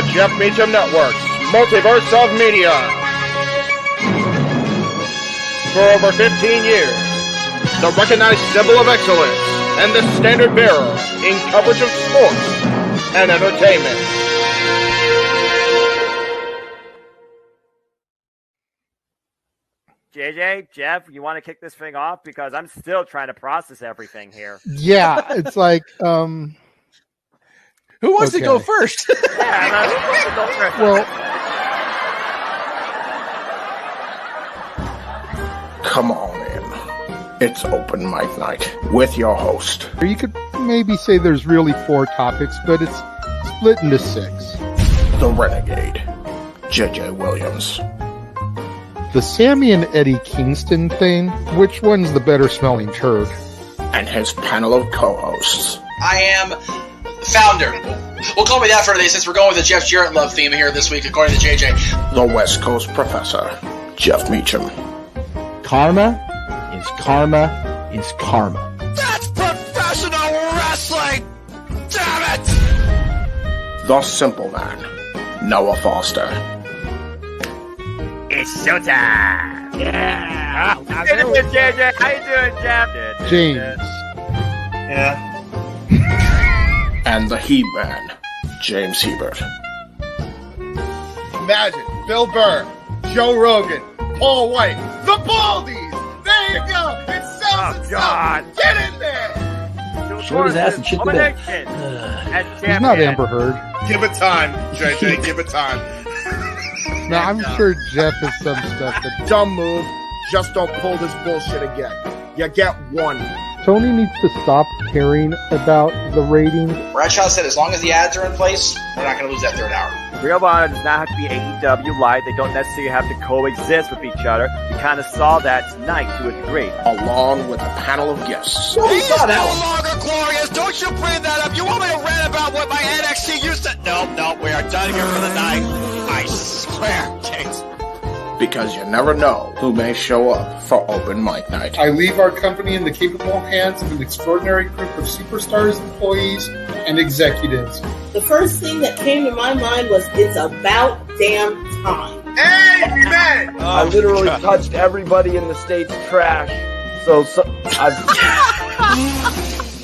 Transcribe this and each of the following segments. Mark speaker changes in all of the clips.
Speaker 1: the Jeff Meacham Network's Multiverse of Media. For over 15 years, the recognized symbol of excellence and the standard bearer in coverage of sports and entertainment.
Speaker 2: JJ, Jeff, you want to kick this thing off? Because I'm still trying to process everything here.
Speaker 3: Yeah, it's like,
Speaker 4: who wants to go first?
Speaker 3: Well,
Speaker 1: Come on in. It's open mic night with your host.
Speaker 3: you could maybe say there's really 4 topics, but it's split into 6.
Speaker 1: The Renegade, JJ Williams.
Speaker 3: The Sammy and Eddie Kingston thing, which one's the better smelling turd?
Speaker 1: And his panel of co-hosts.
Speaker 5: I am the founder. We'll call me that for today since we're going with the Jeff Jarrett love theme here this week, according to JJ.
Speaker 1: The West Coast Professor, Jeff Meacham.
Speaker 4: Karma is karma is karma.
Speaker 6: That's professional wrestling! Damn it!
Speaker 1: The Simple Man, Noah Foster.
Speaker 2: It's showtime! Yeah! How you doing, JJ? How you doing, Jeff?
Speaker 3: James.
Speaker 5: Yeah.
Speaker 1: And the He-Man, James Hebert.
Speaker 7: Imagine Bill Burr, Joe Rogan, Paul White, the Baldies! There you go! It sells itself! Get in there!
Speaker 4: Short his ass and shit the bed.
Speaker 3: He's not Amber Heard.
Speaker 7: Give it time, JJ, give it time.
Speaker 3: No, I'm sure Jeff has some stuff that
Speaker 7: Dumb move, just don't pull this bullshit again. You get one.
Speaker 3: Tony needs to stop caring about the ratings.
Speaker 5: Bradshaw said as long as the ads are in place, we're not going to lose that third hour.
Speaker 2: Ring of Honor does not have to be AEW Live. They don't necessarily have to coexist with each other. You kind of saw that tonight to a degree.
Speaker 1: Along with a panel of guests.
Speaker 6: He's no longer glorious. Don't you bring that up. You want me to rant about what my NXT used to... No, we are done here for the night. I swear, James.
Speaker 1: Because you never know who may show up for open mic night.
Speaker 8: I leave our company in the capable hands of an extraordinary group of superstars, employees, and executives.
Speaker 9: The first thing that came to my mind was, it's about damn time.
Speaker 7: Amen!
Speaker 10: I literally touched everybody in the state's trash. So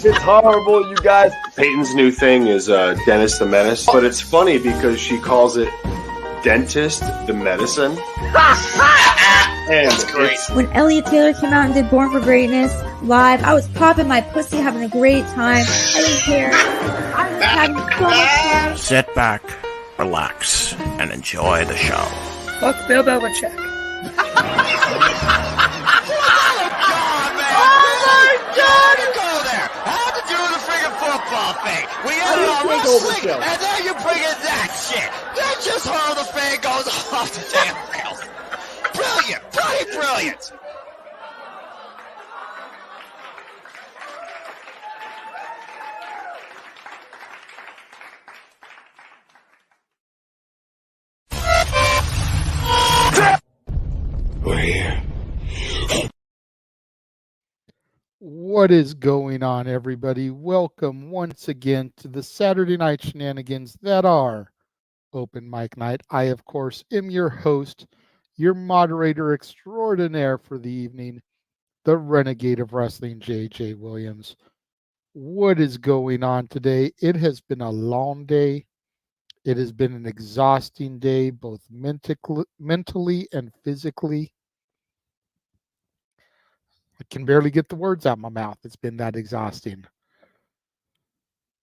Speaker 10: it's horrible, you guys.
Speaker 11: Peyton's new thing is Dennis the Menace, but it's funny because she calls it Dentist the Medicine.
Speaker 5: That's great.
Speaker 12: When Elliot Taylor came out and did Born for Greatness live, I was popping my pussy, having a great time. I didn't care. I was having so much fun.
Speaker 6: Sit back, relax, and enjoy the show.
Speaker 9: Fuck Bill Belichick.
Speaker 6: Football thing. We end it on wrestling, and then you bring in that shit. Then just how the fan goes off the damn rails. Brilliant, brilliant. We're here.
Speaker 3: What is going on, everybody? Welcome once again to the Saturday night shenanigans that are open mic night. I, of course, am your host, your moderator extraordinaire for the evening, the renegade of wrestling, JJ Williams. What is going on today? It has been a long day. It has been an exhausting day, both mentally and physically. I can barely get the words out of my mouth. It's been that exhausting.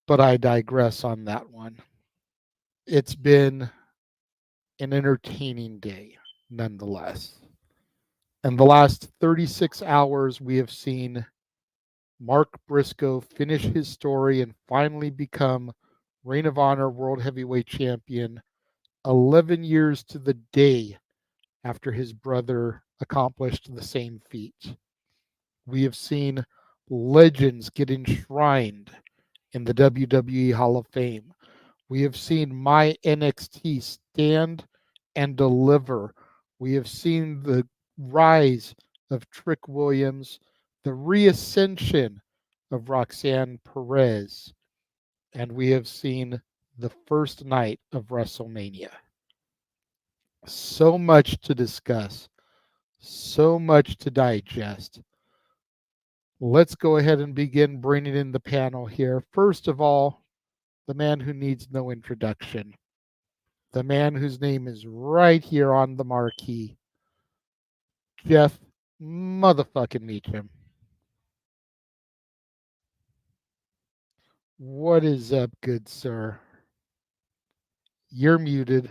Speaker 3: But I digress on that one. It's been an entertaining day, nonetheless. In the last 36 hours, we have seen Mark Briscoe finish his story and finally become Ring of Honor World Heavyweight Champion 11 years to the day after his brother accomplished the same feat. We have seen legends get enshrined in the WWE Hall of Fame. We have seen my NXT stand and deliver. We have seen the rise of Trick Williams, the reascension of Roxanne Perez, and we have seen the first night of WrestleMania. So much to discuss, so much to digest. Let's go ahead and begin bringing in the panel here. First of all, the man who needs no introduction, the man whose name is right here on the marquee, Jeff motherfucking Meacham. What is up, good sir? You're muted.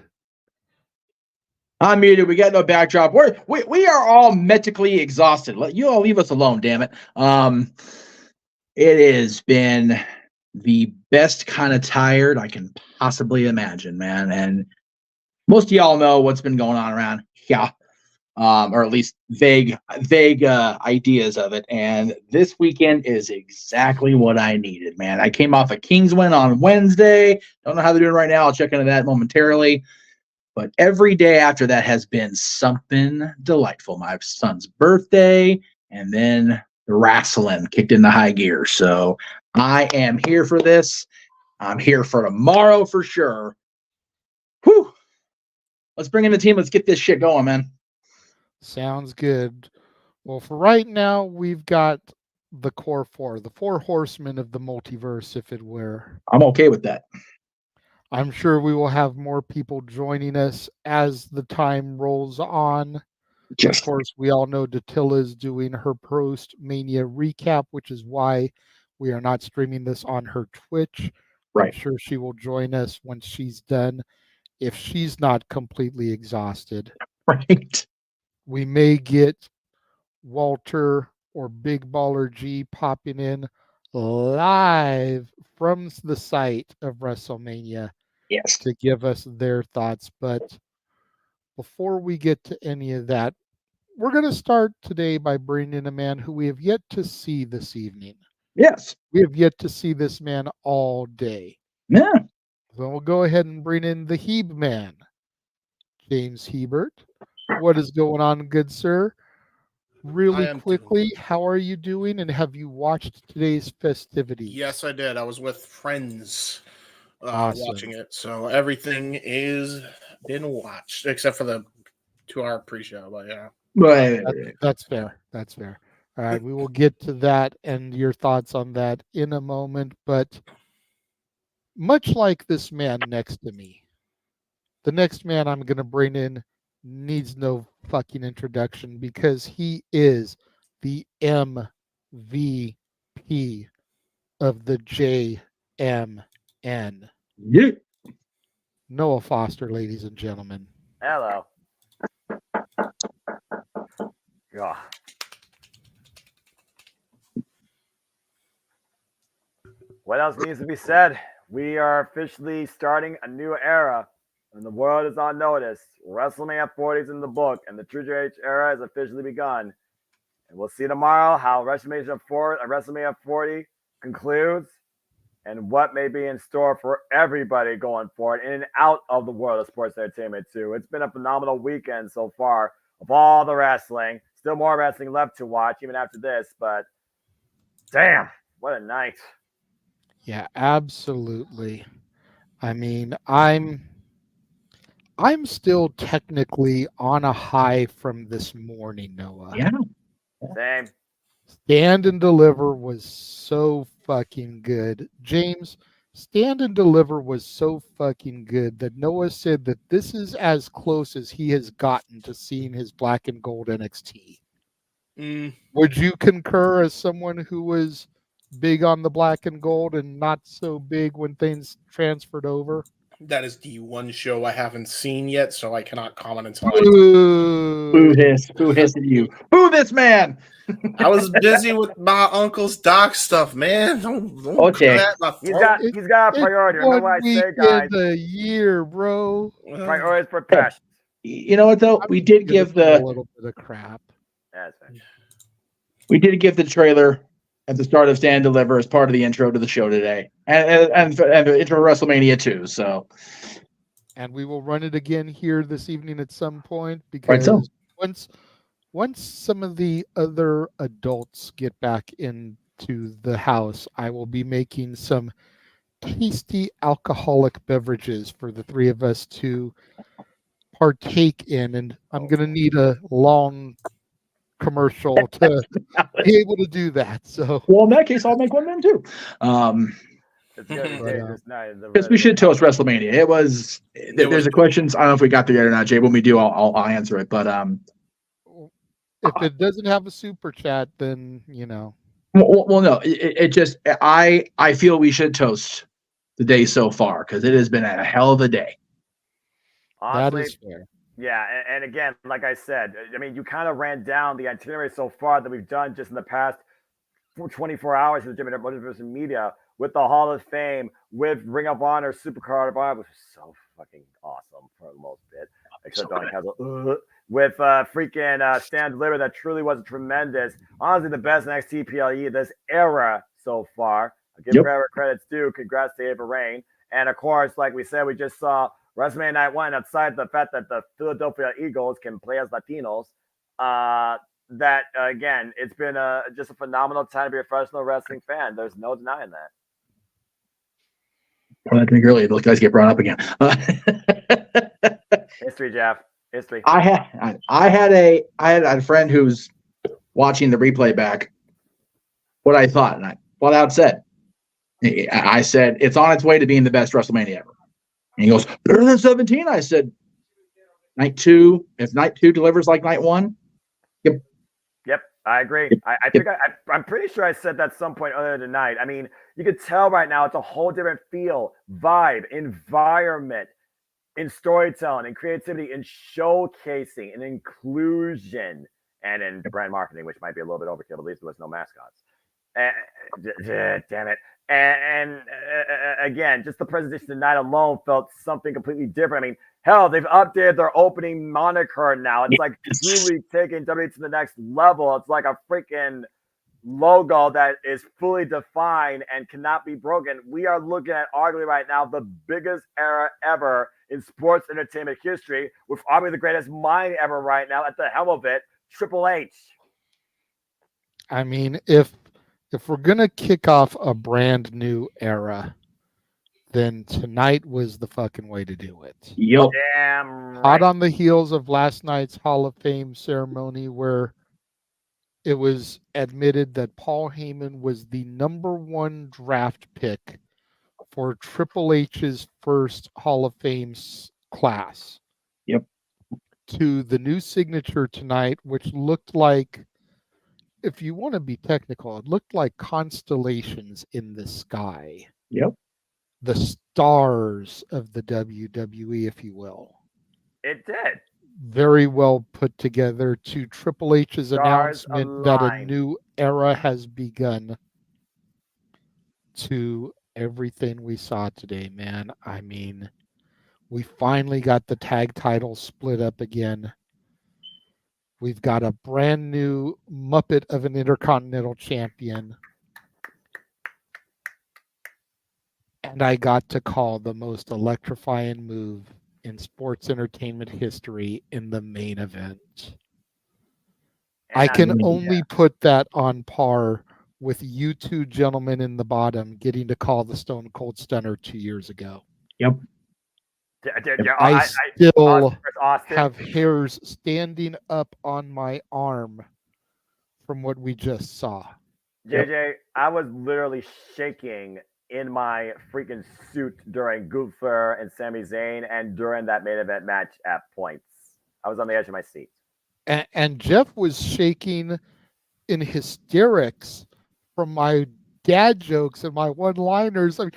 Speaker 13: I'm muted. We got no backdrop. We are all medically exhausted. You all leave us alone, damn it. It has been the best kind of tired I can possibly imagine, man. And most of y'all know what's been going on around here, or at least vague ideas of it. And this weekend is exactly what I needed, man. I came off a Kings win on Wednesday. Don't know how they're doing right now. I'll check into that momentarily. But every day after that has been something delightful. My son's birthday, and then the wrestling kicked into high gear. So I am here for this. I'm here for tomorrow for sure. Whew. Let's bring in the team. Let's get this shit going, man.
Speaker 3: Sounds good. Well, for right now, we've got the core four, the four horsemen of the multiverse, if it were.
Speaker 13: I'm okay with that.
Speaker 3: I'm sure we will have more people joining us as the time rolls on. Of course, we all know Datilla is doing her post-Mania recap, which is why we are not streaming this on her Twitch.
Speaker 13: Right.
Speaker 3: I'm sure she will join us once she's done, if she's not completely exhausted.
Speaker 13: Right.
Speaker 3: We may get Walter or Big Baller G popping in live from the site of WrestleMania,
Speaker 13: yes,
Speaker 3: to give us their thoughts. But before we get to any of that, we're going to start today by bringing in a man who we have yet to see this evening.
Speaker 13: Yes.
Speaker 3: We have yet to see this man all day.
Speaker 13: Yeah.
Speaker 3: So we'll go ahead and bring in the Heb man, James Hebert. What is going on, good sir? Really quickly, how are you doing, and have you watched today's festivities?
Speaker 1: Yes, I did. I was with friends
Speaker 3: Awesome.
Speaker 1: watching it, so everything is been watched except for the 2-hour pre-show. But yeah,
Speaker 3: That's fair. That's fair. All right, we will get to that and your thoughts on that in a moment. But much like this man next to me, the next man I'm going to bring in needs no fucking introduction because he is the MVP of the JMN.
Speaker 13: Yeah.
Speaker 3: Noah Foster, ladies and gentlemen.
Speaker 2: Hello. Yeah. What else needs to be said? We are officially starting a new era, and the world is on notice. WrestleMania 40 is in the book, and the Triple H era has officially begun. And we'll see tomorrow how WrestleMania 40 concludes, and what may be in store for everybody going forward in and out of the world of sports entertainment too. It's been a phenomenal weekend so far of all the wrestling. Still more wrestling left to watch even after this, but damn, what a night.
Speaker 3: Yeah, absolutely. I mean, I'm still technically on a high from this morning, Noah.
Speaker 13: Yeah.
Speaker 2: Same.
Speaker 3: Stand and Deliver was so fucking good. James, Stand and Deliver was so fucking good that Noah said that this is as close as he has gotten to seeing his black and gold NXT. Would you concur as someone who was big on the black and gold and not so big when things transferred over?
Speaker 1: that is the one show I haven't seen yet, so I cannot comment until
Speaker 13: Boo hiss. Boo hiss at you. Boo this man.
Speaker 1: I was busy with my uncle's doc stuff, man. Don't
Speaker 13: Okay.
Speaker 2: He's got a priority. Remember what I say, guys?
Speaker 3: A year, bro.
Speaker 2: Priorities for passion.
Speaker 13: You know what though? We did give
Speaker 3: a little bit of crap.
Speaker 2: That's right.
Speaker 13: We did give the trailer at the start of Stand and Deliver as part of the intro to the show today, and the intro to WrestleMania too. So,
Speaker 3: and we will run it again here this evening at some point because once some of the other adults get back into the house, I will be making some tasty alcoholic beverages for the three of us to partake in, and I'm going to need a long commercial to be able to do that. So,
Speaker 13: well, in that case, I'll make one then too.
Speaker 2: It's gonna be dangerous night.
Speaker 13: Because we should toast WrestleMania. It was. There's a question. I don't know if we got there yet or not, Jay. When we do, I'll answer it. But
Speaker 3: if it doesn't have a super chat, then you know.
Speaker 13: Well, no. It just. I feel we should toast the day so far because it has been a hell of a day.
Speaker 2: Honestly,
Speaker 3: that is fair.
Speaker 2: Yeah, and again, like I said, I mean, you kind of ran down the itinerary so far that we've done just in the past 24 hours of the JMN Multiverse of Media with the Hall of Fame, with Ring of Honor, Supercard of Honor, which was so fucking awesome for the most bit, except Donny Castle. With freaking Stand Deliver, that truly was tremendous. Honestly, the best NXT PLE this era so far. I give credit credits due. Congrats to Ava Rain. And of course, like we said, we just saw WrestleMania Night 1, outside the fact that the Philadelphia Eagles can play as Latinos. That again, it's been just a phenomenal time to be a professional wrestling fan. There's no denying that.
Speaker 13: Well, that to me earlier. Those guys get brought up again.
Speaker 2: History, Jeff. History.
Speaker 13: I had a friend who's watching the replay back. What I thought, and I flat out said, I said it's on its way to being the best WrestleMania ever. And he goes, better than 17. I said, night 2. If night 2 delivers like night 1.
Speaker 2: Yep, I agree. I think I'm pretty sure I said that some point earlier tonight. I mean, you could tell right now it's a whole different feel, vibe, environment, in storytelling, in creativity, in showcasing, in inclusion, and in brand marketing, which might be a little bit overkill. At least there was no mascots. Damn it. And again, just the presentation tonight alone felt something completely different. I mean, hell, they've updated their opening moniker now. It's like truly taking WWE to the next level. It's like a freaking logo that is fully defined and cannot be broken. We are looking at arguably right now the biggest era ever in sports entertainment history, with arguably the greatest mind ever right now at the helm of it, Triple H.
Speaker 3: I mean, if we're gonna kick off a brand new era, then tonight was the fucking way to do it.
Speaker 13: Yep.
Speaker 2: Damn right.
Speaker 3: Hot on the heels of last night's Hall of Fame ceremony, where it was admitted that Paul Heyman was the #1 draft pick for Triple H's first Hall of Fame class.
Speaker 13: Yep.
Speaker 3: To the new signature tonight, which looked like, if you want to be technical, it looked like constellations in the sky.
Speaker 13: Yep.
Speaker 3: The stars of the WWE, if you will.
Speaker 2: It did.
Speaker 3: Very well put together to Triple H's
Speaker 2: Stars
Speaker 3: announcement that a
Speaker 2: aligned.
Speaker 3: new era has begun, to everything we saw today, man. I mean, we finally got the tag titles split up again. We've got a brand new Muppet of an Intercontinental Champion. And I got to call the most electrifying move in sports entertainment history in the main event. I can only put that on par with you two gentlemen in the bottom getting to call the Stone Cold Stunner 2 years ago.
Speaker 13: Yep.
Speaker 3: I still have hairs standing up on my arm from what we just saw.
Speaker 2: JJ, I was literally shaking in my freaking suit during Gunther and Sami Zayn and during that main event match at points. I was on the edge of my seat.
Speaker 3: And Jeff was shaking in hysterics from my dad jokes and my one-liners. I mean,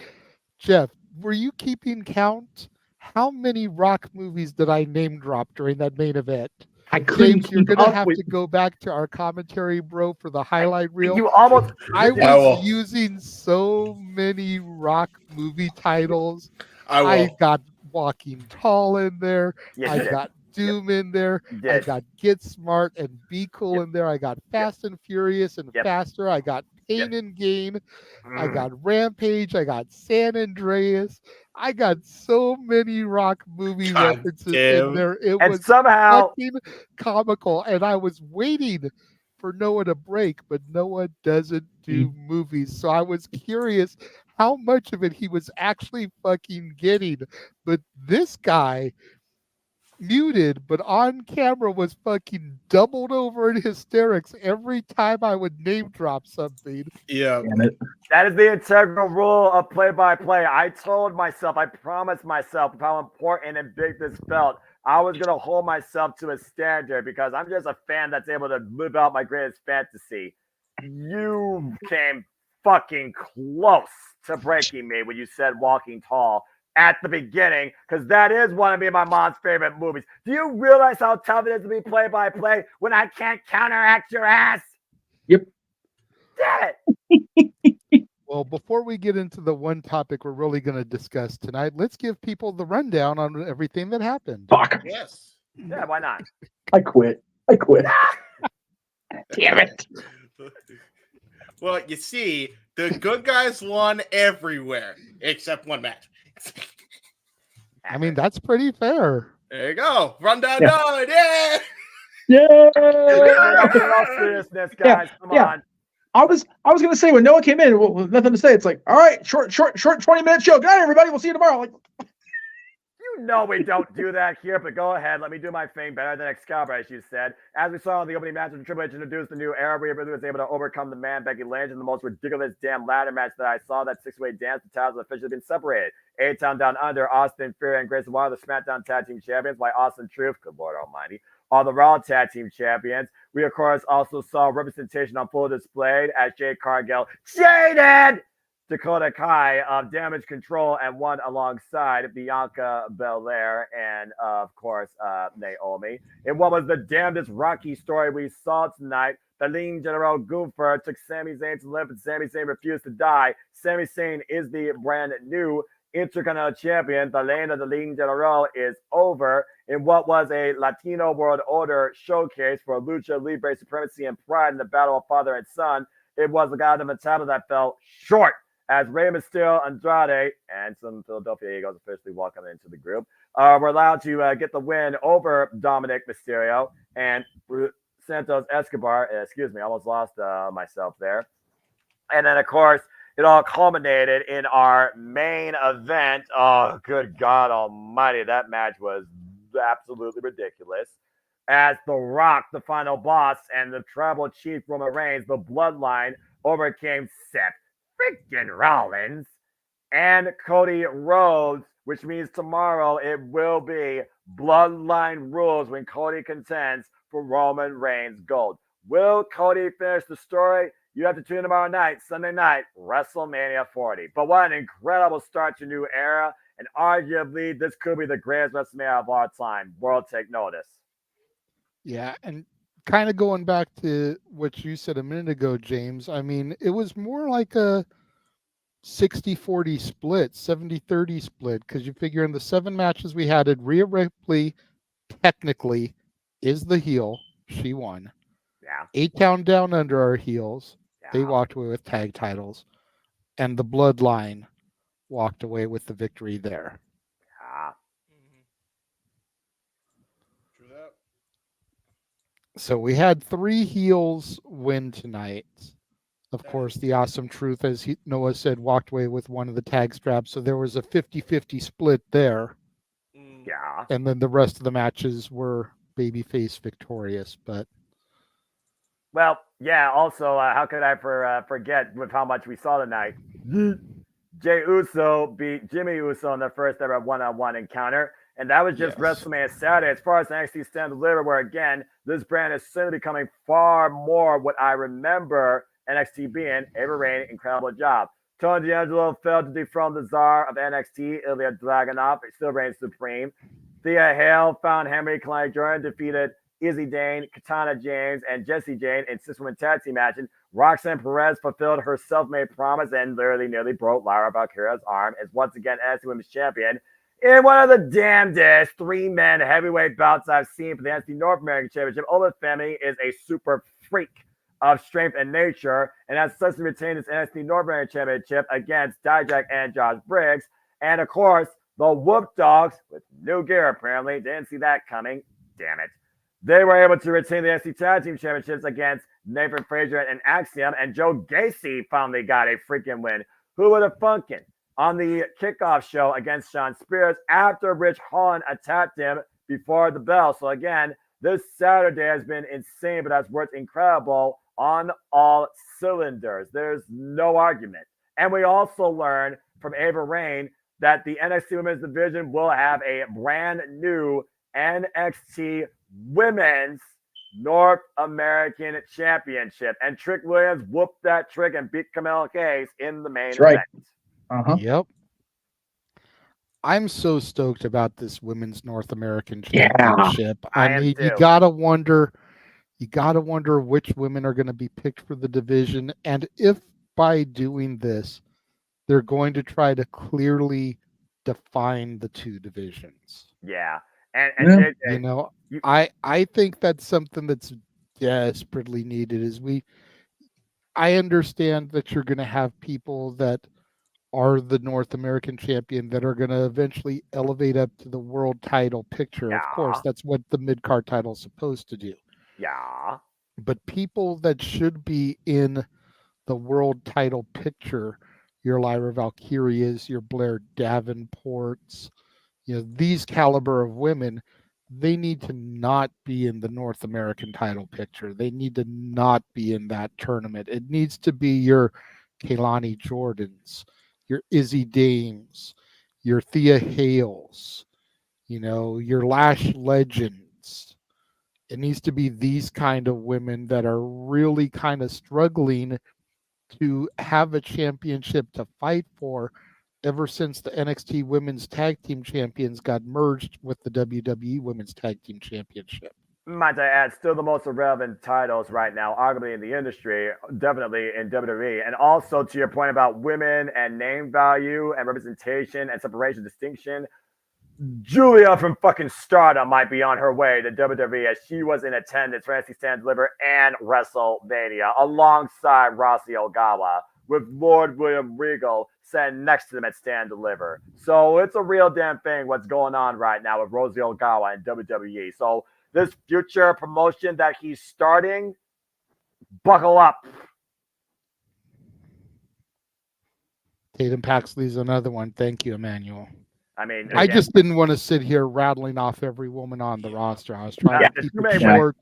Speaker 3: Jeff, were you keeping count? How many Rock movies did I name drop during that main event?
Speaker 13: I couldn't.
Speaker 3: James, you're going to have to go back to our commentary, bro, for the highlight reel.
Speaker 2: You almost.
Speaker 3: I was using so many Rock movie titles. I got Walking Tall in there. I got Doom in there. I got Get Smart and Be Cool in there. I got Fast and Furious and Faster. I got Pain and Gain. I got Rampage. I got San Andreas. I got so many Rock movie references in there. It was
Speaker 2: somehow
Speaker 3: fucking comical. And I was waiting for Noah to break, but Noah doesn't do movies. So I was curious how much of it he was actually fucking getting. But this guy, muted, but on camera, was fucking doubled over in hysterics every time I would name drop something.
Speaker 4: Yeah.
Speaker 2: That is the integral rule of play-by-play. I told myself, I promised myself how important and big this felt. I was going to hold myself to a standard because I'm just a fan that's able to live out my greatest fantasy. You came fucking close to breaking me when you said Walking Tall at the beginning, because that is one of me and my mom's favorite movies. Do you realize how tough it is to be play-by-play when I can't counteract your ass?
Speaker 13: Yep.
Speaker 2: Damn
Speaker 3: it. Well, before we get into the one topic we're really going to discuss tonight, let's give people the rundown on everything that happened.
Speaker 13: Fuck.
Speaker 7: Yes.
Speaker 2: Yeah, why not?
Speaker 13: I quit. Damn it.
Speaker 7: Well, you see, the good guys won everywhere except one match.
Speaker 3: I mean, that's pretty fair.
Speaker 7: There you go. Rundown done. Yeah.
Speaker 13: Yeah.
Speaker 2: all seriousness, guys. Come on.
Speaker 13: I was gonna say when Noah came in, well, nothing to say. It's like, all right, short 20-minute show. Good night, everybody. We'll see you tomorrow. Like,
Speaker 2: you know we don't do that here, but go ahead. Let me do my thing better than Excalibur, as you said. As we saw in the opening match when Triple H introduced the new era, Rhea Ripley was able to overcome the man Becky Lynch in the most ridiculous damn ladder match that I saw. That six-way dance, the titles have officially been separated. A-Town Down Under, Austin Theory and Grayson Waller, the SmackDown Tag Team Champions, by Austin Truth, good Lord Almighty, are the Raw Tag Team Champions. We, of course, also saw representation on full display as Jade Cargill jaded Dakota Kai of Damage Control and won alongside Bianca Belair and, of course, Naomi. In what was the damnedest Rocky story we saw tonight, the Lean General Gunther took Sami Zayn to live, and Sami Zayn refused to die. Sami Zayn is the brand new Intercontinental Champion. The lane of the Lean General is over in what was a Latino World Order showcase for Lucha Libre supremacy and pride in the battle of father and son. It was the Legado del Fantasma that fell short, as Rey Mysterio, Andrade, and some Philadelphia Eagles officially welcome into the group, were allowed to get the win over Dominic Mysterio and Santos Escobar. Excuse me, I almost lost myself there. And then, of course, it all culminated in our main event. Oh, good God almighty, that match was absolutely ridiculous. As The Rock, the final boss, and the tribal chief Roman Reigns, the bloodline, overcame Seth freaking Rollins and Cody Rhodes, which means tomorrow it will be bloodline rules when Cody contends for Roman Reigns gold. Will Cody finish the story? You have to tune in tomorrow night, Sunday night, WrestleMania 40. But what an incredible start to a new era, and arguably this could be the greatest WrestleMania of our time. World take notice.
Speaker 3: Yeah, and kind of going back to what you said a minute ago, James, I mean, it was more like a 60-40 split, 70-30 split, because you figure in the 7 matches we had, Rhea Ripley technically is the heel. She won.
Speaker 2: Yeah.
Speaker 3: A-Town Down Under our heels. Yeah. They walked away with tag titles. And the Bloodline walked away with the victory there.
Speaker 2: Yeah.
Speaker 3: So we had 3 heels win tonight. Of course, the Awesome Truth, as Noah said, walked away with one of the tag straps. So there was a 50-50 split there.
Speaker 2: Yeah.
Speaker 3: And then the rest of the matches were babyface victorious. But
Speaker 2: well, yeah, also, how could I forget with how much we saw tonight? Jey Uso beat Jimmy Uso in their first ever one-on-one encounter. And that was just WrestleMania Saturday. As far as NXT Stand and Deliver, where, again, this brand is soon becoming far more what I remember NXT being. Ava Rain, incredible job. Tony D'Angelo failed to dethrone the czar of NXT, Ilya Dragunov. It still reigns supreme. Thea Hale found Henry Klein Jordan, defeated Izzy Dane, Katana James, and Jessie Jane in 6-woman tag team match. Roxanne Perez fulfilled her self-made promise and literally nearly broke Lyra Valkyria's arm as once again NXT Women's Champion in one of the damnedest 3-man heavyweight bouts I've seen for the NXT North American Championship. Ola Femi is a super freak of strength and nature, and has such retained his NXT North American Championship against Dijak and Josh Briggs. And of course, the Whoop Dogs with new gear apparently. Didn't see that coming. Damn it. They were able to retain the NXT Tag Team Championships against Nathan Frazier and Axiom, and Joe Gacy finally got a freaking win. Who would have funkin'? On the kickoff show against Shawn Spears after Rich Holland attacked him before the bell. So again, this Saturday has been insane, but has worked incredible on all cylinders. There's no argument. And we also learned from Ava Raine that the NXT Women's Division will have a brand new NXT Women's North American Championship. And Trick Williams whooped that trick and beat Camilla Case in the main event.
Speaker 3: Yep. I'm so stoked about this Women's North American Championship. I mean, you gotta wonder which women are going to be picked for the division, and if by doing this, they're going to try to clearly define the two divisions.
Speaker 2: Yeah. And JJ,
Speaker 3: you know, I think that's something that's desperately needed. I understand that you're going to have people that are the North American champion that are going to eventually elevate up to the world title picture. Of course, that's what the mid-card title is supposed to do.
Speaker 2: Yeah.
Speaker 3: But people that should be in the world title picture, your Lyra Valkyrias, your Blair Davenports, these caliber of women, they need to not be in the North American title picture. They need to not be in that tournament. It needs to be your Kaylani Jordans, your Izzy Dames, your Thea Hales, your Lash Legends. It needs to be these kind of women that are really kind of struggling to have a championship to fight for ever since the NXT Women's Tag Team Champions got merged with the WWE Women's Tag Team Championship.
Speaker 2: Might I add, still the most relevant titles right now, arguably in the industry, definitely in WWE. And also to your point about women and name value and representation and separation, distinction, Julia from fucking Stardom might be on her way to WWE as she was in attendance for NXT Stand Deliver and WrestleMania alongside Rossi Ogawa, with Lord William Regal sitting next to them at Stand Deliver. So it's a real damn thing what's going on right now with Rosie Ogawa and WWE. So this future promotion that he's starting, buckle up.
Speaker 3: Tatum Paxley's another one. Thank you, Emmanuel.
Speaker 2: I mean,
Speaker 3: again, I just didn't want to sit here rattling off every woman on the roster. I was trying to keep it short.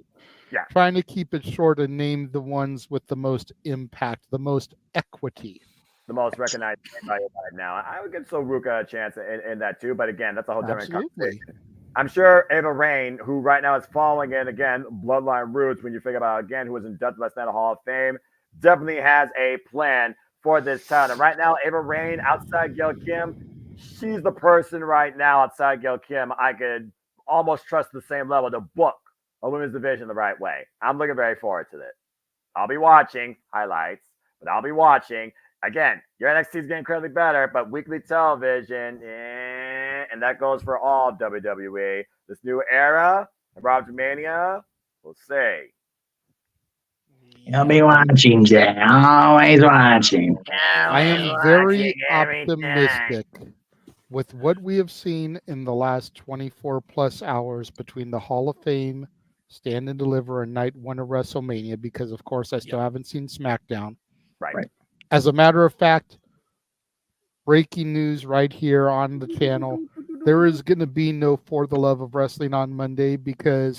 Speaker 3: Trying to keep it short and name the ones with the most impact, the most equity.
Speaker 2: The most recognized right now. I would give Soruka a chance in that too, but again, that's a whole different conversation. I'm sure Ava Raine, who right now is falling in, again, bloodline roots, when you think about, again, who was inducted last night at Hall of Fame, definitely has a plan for this town. And right now, Ava Raine, outside Gail Kim, she's the person right now outside Gail Kim I could almost trust the same level to book a women's division the right way. I'm looking very forward to it. I'll be watching highlights, but I'll be watching. Again, your NXT is getting incredibly better, but weekly television, and that goes for all WWE. This new era of WrestleMania, we'll see.
Speaker 13: You'll be watching, Jay. Always watching.
Speaker 3: I am very optimistic with what we have seen in the last 24 plus hours between the Hall of Fame, Stand and Deliver, and Night 1 of WrestleMania, because of course I still haven't seen SmackDown.
Speaker 2: Right.
Speaker 3: As a matter of fact, breaking news right here on the channel, there is going to be no For the Love of Wrestling on Monday because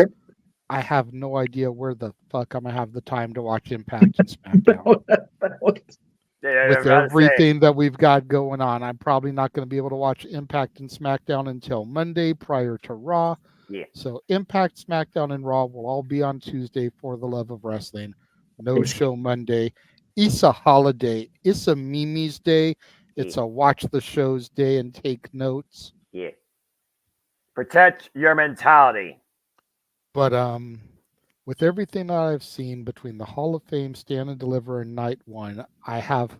Speaker 3: I have no idea where the fuck I'm going to have the time to watch Impact and SmackDown. With everything that we've got going on, I'm probably not going to be able to watch Impact and SmackDown until Monday prior to Raw.
Speaker 2: Yeah.
Speaker 3: So Impact, SmackDown, and Raw will all be on Tuesday for the love of wrestling. No show Monday. It's a holiday. It's a Mimi's day. It's a watch the shows day and take notes.
Speaker 2: Yeah. Protect your mentality.
Speaker 3: But with everything that I've seen between the Hall of Fame, Stand and Deliver, and Night 1, I have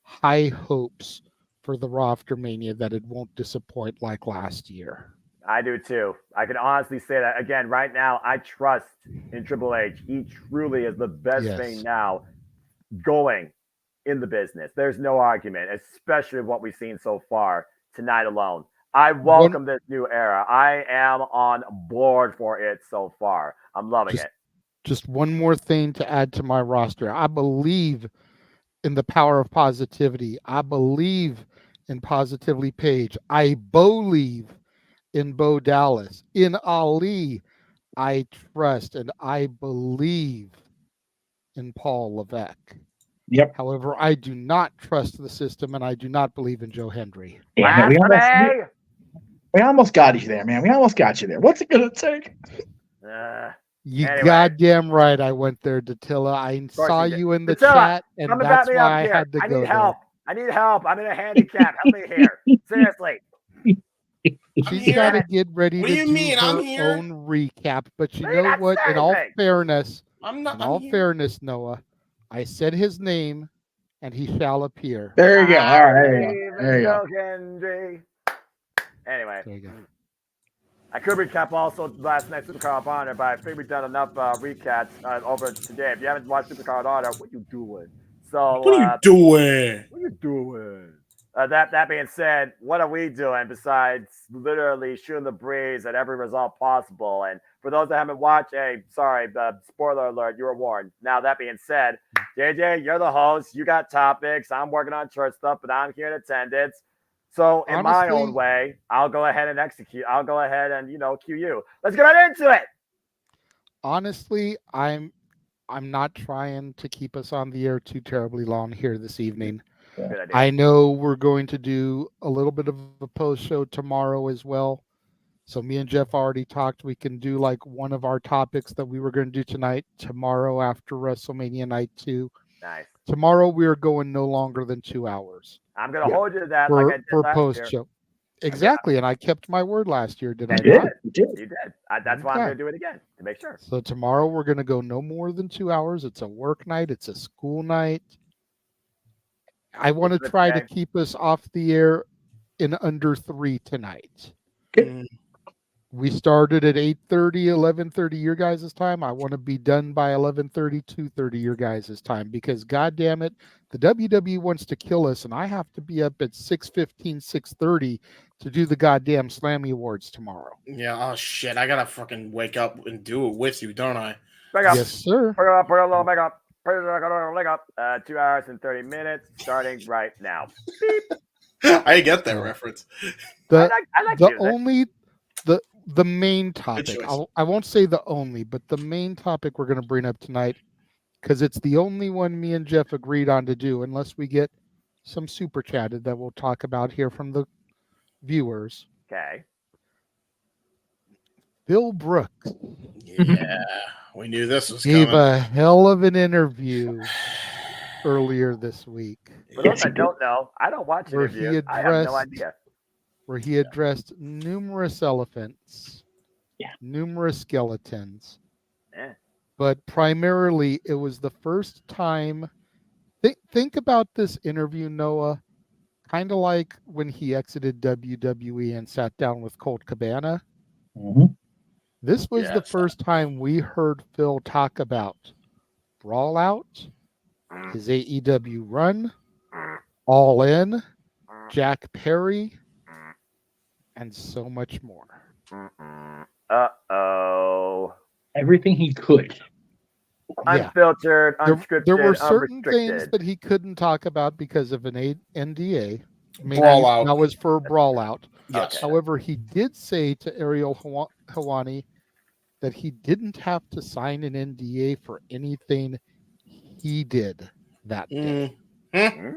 Speaker 3: high hopes for the Raw after Mania that it won't disappoint like last year.
Speaker 2: I do too. I can honestly say that. Again, right now, I trust in Triple H. He truly is the best thing now going in the business. There's no argument, especially what we've seen so far tonight alone. I welcome this new era. I am on board for it so far. I'm loving it.
Speaker 3: Just one more thing to add to my roster. I believe in the power of positivity. I believe in Positively Page. I believe in Bo Dallas. In Ali, I trust and I believe in Paul Levesque.
Speaker 13: Yep.
Speaker 3: However, I do not trust the system and I do not believe in Joe Hendry.
Speaker 13: Yeah, we almost got you there, man. We almost got you there. What's it going to take?
Speaker 3: You
Speaker 2: Anyway.
Speaker 3: goddamn right I went there, Datilla. I saw you in the chat, and that's why I had to go
Speaker 2: need help. I need help. I'm in a handicap. Help me here. Seriously.
Speaker 3: She's got to get ready
Speaker 4: What
Speaker 3: to
Speaker 4: do you mean?
Speaker 3: her
Speaker 4: I'm here.
Speaker 3: own recap. But you know what? In all fairness, Noah, I said his name, and he shall appear.
Speaker 13: There you go. All right, there you go.
Speaker 2: Anyway.
Speaker 3: There you go.
Speaker 2: I could recap also last night's Supercard of Honor, but I think we've done enough recaps over today. If you haven't watched Supercard of Honor, what you doing? So
Speaker 4: What are you doing?
Speaker 2: What are you doing? That being said, what are we doing besides literally shooting the breeze at every result possible? And for those that haven't watched, sorry, spoiler alert, you were warned. Now, that being said, JJ, you're the host. You got topics. I'm working on church stuff, but I'm here in attendance. So in my own way, I'll go ahead and execute. I'll go ahead and, cue you. Let's get right into it.
Speaker 3: Honestly, I'm not trying to keep us on the air too terribly long here this evening.
Speaker 2: Good idea.
Speaker 3: I know we're going to do a little bit of a post show tomorrow as well. So me and Jeff already talked. We can do like one of our topics that we were going to do tonight, tomorrow after WrestleMania Night 2.
Speaker 2: Nice.
Speaker 3: Tomorrow we are going no longer than 2 hours.
Speaker 2: I'm going to hold you to that
Speaker 3: for,
Speaker 2: like I did
Speaker 3: for
Speaker 2: last
Speaker 3: post
Speaker 2: year.
Speaker 3: show. Exactly. And I kept my word last year, did I
Speaker 2: You
Speaker 3: not?
Speaker 2: did. That's why I'm going to do it again, to make sure.
Speaker 3: So tomorrow we're going to go no more than 2 hours. It's a work night. It's a school night. I want to try to keep us off the air in under 3 tonight.
Speaker 13: Good.
Speaker 3: We started at 8:30, 11:30 your guys' time. I want to be done by 11:30, 2:30 your guys' time because God damn it, the WWE wants to kill us and I have to be up at 6:15, 6:30 to do the goddamn Slammy Awards tomorrow.
Speaker 4: Yeah, oh shit. I gotta fucking wake up and do it with you, don't I?
Speaker 2: Back up.
Speaker 3: Yes, sir.
Speaker 2: Put a little back up. Put a leg up. 2 hours and 30 minutes starting right now.
Speaker 4: I get that reference.
Speaker 3: The
Speaker 2: music.
Speaker 3: The main topic, I won't say the only, but the main topic we're going to bring up tonight, because it's the only one me and Jeff agreed on to do, unless we get some super chatted that we'll talk about here from the viewers.
Speaker 2: Okay.
Speaker 3: Bill Brooks.
Speaker 4: Yeah, we knew this was
Speaker 3: gave
Speaker 4: coming.
Speaker 3: a hell of an interview earlier this week.
Speaker 2: For those that don't know, I don't watch
Speaker 3: Where
Speaker 2: interviews. I have no idea.
Speaker 3: Where he addressed numerous elephants, numerous skeletons, but primarily it was the first time. Think about this interview, Noah, kind of like when he exited WWE and sat down with Colt Cabana.
Speaker 13: Mm-hmm.
Speaker 3: This was the first time we heard Phil talk about Brawl Out, his AEW run, All In, Jack Perry, and so much more.
Speaker 2: Uh-oh.
Speaker 13: Everything he could.
Speaker 2: Unfiltered, unscripted,
Speaker 3: There were certain
Speaker 2: unrestricted.
Speaker 3: things that he couldn't talk about because of an NDA.
Speaker 4: Brawl Out.
Speaker 3: That was for Brawl Out.
Speaker 4: Yes.
Speaker 3: However, he did say to Ariel Helwani that he didn't have to sign an NDA for anything he did that day.
Speaker 2: Mm-hmm.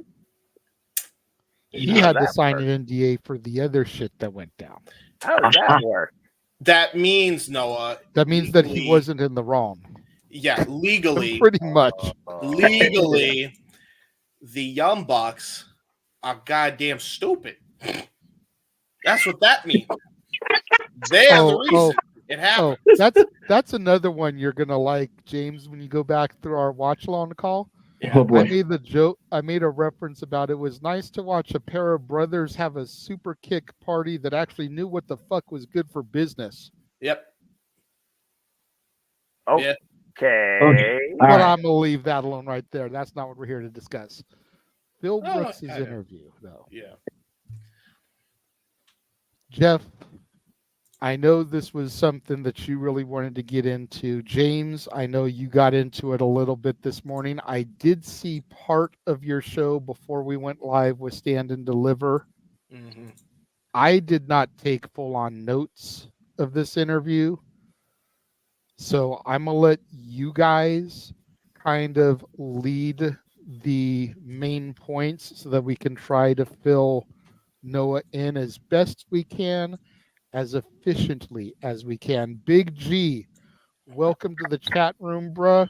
Speaker 3: He had to sign an NDA for the other shit that went down.
Speaker 2: How does that work?
Speaker 4: That means, Noah.
Speaker 3: That means that he wasn't in the wrong.
Speaker 4: Yeah, legally.
Speaker 3: Pretty much.
Speaker 4: Legally, the Young Bucks are goddamn stupid. That's what that means. They are the reason it happened.
Speaker 3: That's another one you're gonna like, James, when you go back through our watch along call.
Speaker 13: Oh, boy.
Speaker 3: I made the joke. I made a reference about it was nice to watch a pair of brothers have a super kick party that actually knew what the fuck was good for business.
Speaker 4: Yep.
Speaker 2: Okay.
Speaker 3: But I'm gonna leave that alone right there. That's not what we're here to discuss. Bill Brooks' interview, though.
Speaker 4: Yeah.
Speaker 3: Jeff, I know this was something that you really wanted to get into. James, I know you got into it a little bit this morning. I did see part of your show before we went live with Stand and Deliver.
Speaker 4: Mm-hmm.
Speaker 3: I did not take full-on notes of this interview. So I'm going to let you guys kind of lead the main points so that we can try to fill Noah in as best we can, as efficiently as we can. Big G, welcome to the chat room, bruh.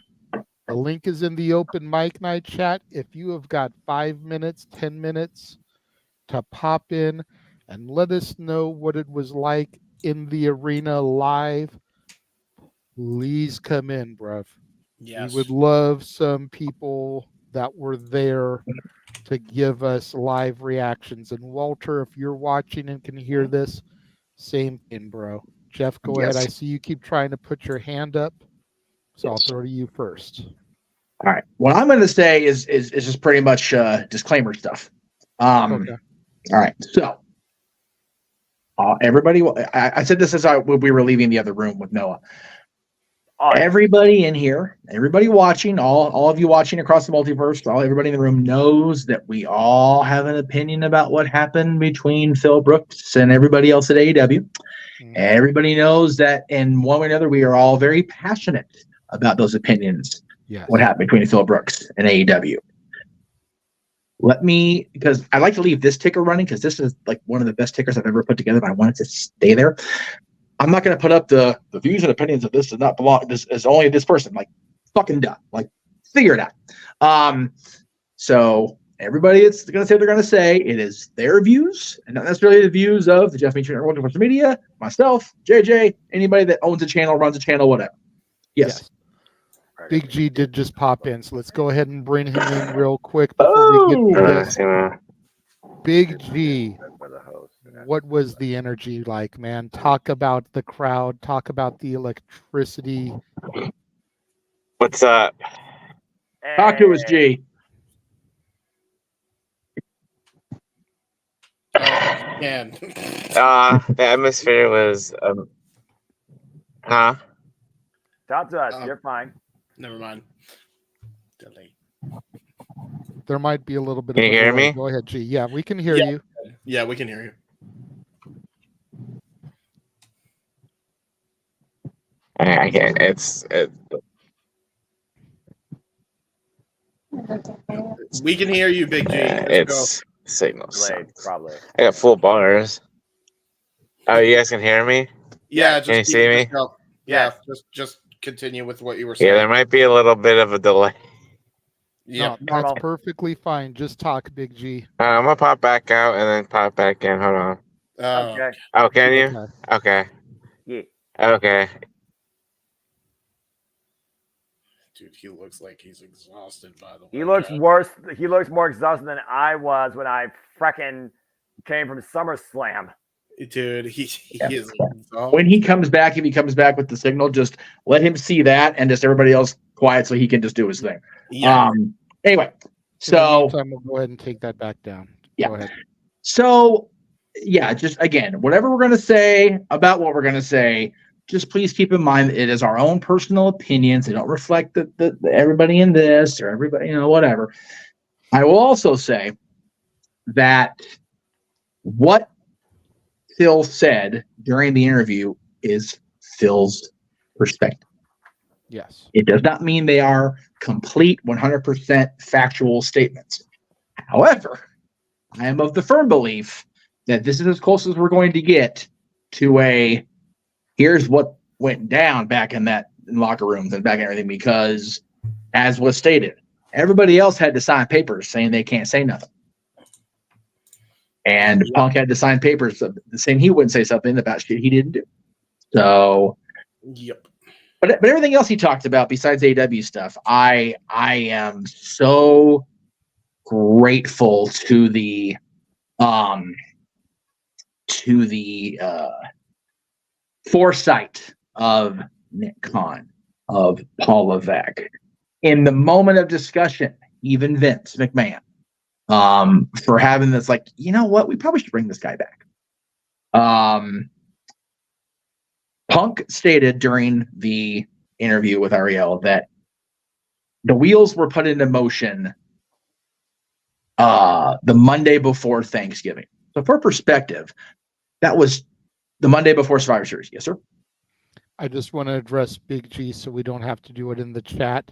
Speaker 3: The link is in the open mic night chat. If you have got 5 minutes, 10 minutes to pop in and let us know what it was like in the arena live, please come in, bruv.
Speaker 4: Yes.
Speaker 3: We would love some people that were there to give us live reactions. And Walter, if you're watching and can hear this, same thing, bro. Jeff, go ahead. I see you keep trying to put your hand up, so I'll throw to you first.
Speaker 13: All right. What I'm going to say is just pretty much disclaimer stuff.
Speaker 3: Okay.
Speaker 13: All right. So everybody, I said this as we were leaving the other room with Noah. Everybody in here, everybody watching, all of you watching across the multiverse, everybody in the room knows that we all have an opinion about what happened between Phil Brooks and everybody else at AEW. Everybody knows that in one way or another, we are all very passionate about those opinions.
Speaker 3: Yes.
Speaker 13: What happened between Phil Brooks and AEW. Because I like to leave this ticker running because this is like one of the best tickers I've ever put together, but I want it to stay there. I'm not going to put up the views and opinions of this does not belong. This is only this person. Like, fucking done. Like, figure it out. So everybody is going to say what they're going to say. It is their views and not necessarily the views of the JMN Multiverse of Media, myself, JJ, anybody that owns a channel, runs a channel, whatever. Yes.
Speaker 3: Big G did just pop in, so let's go ahead and bring him in real quick before we get to this. Big G, what was the energy like, man? Talk about the crowd. Talk about the electricity.
Speaker 14: What's up?
Speaker 13: Talk to us, G.
Speaker 4: Man.
Speaker 14: The atmosphere was, huh?
Speaker 2: Talk to us. You're fine.
Speaker 4: Never mind. Delay.
Speaker 3: There might be a little bit
Speaker 14: Can
Speaker 3: of
Speaker 14: you
Speaker 3: a
Speaker 14: hear
Speaker 3: delay.
Speaker 14: me?
Speaker 3: Go ahead, G. Yeah, we can hear you.
Speaker 4: Yeah, we can hear you.
Speaker 14: I can't.
Speaker 4: We can hear you, Big G.
Speaker 14: It's signal.
Speaker 2: Delayed, probably.
Speaker 14: I got full bars. Oh, you guys can hear me?
Speaker 4: Yeah,
Speaker 14: Can you see me?
Speaker 4: Yeah, just continue with what you were saying.
Speaker 14: Yeah, there might be a little bit of a delay.
Speaker 3: Yeah, no, that's perfectly fine. Just talk, Big G.
Speaker 14: I'm gonna pop back out and then pop back in. Hold on.
Speaker 2: Okay.
Speaker 14: Oh, can you? Okay.
Speaker 2: Yeah.
Speaker 14: Okay.
Speaker 4: Dude, he looks like he's exhausted, by the way.
Speaker 2: He looks worse. He looks more exhausted than I was when I frickin' came from SummerSlam.
Speaker 4: Dude, he is exhausted.
Speaker 13: When he comes back, if he comes back with the signal, just let him see that and just everybody else quiet so he can just do his thing.
Speaker 4: Yeah.
Speaker 13: Anyway, so
Speaker 3: we'll go ahead and take that back down.
Speaker 13: Yeah.
Speaker 3: Go ahead.
Speaker 13: So yeah, just again, whatever we're gonna say about what we're gonna say, just please keep in mind that it is our own personal opinions. They don't reflect the everybody in this or everybody, whatever. I will also say that what Phil said during the interview is Phil's perspective.
Speaker 3: Yes.
Speaker 13: It does not mean they are complete 100% factual statements. However, I am of the firm belief that this is as close as we're going to get to here's what went down back in locker rooms and back in everything, because as was stated, everybody else had to sign papers saying they can't say nothing. And Punk had to sign papers saying he wouldn't say something about shit he didn't do. So,
Speaker 4: yep.
Speaker 13: But everything else he talked about besides AEW stuff, I am so grateful to the foresight of Nick Khan, of Paul Levesque. In the moment of discussion, even Vince McMahon, for having this, like, you know what, we probably should bring this guy back. Punk stated during the interview with Ariel that the wheels were put into motion the Monday before Thanksgiving. So for perspective, that was the Monday before Survivor Series. Yes, sir.
Speaker 3: I just want to address Big G so we don't have to do it in the chat.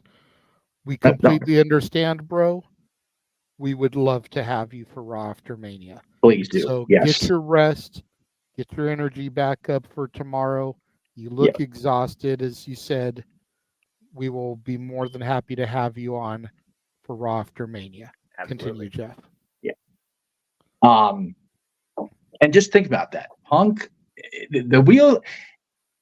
Speaker 3: We completely understand, bro. We would love to have you for Raw after Mania.
Speaker 13: Please do.
Speaker 3: So
Speaker 13: yes.
Speaker 3: get your rest, get your energy back up for tomorrow. You look exhausted, as you said. We will be more than happy to have you on for Raw after Mania.
Speaker 13: Absolutely.
Speaker 3: Continue, Jeff.
Speaker 13: Yeah. And just think about that. Punk, the wheel.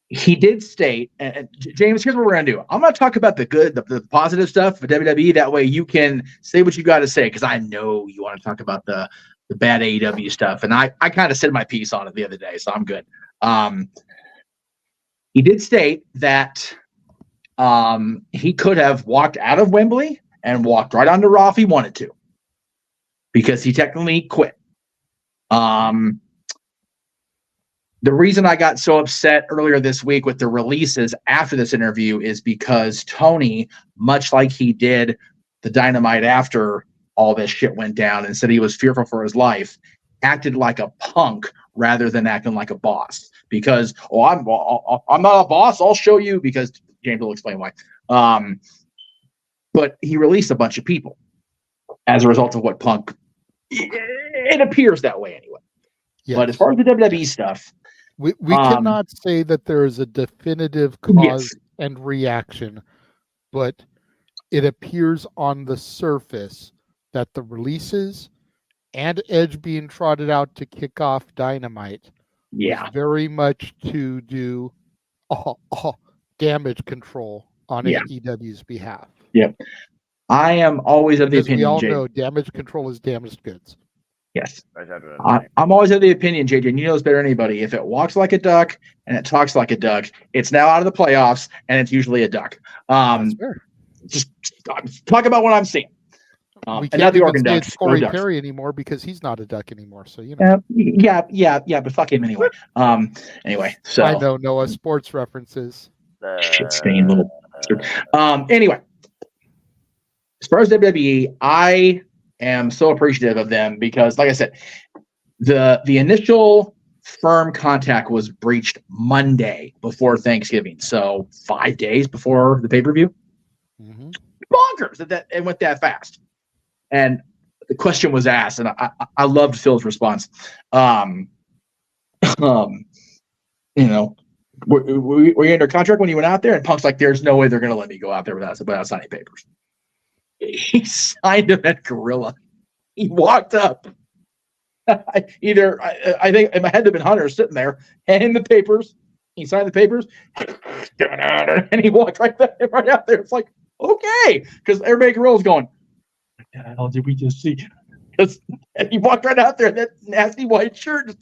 Speaker 13: He did state, and James, here's what we're going to do. I'm going to talk about the good, the positive stuff for WWE. That way you can say what you got to say, because I know you want to talk about the bad AEW stuff. And I kind of said my piece on it the other day, so I'm good. He did state that he could have walked out of Wembley and walked right onto Raw if he wanted to, because he technically quit. The reason I got so upset earlier this week with the releases after this interview is because Tony, much like he did the Dynamite after all this shit went down and said he was fearful for his life, acted like a punk rather than acting like a boss. Because, I'm not a boss, I'll show you, because James will explain why. But he released a bunch of people as a result of what Punk, it appears that way anyway. Yes. But as far as the WWE stuff,
Speaker 3: we cannot say that there is a definitive cause and reaction, but it appears on the surface that the releases and Edge being trotted out to kick off Dynamite was very much to do damage control on AEW's behalf.
Speaker 13: Yep. I am always of the opinion,
Speaker 3: we all know damage control is damaged goods.
Speaker 13: Yes. I'm always of the opinion, JJ, and you know this better than anybody. If it walks like a duck and it talks like a duck, it's now out of the playoffs, and it's usually a duck. Just talk about what I'm seeing.
Speaker 3: We can't even say it's Corey Perry anymore because he's not a duck anymore. So you know.
Speaker 13: But fuck him anyway. Anyway, so
Speaker 3: I know Noah sports references.
Speaker 13: Shit stained little bastard. Anyway, as far as WWE, I am so appreciative of them because, like I said, the initial firm contact was breached Monday before Thanksgiving, so 5 days before the pay-per-view.
Speaker 3: Mm-hmm.
Speaker 13: Bonkers that it went that fast. And the question was asked, and I loved Phil's response. You know, were you under contract when you went out there? And Punk's like, "There's no way they're going to let me go out there without signing papers." He signed him at Gorilla. He walked up. I think it might have been Hunter sitting there, handing the papers. He signed the papers, and he walked right out there. It's like, okay, because everybody at Gorilla's going, "What the hell did we just see?" Because he walked right out there in that nasty white shirt.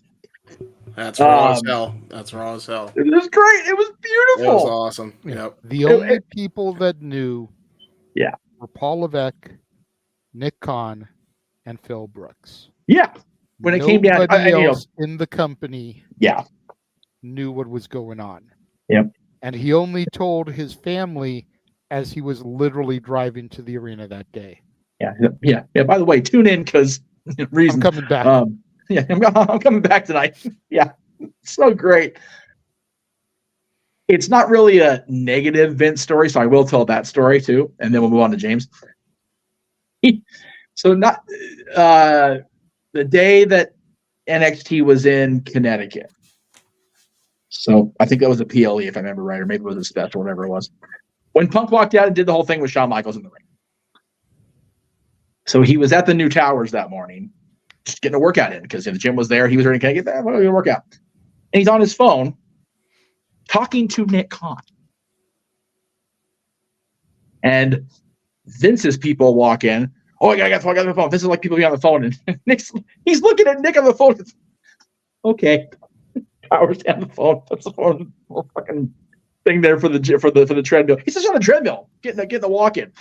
Speaker 4: That's raw as hell. That's raw as hell.
Speaker 13: It was great. It was beautiful.
Speaker 4: It was awesome. Yep.
Speaker 3: The only people that knew were Paul Levesque, Nick Khan, and Phil Brooks.
Speaker 13: Yeah. When it came down,
Speaker 3: nobody else in the company knew what was going on.
Speaker 13: Yep.
Speaker 3: And he only told his family as he was literally driving to the arena that day.
Speaker 13: Yeah. By the way, tune in because reason
Speaker 3: I'm coming back.
Speaker 13: I'm coming back tonight. Yeah, so great. It's not really a negative Vince story, so I will tell that story too, and then we'll move on to James. So not the day that NXT was in Connecticut. So I think that was a PLE, if I remember right, or maybe it was a special, whatever it was. When Punk walked out and did the whole thing with Shawn Michaels in the ring. So he was at the New Towers that morning, just getting a workout in because the gym was there. He was ready to get that workout. And he's on his phone talking to Nick Khan. And Vince's people walk in. "Oh, I got the phone." Vince is like people be on the phone. And he's looking at Nick on the phone. Okay. Powers down the phone. Puts the phone fucking thing there for the treadmill. He's just on the treadmill, getting the walk in,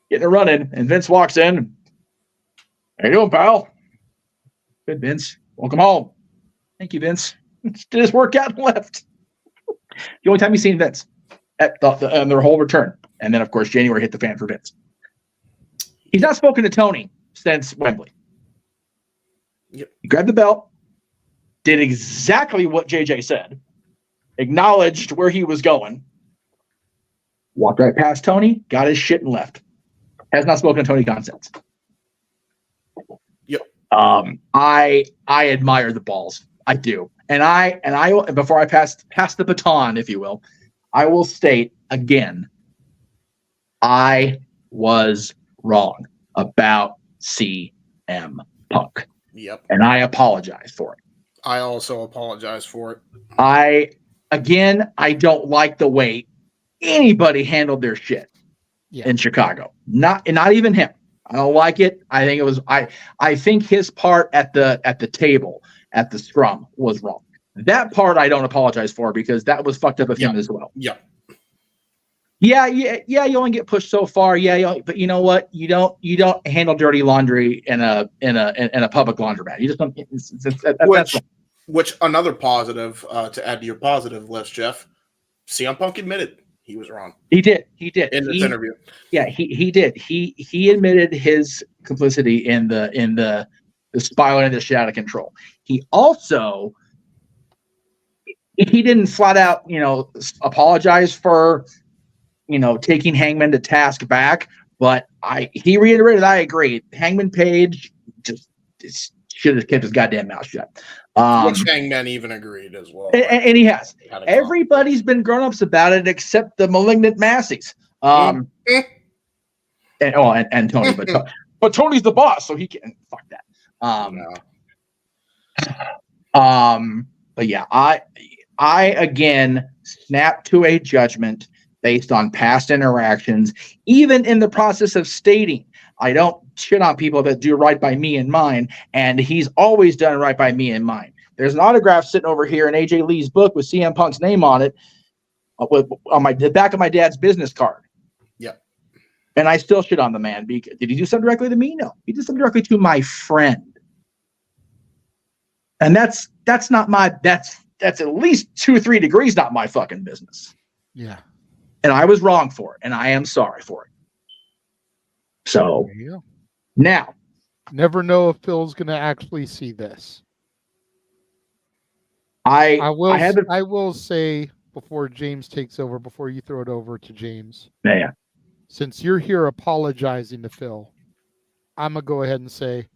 Speaker 13: getting it running. And Vince walks in. "How you doing, pal?" "Good, Vince. Welcome home." "Thank you, Vince." Did his workout and left. The only time he's seen Vince at on their whole return. And then, of course, January hit the fan for Vince. He's not spoken to Tony since Wembley.
Speaker 4: Yep.
Speaker 13: He grabbed the belt, did exactly what JJ said, acknowledged where he was going, walked right past Tony, got his shit, and left. Has not spoken to Tony Khan since.
Speaker 4: Yep.
Speaker 13: I admire the balls. I do. And I before I pass the baton, if you will, I will state again, I was wrong about CM Punk.
Speaker 4: Yep.
Speaker 13: And I apologize for it.
Speaker 4: I also apologize for it.
Speaker 13: I don't like the way anybody handled their shit in Chicago. Not even him. I don't like it. I think it was I think his part at the table at the scrum was wrong. That part I don't apologize for because that was fucked up of him as well.
Speaker 4: Yeah.
Speaker 13: Yeah, you only get pushed so far. But you know what? You don't handle dirty laundry in a public laundromat. You just don't.
Speaker 4: Which another positive to add to your positive list, Jeff. CM Punk admitted he was wrong.
Speaker 13: He did
Speaker 4: in this interview.
Speaker 13: Yeah, he did. He admitted his complicity in the spiraling the shit out of control. He also he didn't flat out apologize for taking Hangman to task back, but he reiterated I agree. Hangman Page just should have kept his goddamn mouth shut.
Speaker 4: Which Hangman even agreed as well.
Speaker 13: And he has. Everybody's been grown-ups about it except the malignant masses. And Tony, but Tony's the boss, so he can fuck that. But yeah, I again snap to a judgment based on past interactions, even in the process of stating I don't shit on people that do right by me and mine, and he's always done right by me and mine. There's an autograph sitting over here in AJ Lee's book with CM Punk's name on it, on the back of my dad's business card.
Speaker 4: Yeah.
Speaker 13: And I still shit on the man. Did he do something directly to me? No. He did something directly to my friend. And that's at least 2 or 3 degrees not my fucking business.
Speaker 3: Yeah.
Speaker 13: And I was wrong for it, and I am sorry for it. So now,
Speaker 3: never know if Phil's going to actually see this.
Speaker 13: I
Speaker 3: will say before James takes over, before you throw it over to James.
Speaker 13: Yeah.
Speaker 3: Since you're here apologizing to Phil, I'm gonna go ahead and say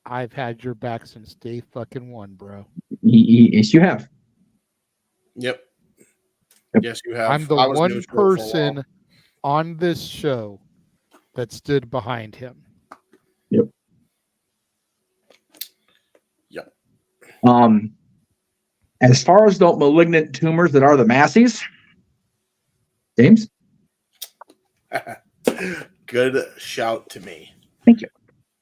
Speaker 3: I've had your back since day fucking one, bro.
Speaker 13: Yes, you have.
Speaker 4: Yep. Yes, you have.
Speaker 3: I'm the one person on this show that stood behind him.
Speaker 13: Yep.
Speaker 4: Yep.
Speaker 13: As far as the malignant tumors that are the masses, James?
Speaker 4: Good shout to me.
Speaker 13: Thank you.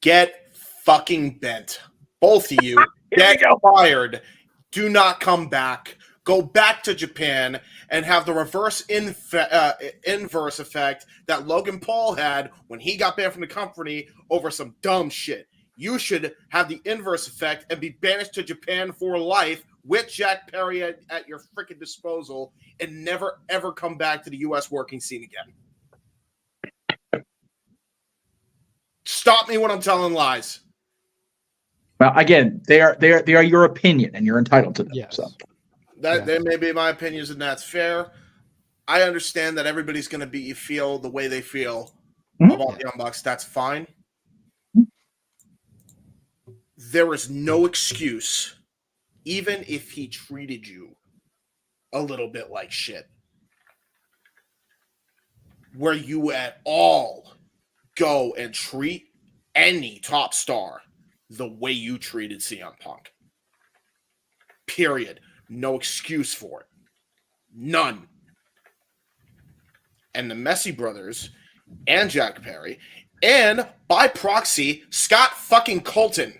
Speaker 4: Get fucking bent. Both of you get fired. Do not come back. Go back to Japan and have the reverse inverse effect that Logan Paul had when he got banned from the company over some dumb shit. You should have the inverse effect and be banished to Japan for life with Jack Perry at your freaking disposal and never, ever come back to the U.S. working scene again. Stop me when I'm telling lies.
Speaker 13: Well, again, they are your opinion, and you're entitled to them.
Speaker 3: Yes.
Speaker 13: So.
Speaker 4: That may be my opinions, and that's fair. I understand that everybody's going to feel the way they feel about the Young Bucks. That's fine. There is no excuse, even if he treated you a little bit like shit, where you at all go and treat any top star the way you treated CM Punk. Period. No excuse for it. None. And the Messi brothers and Jack Perry and by proxy, Scott fucking Colton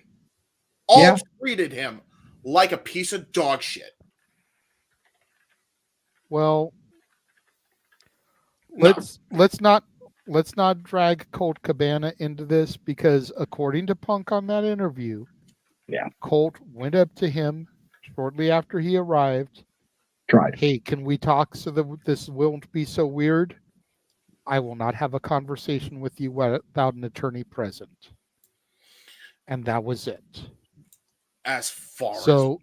Speaker 4: all treated him like a piece of dog shit.
Speaker 3: Well, let's not drag Colt Cabana into this because according to Punk on that interview, Colt went up to him shortly after he arrived
Speaker 13: Tried.
Speaker 3: Hey, can we talk so that this won't be so weird? I will not have a conversation with you without an attorney present. And that was it.
Speaker 4: As far
Speaker 3: so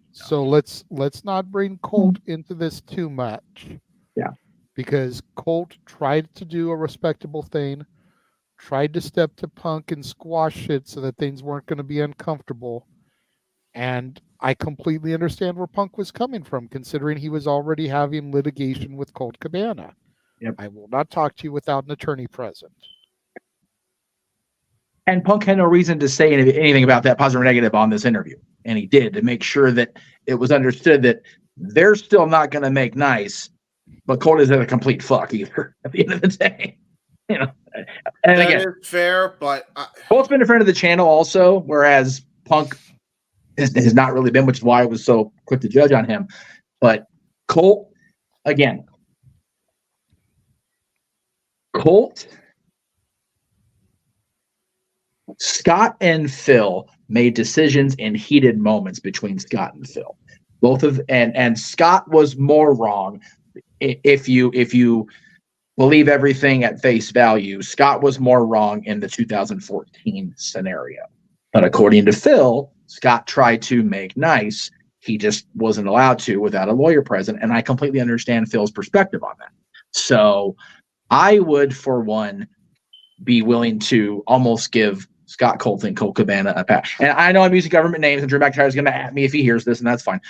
Speaker 3: let's not bring Colt into this too much.
Speaker 13: Yeah.
Speaker 3: Because Colt tried to do a respectable thing, tried to step to Punk and squash it so that things weren't going to be uncomfortable. And I completely understand where Punk was coming from, considering he was already having litigation with Colt Cabana.
Speaker 13: Yep.
Speaker 3: I will not talk to you without an attorney present.
Speaker 13: And Punk had no reason to say anything about that, positive or negative, on this interview. And he did, to make sure that it was understood that they're still not going to make nice, but Colt isn't a complete fuck either at the end of the day. You know, and
Speaker 4: that
Speaker 13: again,
Speaker 4: is fair, but
Speaker 13: Colt's been a friend of the channel also, whereas Punk has not really been, which is why I was so quick to judge on him. But Colt, again, Scott and Phil made decisions in heated moments between Scott and Phil. Both of and Scott was more wrong. If you believe everything at face value, Scott was more wrong in the 2014 scenario. But according to Phil, Scott tried to make nice. He just wasn't allowed to without a lawyer present. And I completely understand Phil's perspective on that. So I would, for one, be willing to almost give Scott Colt and Colt Cabana a pass. And I know I'm using government names, and Drew McIntyre is going to at me if he hears this, and that's fine.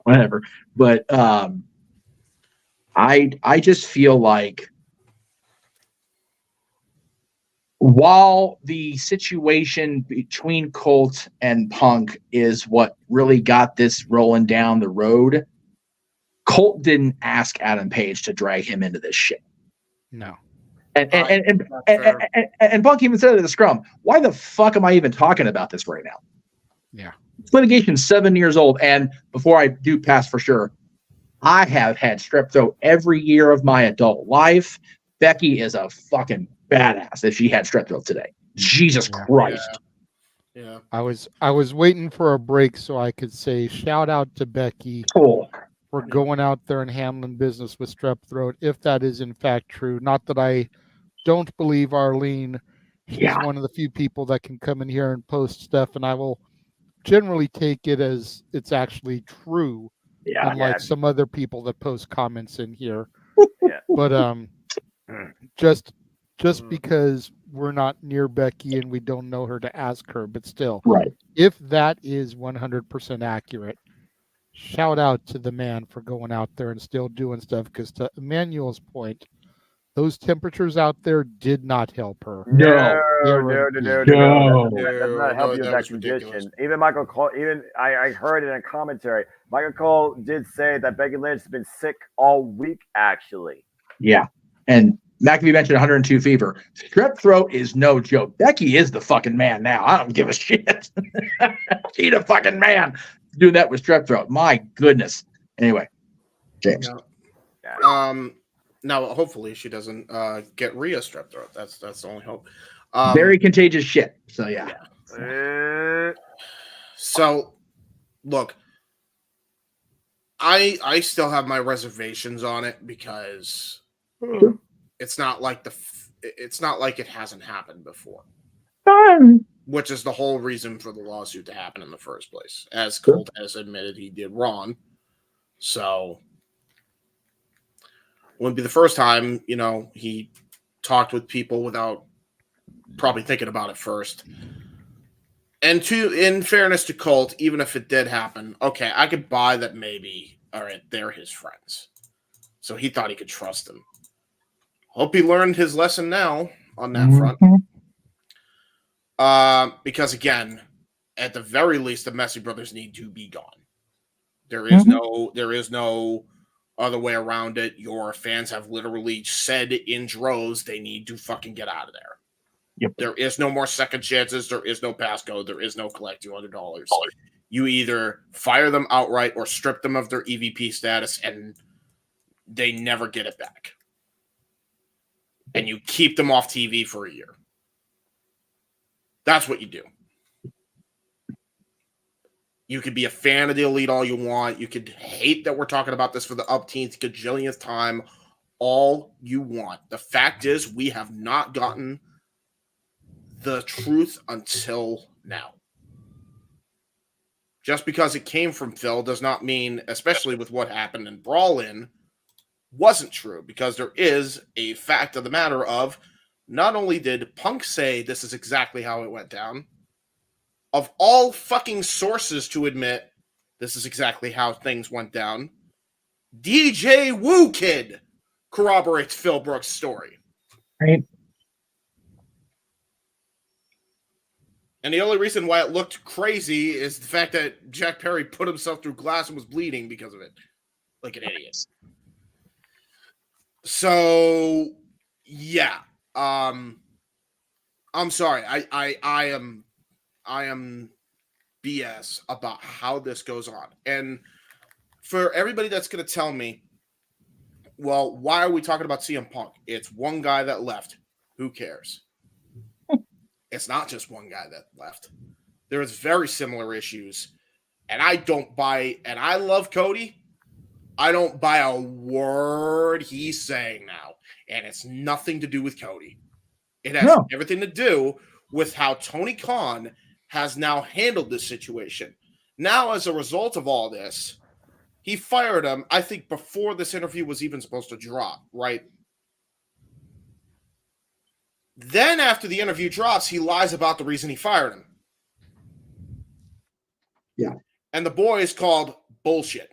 Speaker 13: Whatever. But I just feel like while the situation between Colt and Punk is what really got this rolling down the road, Colt didn't ask Adam Page to drag him into this shit.
Speaker 3: No.
Speaker 13: And Punk even said it at the scrum, why the fuck am I even talking about this right now?
Speaker 3: Yeah.
Speaker 13: Litigation's 7 years old, and before I do pass for sure, I have had strep throat every year of my adult life. Becky is a fucking badass if she had strep throat today. Jesus Christ.
Speaker 4: Yeah.
Speaker 3: I was waiting for a break so I could say shout out to Becky for going out there and handling business with strep throat, if that is in fact true. Not that I don't believe Arlene. She's one of the few people that can come in here and post stuff, and I will generally take it as it's actually true. Unlike some other people that post comments in here. But just because we're not near Becky and we don't know her to ask her, but still, if that is 100% accurate, shout out to the man for going out there and still doing stuff, because to Emmanuel's point, those temperatures out there did not help her.
Speaker 2: No. That does not help you with that condition. Even Michael Cole, I heard in a commentary, Michael Cole did say that Becky Lynch has been sick all week, actually.
Speaker 13: Yeah. And McAfee mentioned 102 fever. Strep throat is no joke. Becky is the fucking man now. I don't give a shit. She's the fucking man doing that with strep throat. My goodness. Anyway, James.
Speaker 4: Now, hopefully she doesn't get Rhea strep throat. That's the only hope.
Speaker 13: Very contagious shit. So, yeah.
Speaker 4: So, look, I still have my reservations on it because it's not like it hasn't happened before. Which is the whole reason for the lawsuit to happen in the first place. As Colt has admitted he did wrong. So wouldn't be the first time, he talked with people without probably thinking about it first. And in fairness to Colt, even if it did happen, okay, I could buy that maybe, all right, they're his friends. So he thought he could trust them. Hope he learned his lesson now on that front. Because again, at the very least, the Messi brothers need to be gone. There is no other way around it. Your fans have literally said in droves they need to fucking get out of there.
Speaker 13: Yep.
Speaker 4: There is no more second chances. There is no passcode. There is no collect $200. You either fire them outright or strip them of their EVP status, and they never get it back. And you keep them off TV for a year. That's what you do. You could be a fan of the Elite all you want. You could hate that we're talking about this for the upteenth gajillionth time. All you want. The fact is, we have not gotten the truth until now. Just because it came from Phil does not mean, especially with what happened in Brawl In, wasn't true, because there is a fact of the matter of not only did Punk say this is exactly how it went down, of all fucking sources to admit this is exactly how things went down, DJ Woo Kid corroborates Phil Brooks' story.
Speaker 13: Right.
Speaker 4: And the only reason why it looked crazy is the fact that Jack Perry put himself through glass and was bleeding because of it. Like an idiot. So, yeah. I'm sorry. I am BS about how this goes on. And for everybody that's going to tell me, well, why are we talking about CM Punk? It's one guy that left. Who cares? It's not just one guy that left. There's very similar issues. And I don't buy, and I love Cody. I don't buy a word he's saying now. And it's nothing to do with Cody. It has everything to do with how Tony Khan has now handled this situation. Now, as a result of all this, he fired him, I think, before this interview was even supposed to drop, right? Then, after the interview drops, he lies about the reason he fired him.
Speaker 13: Yeah.
Speaker 4: And the boys called bullshit.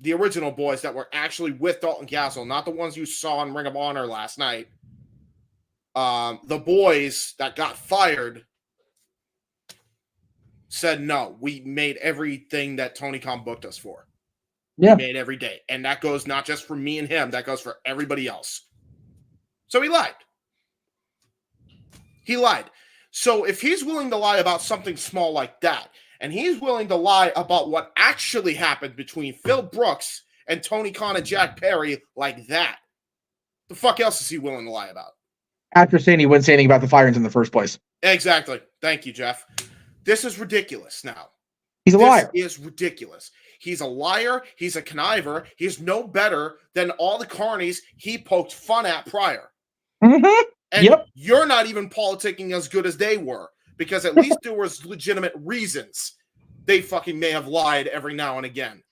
Speaker 4: The original boys that were actually with Dalton Castle, not the ones you saw in Ring of Honor last night. The boys that got fired said, no, we made everything that Tony Khan booked us for.
Speaker 13: Yeah.
Speaker 4: We made every day. And that goes not just for me and him, that goes for everybody else. So he lied. He lied. So if he's willing to lie about something small like that, and he's willing to lie about what actually happened between Phil Brooks and Tony Khan and Jack Perry like that, the fuck else is he willing to lie about?
Speaker 13: After saying he wouldn't say anything about the firings in the first place.
Speaker 4: Exactly. Thank you, Jeff. This is ridiculous now.
Speaker 13: He's a liar.
Speaker 4: This is ridiculous. He's a liar. He's a conniver. He's no better than all the carnies he poked fun at prior.
Speaker 13: Mm-hmm.
Speaker 4: And you're not even politicking as good as they were, because at least there was legitimate reasons they fucking may have lied every now and again.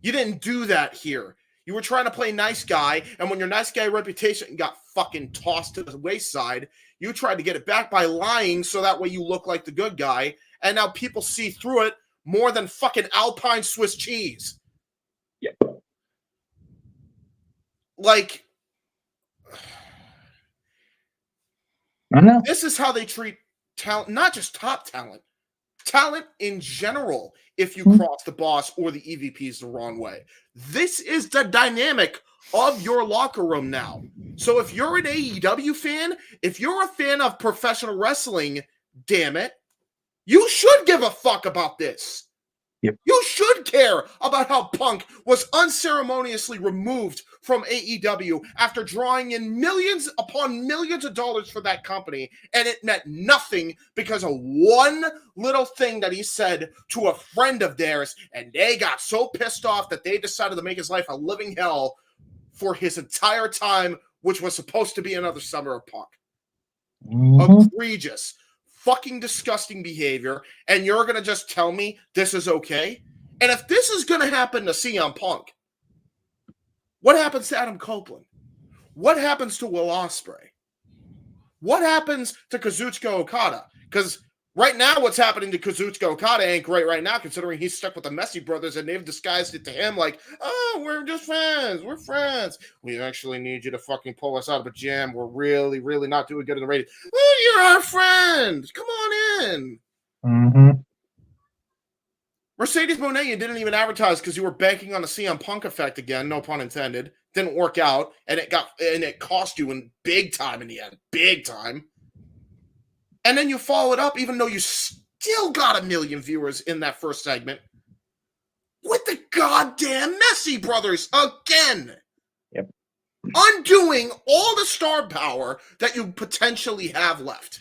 Speaker 4: You didn't do that here. You were trying to play nice guy, and when your nice guy reputation got fucking tossed to the wayside, you tried to get it back by lying so that way you look like the good guy, and now people see through it more than fucking Alpine Swiss cheese.
Speaker 13: Yeah.
Speaker 4: Like,
Speaker 13: I know.
Speaker 4: This is how they treat talent, not just top talent, talent in general, if you cross the boss or the EVPs the wrong way. This is the dynamic of your locker room now. So if you're an AEW fan, if you're a fan of professional wrestling, damn it, you should give a fuck about this.
Speaker 13: Yep.
Speaker 4: You should care about how Punk was unceremoniously removed from AEW after drawing in millions upon millions of dollars for that company, and it meant nothing because of one little thing that he said to a friend of theirs, and they got so pissed off that they decided to make his life a living hell for his entire time, which was supposed to be another summer of Punk. Egregious. Fucking disgusting behavior, and you're going to just tell me this is okay? And if this is going to happen to CM Punk, what happens to Adam Copeland? What happens to Will Ospreay? What happens to Kazuchika Okada? Because right now what's happening to Kazuchika Okada ain't great right now, considering he's stuck with the Messy Brothers, and they've disguised it to him like, oh, we're just friends. We're friends. We actually need you to fucking pull us out of a jam. We're really, really not doing good in the ratings. Oh, you're our friend. Come on in.
Speaker 13: Mm-hmm.
Speaker 4: Mercedes Moné, you didn't even advertise because you were banking on the CM Punk effect again, no pun intended. Didn't work out, and it cost you in big time in the end. Big time. And then you follow it up, even though you still got 1 million viewers in that first segment, with the goddamn Messy Brothers again.
Speaker 13: Yep.
Speaker 4: Undoing all the star power that you potentially have left.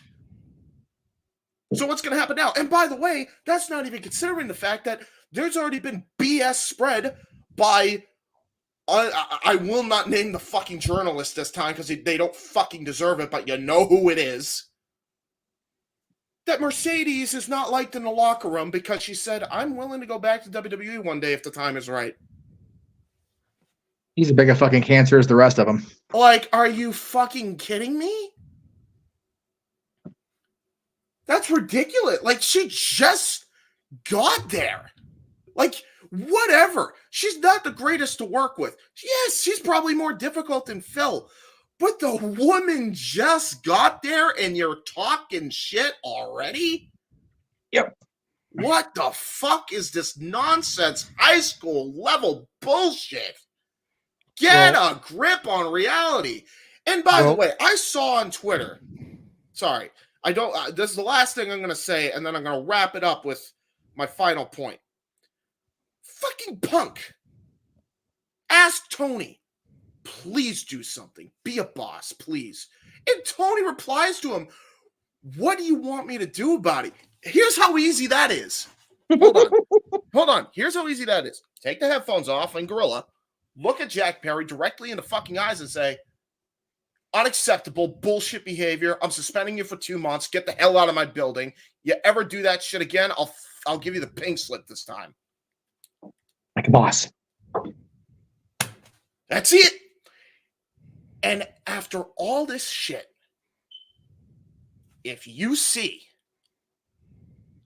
Speaker 4: So what's going to happen now? And by the way, that's not even considering the fact that there's already been BS spread by, I will not name the fucking journalist this time because they don't fucking deserve it, but you know who it is. That Mercedes is not liked in the locker room because she said, I'm willing to go back to WWE one day if the time is right.
Speaker 13: He's as big a fucking cancer as the rest of them.
Speaker 4: Like, are you fucking kidding me? That's ridiculous. Like, she just got there. Like, whatever. She's not the greatest to work with. Yes, she's probably more difficult than Phil. But the woman just got there and you're talking shit already?
Speaker 13: Yep.
Speaker 4: What the fuck is this nonsense high school level bullshit? Get a grip on reality. And by the way, I saw on Twitter, sorry, I don't, this is the last thing I'm going to say, and then I'm going to wrap it up with my final point. Fucking Punk. Ask Tony, please do something. Be a boss, please. And Tony replies to him, what do you want me to do about it? Here's how easy that is. Hold on. Here's how easy that is. Take the headphones off and Gorilla. Look at Jack Perry directly in the fucking eyes and say, unacceptable bullshit behavior. I'm suspending you for 2 months. Get the hell out of my building. You ever do that shit again, I'll give you the pink slip this time.
Speaker 13: Like a boss.
Speaker 4: That's it. And after all this shit, if you see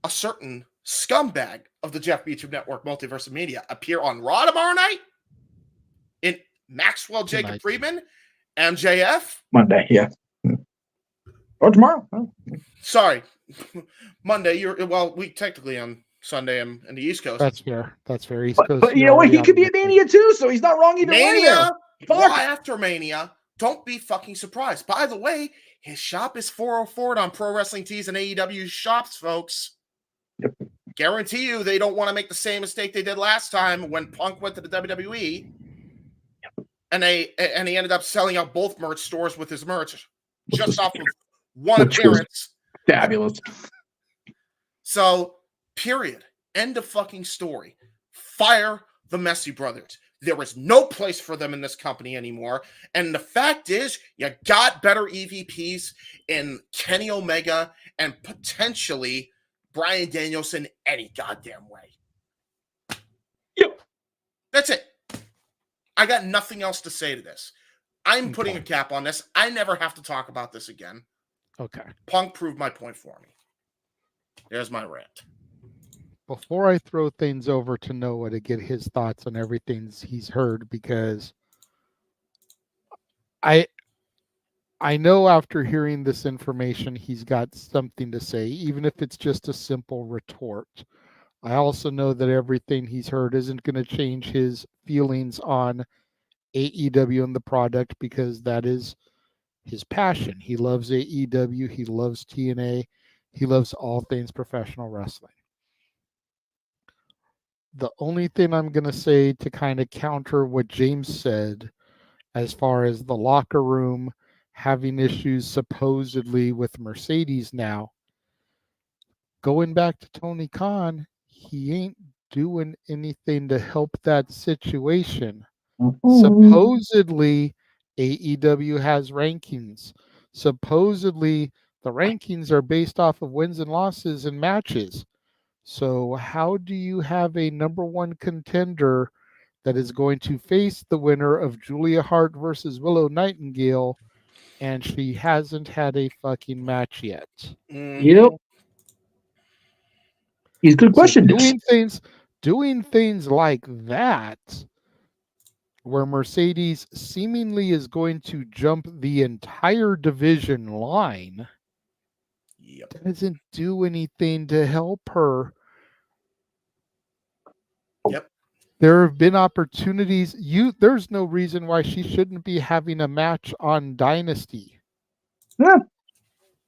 Speaker 4: a certain scumbag of the Jeff Beecham Network Multiverse of Media appear on Raw tomorrow night in Maxwell Jacob Friedman, MJF.
Speaker 13: Monday, yeah. Or tomorrow. Oh.
Speaker 4: Sorry. Monday. We technically on Sunday and the East Coast.
Speaker 3: That's fair. That's fair. East Coast.
Speaker 13: But you know what? He could be at Mania too, so he's not wrong either way.
Speaker 4: Raw after Mania. Don't be fucking surprised. By the way, his shop is 404 on Pro Wrestling Tees and AEW shops, folks.
Speaker 13: Yep.
Speaker 4: Guarantee you they don't want to make the same mistake they did last time when Punk went to the WWE. And he ended up selling out both merch stores with his merch just off of one appearance.
Speaker 13: Fabulous.
Speaker 4: So, period. End of fucking story. Fire the Messy Brothers. There is no place for them in this company anymore. And the fact is, you got better EVPs in Kenny Omega and potentially Bryan Danielson any goddamn way.
Speaker 13: Yep.
Speaker 4: That's it. I got nothing else to say to this. I'm putting a cap on this. I never have to talk about this again.
Speaker 3: Okay.
Speaker 4: Punk proved my point for me. There's my rant.
Speaker 3: Before I throw things over to Noah to get his thoughts on everything he's heard, because I know after hearing this information, he's got something to say, even if it's just a simple retort. I also know that everything he's heard isn't going to change his feelings on AEW and the product, because that is his passion. He loves AEW. He loves TNA. He loves all things professional wrestling. The only thing I'm going to say to kind of counter what James said, as far as the locker room having issues supposedly with Mercedes now, going back to Tony Khan, he ain't doing anything to help that situation. Supposedly, AEW has rankings. Supposedly, the rankings are based off of wins and losses and matches. So how do you have a number one contender that is going to face the winner of Julia Hart versus Willow Nightingale, and she hasn't had a fucking match yet?
Speaker 13: Yep. He's a good question.
Speaker 3: Doing things like that, where Mercedes seemingly is going to jump the entire division line, doesn't do anything to help her.
Speaker 4: Yep.
Speaker 3: There have been opportunities. There's no reason why she shouldn't be having a match on Dynasty.
Speaker 13: Yeah.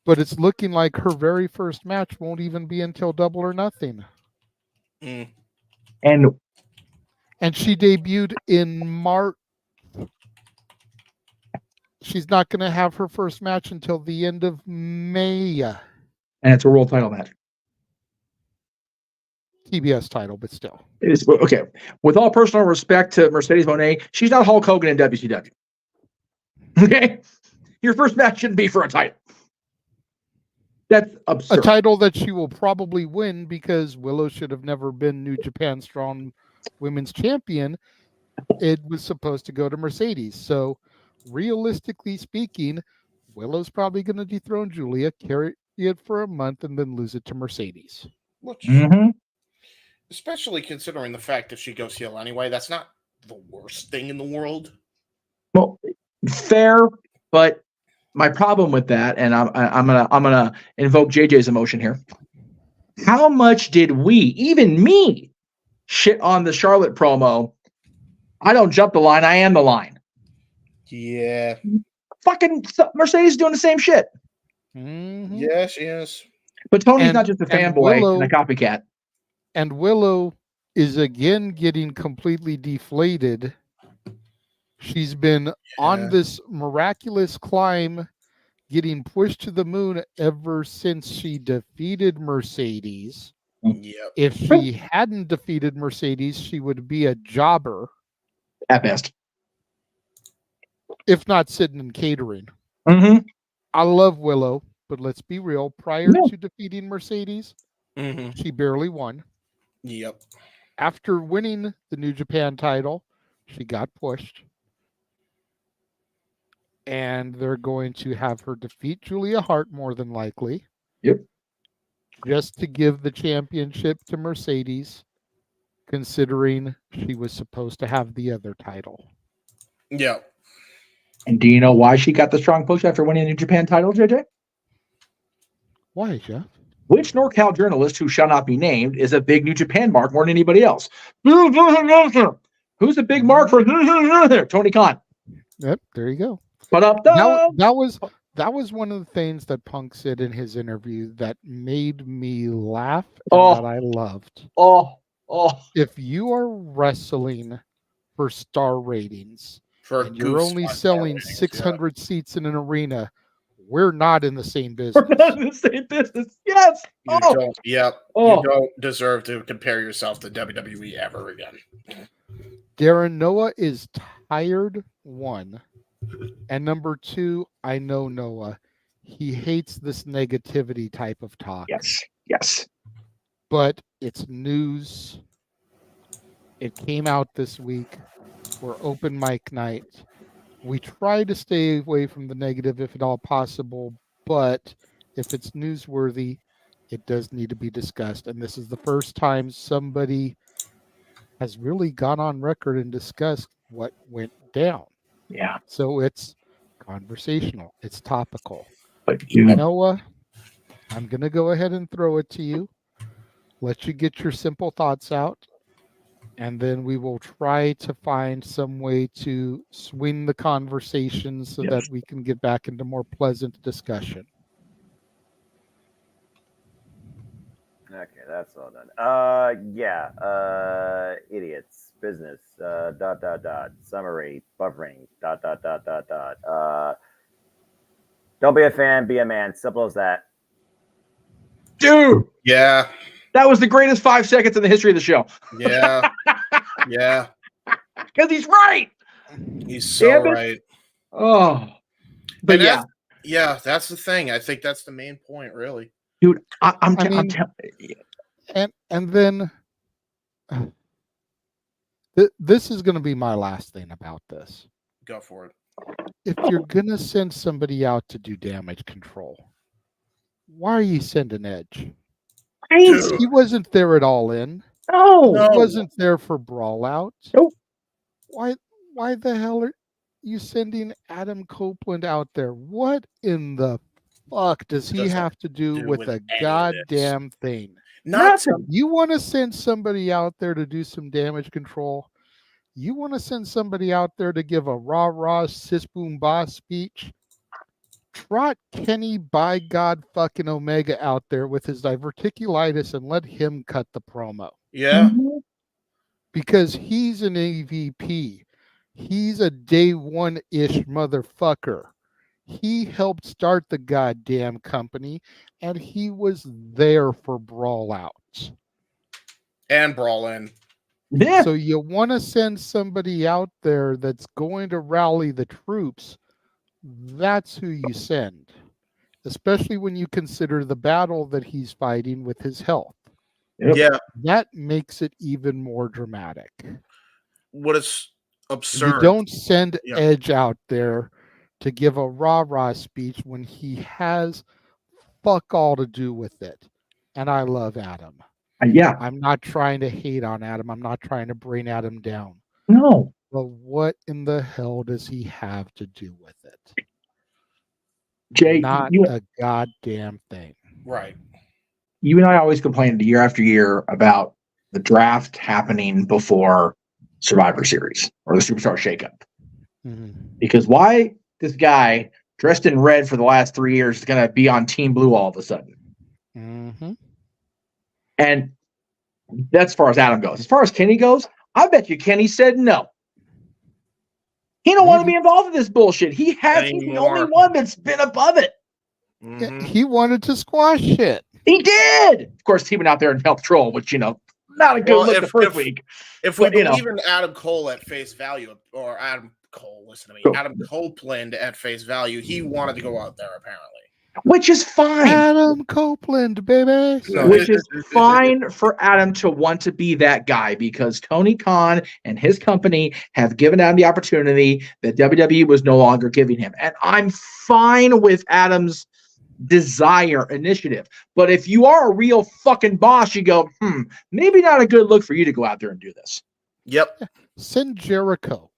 Speaker 3: But it's looking like her very first match won't even be until Double or Nothing.
Speaker 4: Mm.
Speaker 3: And she debuted in March. She's not going to have her first match until the end of May.
Speaker 13: And it's a world title match.
Speaker 3: TBS title, but still.
Speaker 13: It's okay. With all personal respect to Mercedes Moné, she's not Hulk Hogan in WCW. Okay, your first match shouldn't be for a title. That's absurd.
Speaker 3: A title that she will probably win because Willow should have never been New Japan Strong Women's Champion. It was supposed to go to Mercedes. So, realistically speaking, Willow's probably going to dethrone Julia, carry it for a month, and then lose it to Mercedes.
Speaker 4: Which, especially considering the fact if she goes heel anyway, that's not the worst thing in the world.
Speaker 13: Well, fair, but my problem with that, and I'm gonna invoke JJ's emotion here. How much did we, even me, shit on the Charlotte promo? I don't jump the line, I am the line.
Speaker 4: Yeah.
Speaker 13: Fucking Mercedes doing the same shit.
Speaker 4: Yeah, she is.
Speaker 13: But Tony's not just a fanboy and a copycat.
Speaker 3: And Willow is again getting completely deflated. She's been on this miraculous climb, getting pushed to the moon ever since she defeated Mercedes.
Speaker 4: Yep.
Speaker 3: If she hadn't defeated Mercedes, she would be a jobber.
Speaker 13: At best.
Speaker 3: If not sitting in catering. I love Willow, but let's be real. Prior to defeating Mercedes, she barely won.
Speaker 4: Yep.
Speaker 3: After winning the New Japan title, she got pushed. And they're going to have her defeat Julia Hart more than likely.
Speaker 13: Yep.
Speaker 3: Just to give the championship to Mercedes, considering she was supposed to have the other title.
Speaker 4: Yep.
Speaker 13: And do you know why she got the strong push after winning the New Japan title, JJ?
Speaker 3: Why, Jeff?
Speaker 13: Which NorCal journalist who shall not be named is a big New Japan mark more than anybody else? Who's a big mark for Tony Khan?
Speaker 3: Yep, there you go.
Speaker 13: But
Speaker 3: that was one of the things that Punk said in his interview that made me laugh and that I loved. If you are wrestling for star ratings and you're only selling 600 seats in an arena, we're not in the same business.
Speaker 13: We're not in the same business. Yes.
Speaker 4: You don't. Yep. You don't deserve to compare yourself to WWE ever again.
Speaker 3: Darren, Noah is tired, one. And number two, I know Noah. He hates this negativity type of talk.
Speaker 13: Yes.
Speaker 3: But it's news. It came out this week. We're open mic night. We try to stay away from the negative if at all possible, but if it's newsworthy, it does need to be discussed. And this is the first time somebody has really gone on record and discussed what went down.
Speaker 13: Yeah.
Speaker 3: So it's conversational. It's topical.
Speaker 13: But
Speaker 3: Noah, I'm going to go ahead and throw it to you. Let you get your simple thoughts out. And then we will try to find some way to swing the conversation so that we can get back into more pleasant discussion.
Speaker 2: Okay, that's all done. Idiots, business, ... summary, buffering, ... Don't be a fan, be a man. Simple as that.
Speaker 13: Dude.
Speaker 4: Yeah.
Speaker 13: That was the greatest 5 seconds in the history of the show.
Speaker 4: Yeah. Yeah.
Speaker 13: Because he's right.
Speaker 4: He's so right.
Speaker 13: But
Speaker 4: that's the thing. I think that's the main point, really.
Speaker 13: Dude, I'm telling you.
Speaker 3: And then this is going to be my last thing about this.
Speaker 4: Go for it.
Speaker 3: If you're going to send somebody out to do damage control, why are you sending Edge? He wasn't there at All In.
Speaker 13: No.
Speaker 3: He wasn't there for Brawl Out.
Speaker 13: Nope.
Speaker 3: Why the hell are you sending Adam Copeland out there? What in the fuck does he have to do with a goddamn thing?
Speaker 4: Nothing.
Speaker 3: You want to send somebody out there to do some damage control? You want to send somebody out there to give a rah-rah sis boom boss speech? Trot Kenny by God fucking Omega out there with his diverticulitis and let him cut the promo.
Speaker 4: Yeah.
Speaker 3: Because he's an AVP. He's a day one-ish motherfucker. He helped start the goddamn company, and he was there for Brawl Outs.
Speaker 4: And Brawl in.
Speaker 13: Yeah.
Speaker 3: So you want to send somebody out there that's going to rally the troops. That's who you send, especially when you consider the battle that he's fighting with his health.
Speaker 13: Yep.
Speaker 4: Yeah.
Speaker 3: That makes it even more dramatic.
Speaker 4: What is absurd.
Speaker 3: You don't send
Speaker 4: Yeah.
Speaker 3: Edge out there to give a rah-rah speech when he has fuck all to do with it. And I love Adam.
Speaker 13: Yeah.
Speaker 3: I'm not trying to hate on Adam. I'm not trying to bring Adam down.
Speaker 13: No.
Speaker 3: But what in the hell does he have to do with it?
Speaker 13: Jay,
Speaker 3: not a goddamn thing.
Speaker 4: Right.
Speaker 13: You and I always complained year after year about the draft happening before Survivor Series or the Superstar Shakeup. Because why this guy dressed in red for the last 3 years is going to be on Team Blue all of a sudden? And that's as far as Adam goes. As far as Kenny goes, I bet you Kenny said no. He don't want to be involved in this bullshit. He's the only one that's been above it.
Speaker 3: He wanted to squash it.
Speaker 13: He did. Of course, he went out there and helped troll, which, not a good look the first week.
Speaker 4: If we believe in Adam Cole at face value, or Adam Copeland at face value, he wanted to go out there apparently.
Speaker 13: Which is fine.
Speaker 3: Adam Copeland, baby.
Speaker 13: Which is fine for Adam to want to be that guy because Tony Khan and his company have given Adam the opportunity that WWE was no longer giving him. And I'm fine with Adam's initiative. But if you are a real fucking boss, you go, maybe not a good look for you to go out there and do this.
Speaker 4: Yep.
Speaker 3: Send Jericho.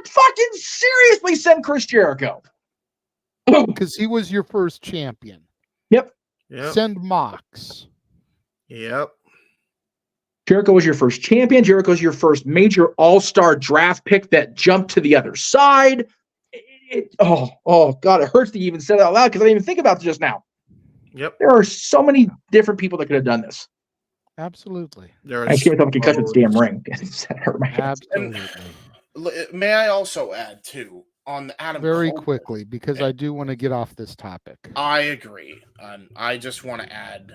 Speaker 13: Fucking seriously send Chris Jericho.
Speaker 3: Because he was your first champion.
Speaker 13: Yep.
Speaker 3: Send Mox.
Speaker 4: Yep.
Speaker 13: Jericho was your first champion. Jericho's your first major all-star draft pick that jumped to the other side. Oh God, it hurts to even say it out loud because I didn't even think about it just now.
Speaker 4: Yep.
Speaker 13: There are so many different people that could have done this.
Speaker 3: Absolutely.
Speaker 13: I can't myself a concussion with this damn ring.
Speaker 3: Absolutely.
Speaker 4: May I also add too on the Adam
Speaker 3: very
Speaker 4: Cole,
Speaker 3: quickly because I do want to get off this topic.
Speaker 4: I agree, and I just want to add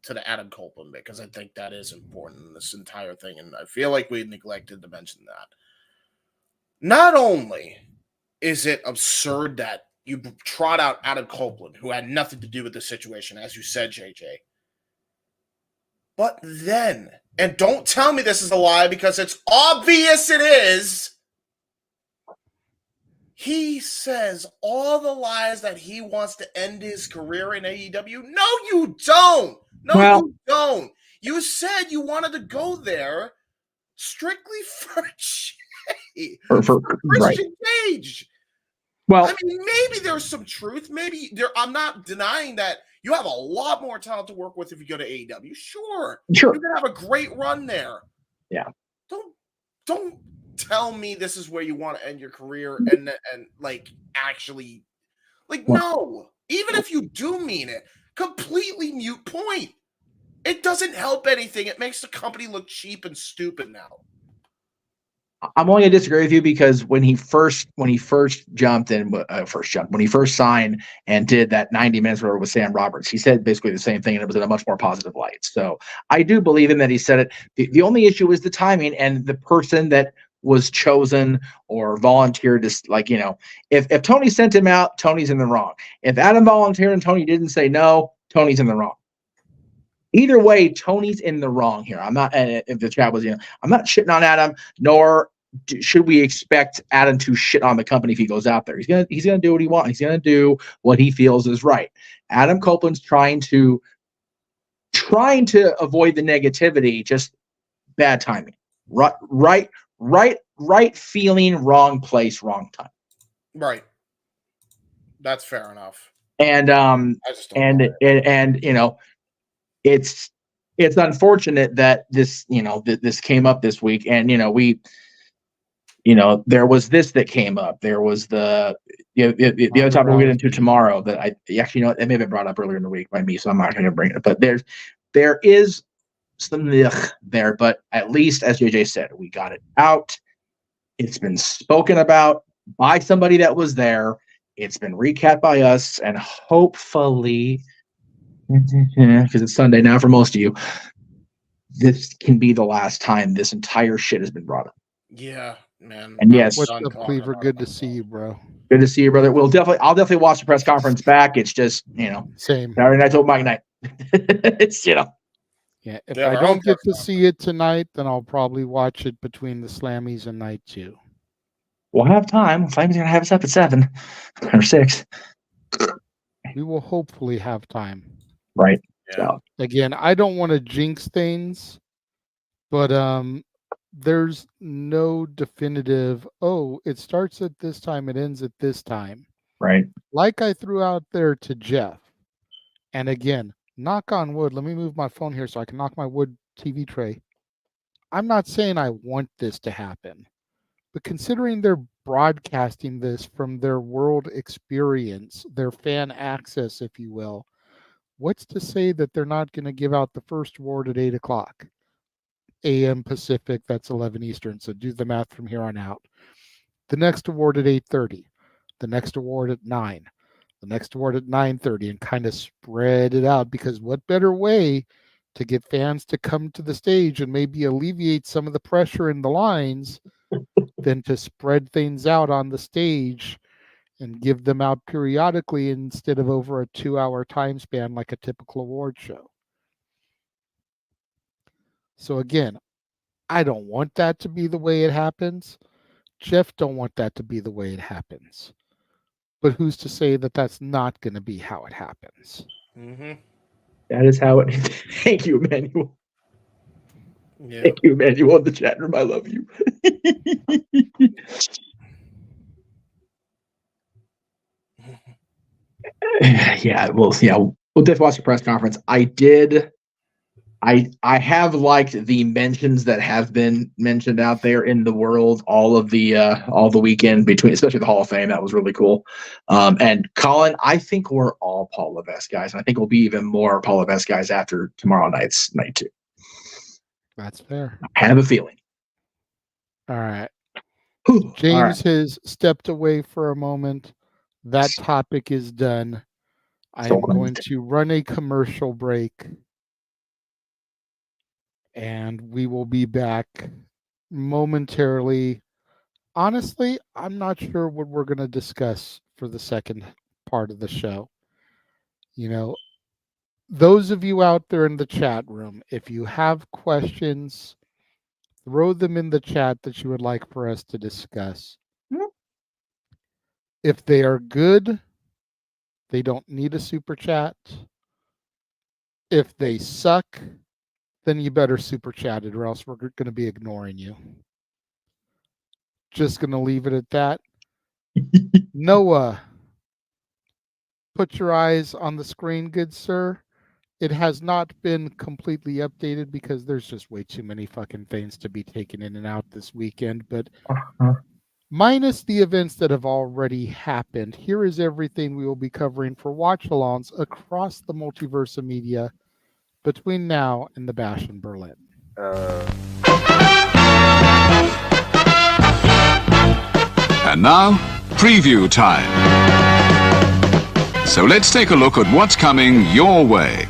Speaker 4: to the Adam Copeland because I think that is important in this entire thing, and I feel like we neglected to mention that. Not only is it absurd that you trot out Adam Copeland, who had nothing to do with the situation, as you said, JJ, but then, and don't tell me this is a lie because it's obvious it is. He says all the lies that he wants to end his career in AEW. No, you don't. You don't. You said you wanted to go there strictly for Christian Cage.
Speaker 13: Well,
Speaker 4: I mean, maybe there's some truth. Maybe there. I'm not denying that you have a lot more talent to work with if you go to AEW. Sure. You're gonna have a great run there.
Speaker 13: Yeah.
Speaker 4: Don't tell me this is where you want to end your career and like actually no. Even if you do mean it, completely mute point. It doesn't help anything. It makes the company look cheap and stupid now.
Speaker 13: I'm only gonna disagree with you because when he first jumped and when he first signed and did that 90 minutes with Sam Roberts, he said basically the same thing and it was in a much more positive light. So I do believe him that he said it. The only issue is the timing and the person that was chosen or volunteered to if Tony sent him out, Tony's in the wrong. If Adam volunteered and Tony didn't say no, Tony's in the wrong. Either way, Tony's in the wrong here. I'm not. If the chat was, I'm not shitting on Adam. Nor should we expect Adam to shit on the company if he goes out there. He's gonna do what he wants. He's gonna do what he feels is right. Adam Copeland's trying to avoid the negativity. Just bad timing. Right feeling, wrong place, wrong time.
Speaker 4: Right. That's fair enough.
Speaker 13: And it's unfortunate that this this came up this week, and there was this that came up. There was the other topic we'll get into tomorrow that I actually it may have been brought up earlier in the week by me, so I'm not going to bring it. But there is some there, but at least as JJ said, we got it out. It's been spoken about by somebody that was there. It's been recapped by us, and hopefully, because it's Sunday now for most of you, this can be the last time this entire shit has been brought up.
Speaker 4: Yeah, man.
Speaker 13: And yes,
Speaker 3: What's up, Cleaver? Good to see you, bro.
Speaker 13: Good to see you, brother. I'll definitely watch the press conference back. It's just,
Speaker 3: same.
Speaker 13: Saturday night's open mic night. It's,
Speaker 3: Yeah, if
Speaker 4: They have
Speaker 3: I
Speaker 4: their own
Speaker 3: don't get
Speaker 4: press
Speaker 3: to see it tonight, then I'll probably watch it between the Slammies and night 2.
Speaker 13: We'll have time. Flame's gonna have us up at 7 or 6.
Speaker 3: We will hopefully have time.
Speaker 13: Right.
Speaker 4: Yeah.
Speaker 13: So
Speaker 3: Again, I don't want to jinx things, but there's no definitive, it starts at this time, it ends at this time.
Speaker 13: right.
Speaker 3: Like I threw out there to Jeff. And again, knock on wood, let me move my phone here so I can knock my wood TV tray. I'm not saying I want this to happen, but considering they're broadcasting this from their world experience, their fan access, if you will, what's to say that they're not going to give out the first award at 8 o'clock a.m. Pacific? That's 11 Eastern. So do the math from here on out. The next award at 8:30. The next award at 9. The next award at 9:30, and kind of spread it out, because what better way to get fans to come to the stage and maybe alleviate some of the pressure in the lines than to spread things out on the stage and give them out periodically instead of over a 2-hour time span like a typical award show. So again, I don't want that to be the way it happens. Jeff don't want that to be the way it happens. But who's to say that that's not going to be how it happens?
Speaker 4: Mm-hmm.
Speaker 13: That is how it. Thank you, Emmanuel.
Speaker 4: Yeah.
Speaker 13: Thank you, Emmanuel, in the chat room. I love you. Yeah, we'll definitely watch the press conference. I have liked the mentions that have been mentioned out there in the world all the weekend between, especially the Hall of Fame. That was really cool. And Colin, I think we're all Paul Levesque guys. And I think we'll be even more Paul Levesque guys after tomorrow night's night 2.
Speaker 3: That's fair.
Speaker 13: I have a feeling.
Speaker 3: All right.
Speaker 13: Whew.
Speaker 3: James
Speaker 13: All right.
Speaker 3: has stepped away for a moment. That topic is done. I am going to run a commercial break, and we will be back momentarily. Honestly, I'm not sure what we're going to discuss for the second part of the show. Those of you out there in the chat room, if you have questions, throw them in the chat that you would like for us to discuss. If they are good, they don't need a super chat. If they suck, then you better super chat it, or else we're going to be ignoring you. Just going to leave it at that. Noah, put your eyes on the screen, good sir. It has not been completely updated because there's just way too many fucking things to be taken in and out this weekend. But minus the events that have already happened, here is everything we will be covering for watch-alongs across the multiverse of media between now and the Bash in Berlin.
Speaker 15: And now, preview time. So let's take a look at what's coming your way.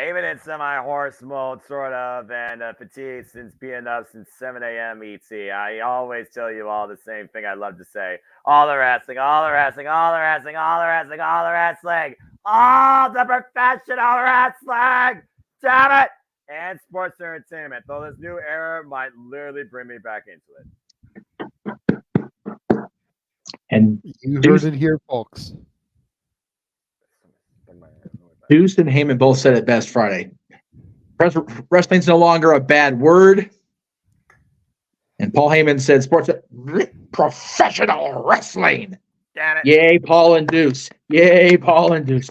Speaker 2: Even in semi-horse mode, sort of, and fatigued since being up since 7 a.m. ET. I always tell you all the same thing I love to say. All the wrestling, all the wrestling, all the wrestling, all the wrestling, all the wrestling. All the professional wrestling! Damn it! and sports entertainment. Though this new era might literally bring me back into it.
Speaker 13: And
Speaker 3: you heard it here, folks.
Speaker 13: Deuce and Heyman both said it best Friday. Wrestling's no longer a bad word. And Paul Heyman said sports professional wrestling.
Speaker 2: Damn it.
Speaker 13: Yay, Paul and Deuce. Yay, Paul and Deuce.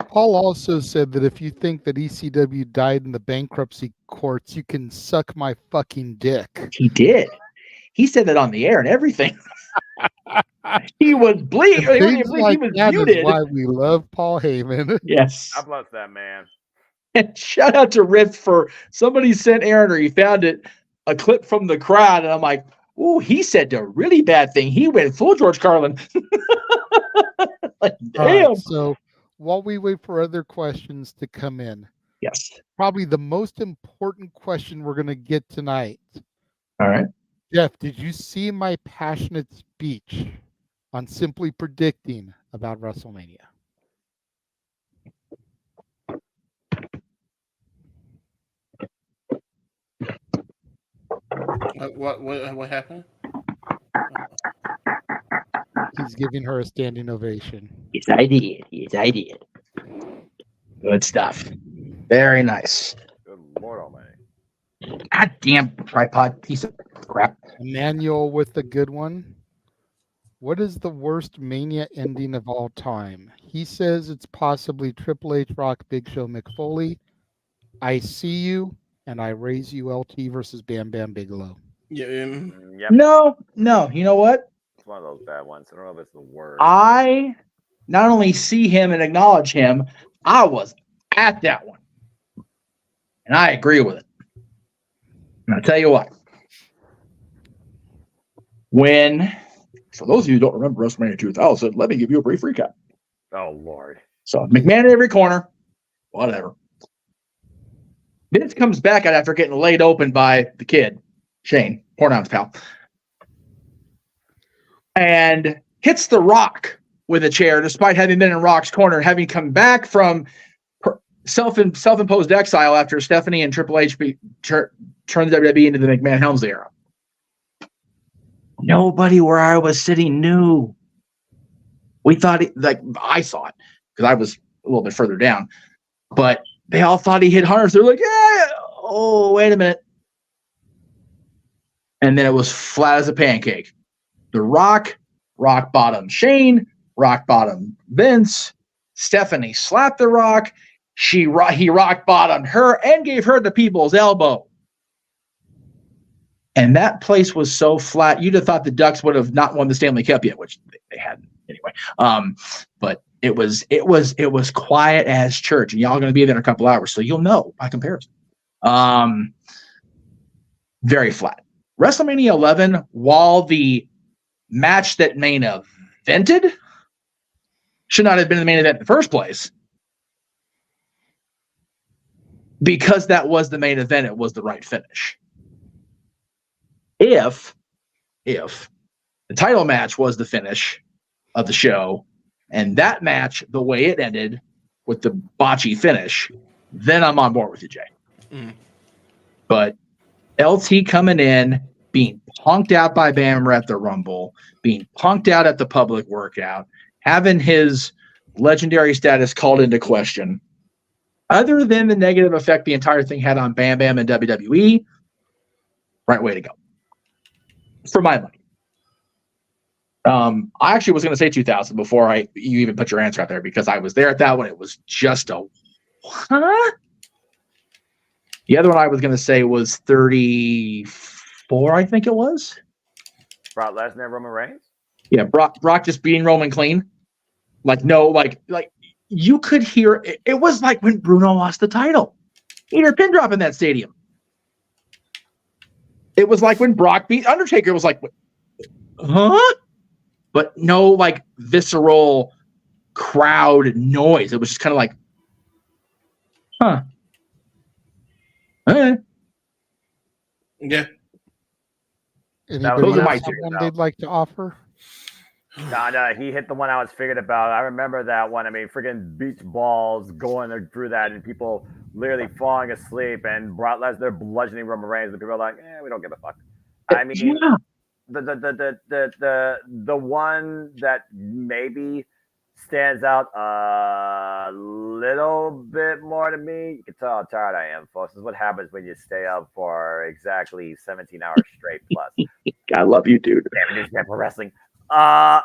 Speaker 3: Paul also said that if you think that ECW died in the bankruptcy courts, you can suck my fucking dick.
Speaker 13: He did. He said that on the air and everything. He was bleeding.
Speaker 3: Things
Speaker 13: He
Speaker 3: like
Speaker 13: was
Speaker 3: that
Speaker 13: muted.
Speaker 3: is why we love Paul Heyman.
Speaker 13: Yes.
Speaker 2: God bless that man.
Speaker 13: And shout out to Riff for somebody sent Aaron, or he found it, a clip from the crowd, and I'm like, ooh, he said the really bad thing. He went full George Carlin. Like, damn.
Speaker 3: Right, so while we wait for other questions to come in,
Speaker 13: yes,
Speaker 3: probably the most important question we're going to get tonight.
Speaker 13: All right.
Speaker 3: Jeff, did you see my passionate speech on simply predicting about WrestleMania?
Speaker 4: What happened?
Speaker 3: He's giving her a standing ovation.
Speaker 13: Yes, I did. Yes, I did. Good stuff. Very nice.
Speaker 2: Good Lord Almighty.
Speaker 13: Goddamn tripod piece of crap.
Speaker 3: Emmanuel with the good one. What is the worst Mania ending of all time? He says it's possibly Triple H, Rock, Big Show, Mick Foley. I see you, and I raise you LT versus Bam Bam Bigelow.
Speaker 4: Yeah.
Speaker 2: Yep.
Speaker 13: No. You know what?
Speaker 2: It's one of those bad ones. I don't know if it's the worst.
Speaker 13: I not only see him and acknowledge him, I was at that one. And I agree with it. And I'll tell you what. When, for those of you who don't remember WrestleMania 2000, let me give you a brief recap.
Speaker 2: Oh, Lord.
Speaker 13: So McMahon in every corner, whatever. Vince comes back out after getting laid open by the kid, Shane, Pornhound's pal, and hits The Rock with a chair, despite having been in Rock's corner, having come back from self-imposed exile after Stephanie and Triple H turned the WWE into the McMahon Helmsley era. Nobody where I was sitting knew. We thought, I saw it because I was a little bit further down, but they all thought he hit Hunter. They're like, yeah, oh, wait a minute. And then it was flat as a pancake. The Rock bottom Shane, Rock bottom Vince, Stephanie slapped The Rock. He rock bottomed her and gave her the people's elbow. And that place was so flat, you'd have thought the Ducks would have not won the Stanley Cup yet, which they hadn't anyway. But it was quiet as church, and y'all are going to be there in a couple hours, so you'll know by comparison. Very flat. WrestleMania 11, while the match that main evented should not have been the main event in the first place, because that was the main event, it was the right finish. If the title match was the finish of the show, and that match, the way it ended with the botchy finish, then I'm on board with you, Jay.
Speaker 4: Mm.
Speaker 13: But LT coming in, being punked out by Bammer at the Rumble, being punked out at the public workout, having his legendary status called into question, other than the negative effect the entire thing had on Bam Bam and WWE, right way to go. For my money. I actually was going to say 2000 before you even put your answer out there, because I was there at that one. It was just a huh? The other one I was going to say was 34, I think it was.
Speaker 2: Brock Lesnar, Roman Reigns?
Speaker 13: Yeah, Brock just beating Roman clean. Like you could hear it. It was like when Bruno lost the title. He had a pin drop in that stadium. It was like when Brock beat Undertaker. It was like, huh? But no, like, visceral crowd noise. It was just kind of like, huh.
Speaker 4: Yeah.
Speaker 3: Anybody
Speaker 13: those are my
Speaker 3: else have one they'd like to offer?
Speaker 2: No, he hit the one I was figured about. I remember that one. I mean, freaking beach balls going through that, and people literally falling asleep, and Brock Lesnar bludgeoning Roman Reigns, and people are like, we don't give a fuck. I mean, the one that maybe stands out a little bit more to me. You can tell how tired I am, folks. This is what happens when you stay up for exactly 17 hours straight plus.
Speaker 13: I love you, dude.
Speaker 2: Damn it, for wrestling. I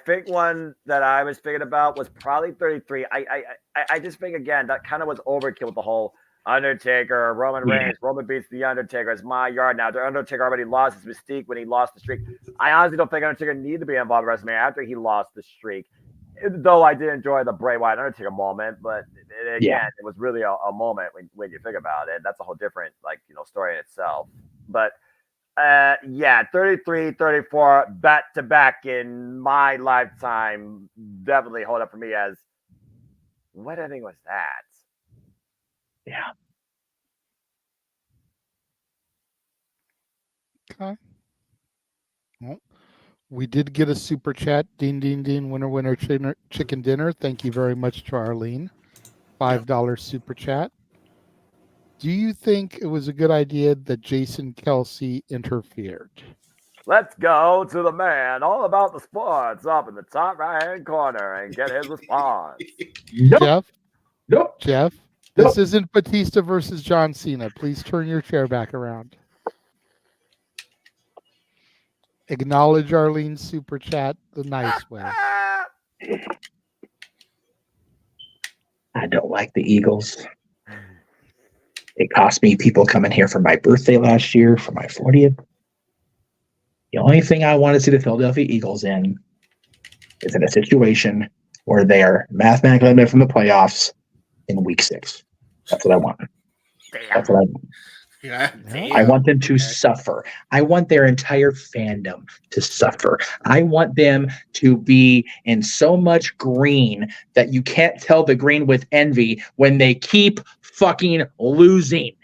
Speaker 2: think one that I was thinking about was probably 33. I just think again that kind of was overkill with the whole Undertaker, Roman Reigns, Roman beats the Undertaker. It's my yard now. The Undertaker already lost his mystique when he lost the streak. I honestly don't think Undertaker needed to be involved in WrestleMania after he lost the streak. Though I did enjoy the Bray Wyatt Undertaker moment, but again, it was really a moment when you think about it. That's a whole different story in itself. But 33, 34, back to back in my lifetime definitely hold up for me as what ending was that?
Speaker 13: Yeah.
Speaker 3: Okay. Well, we did get a super chat. Dean, winner, chicken dinner. Thank you very much to Arlene. $5 super chat. Do you think it was a good idea that Jason Kelsey interfered?
Speaker 2: Let's go to the man all about the sports up in the top right-hand corner and get his response.
Speaker 3: Jeff?
Speaker 13: Nope.
Speaker 3: Jeff? This isn't Batista versus John Cena. Please turn your chair back around. Acknowledge Arlene's super chat the nice way.
Speaker 13: I don't like the Eagles. It cost me people coming here for my birthday last year, for my 40th. The only thing I want to see the Philadelphia Eagles in is in a situation where they are mathematically eliminated from the playoffs in week 6. That's what I want. That's what I want. I want them to suffer. I want their entire fandom to suffer. I want them to be in so much green that you can't tell the green with envy when they keep fucking losing.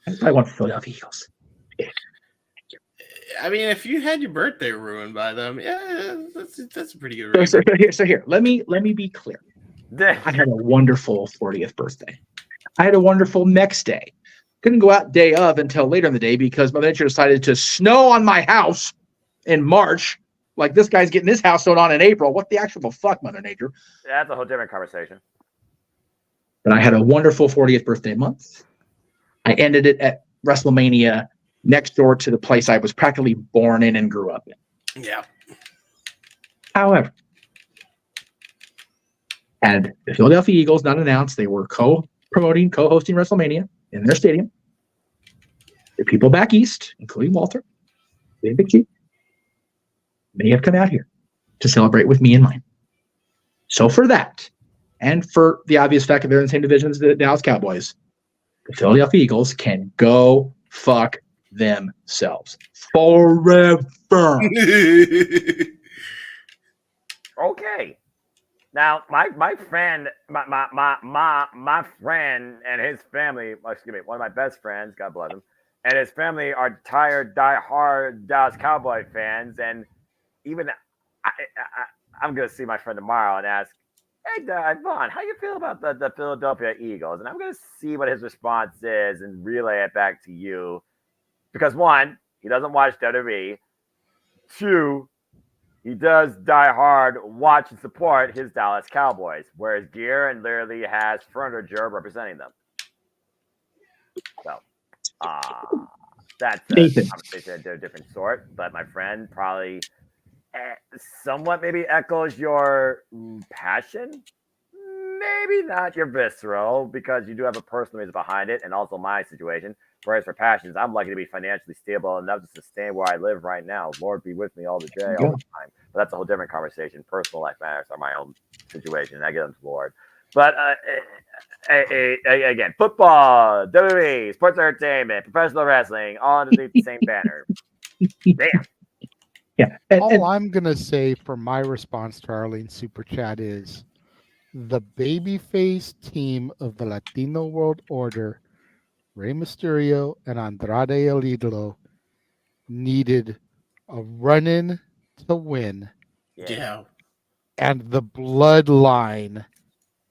Speaker 13: That's what I want for Philadelphia Eagles.
Speaker 4: I mean, if you had your birthday ruined by them, that's a pretty good reason.
Speaker 13: So here, let me be clear. I had a wonderful 40th birthday. I had a wonderful next day. Couldn't go out day of until later in the day because Mother Nature decided to snow on my house in March. Like this guy's getting his house snowed on in April. What the actual fuck, Mother Nature?
Speaker 2: That's a whole different conversation.
Speaker 13: But I had a wonderful 40th birthday month. I ended it at WrestleMania next door to the place I was practically born in and grew up in.
Speaker 4: Yeah.
Speaker 13: However, had the Philadelphia Eagles not announced they were co-hosting WrestleMania in their stadium, the people back east, including Walter, Big Chief, may have come out here to celebrate with me and mine. So for that, and for the obvious fact that they're in the same division as the Dallas Cowboys, the Philadelphia Eagles can go fuck themselves forever.
Speaker 2: Okay. Now, my friend, my friend and his family, excuse me, one of my best friends, God bless him, and his family are tired, die-hard Dallas Cowboy fans, and even I'm going to see my friend tomorrow and ask, hey, Vaughn, how you feel about the Philadelphia Eagles? And I'm going to see what his response is and relay it back to you. Because one, he doesn't watch WWE. 2, he does die hard watch and support his Dallas Cowboys, wears gear and literally has furniture representing them. So, that's a conversation of a different sort. But my friend probably somewhat maybe echoes your passion. Maybe not your visceral, because you do have a personal reason behind it, and also my situation. Whereas for passions, I'm lucky to be financially stable enough to sustain where I live right now. Lord be with me all the day, all the time. But that's a whole different conversation. Personal life matters are my own situation, and I get them to the Lord. But again, football, WWE, sports entertainment, professional wrestling, all underneath the same banner. Damn.
Speaker 13: Yeah.
Speaker 3: All I'm going to say for my response to Arlene's super chat is the babyface team of the Latino World Order, Rey Mysterio and Andrade El Idolo, needed a run-in to win,
Speaker 4: Yeah.
Speaker 3: and the bloodline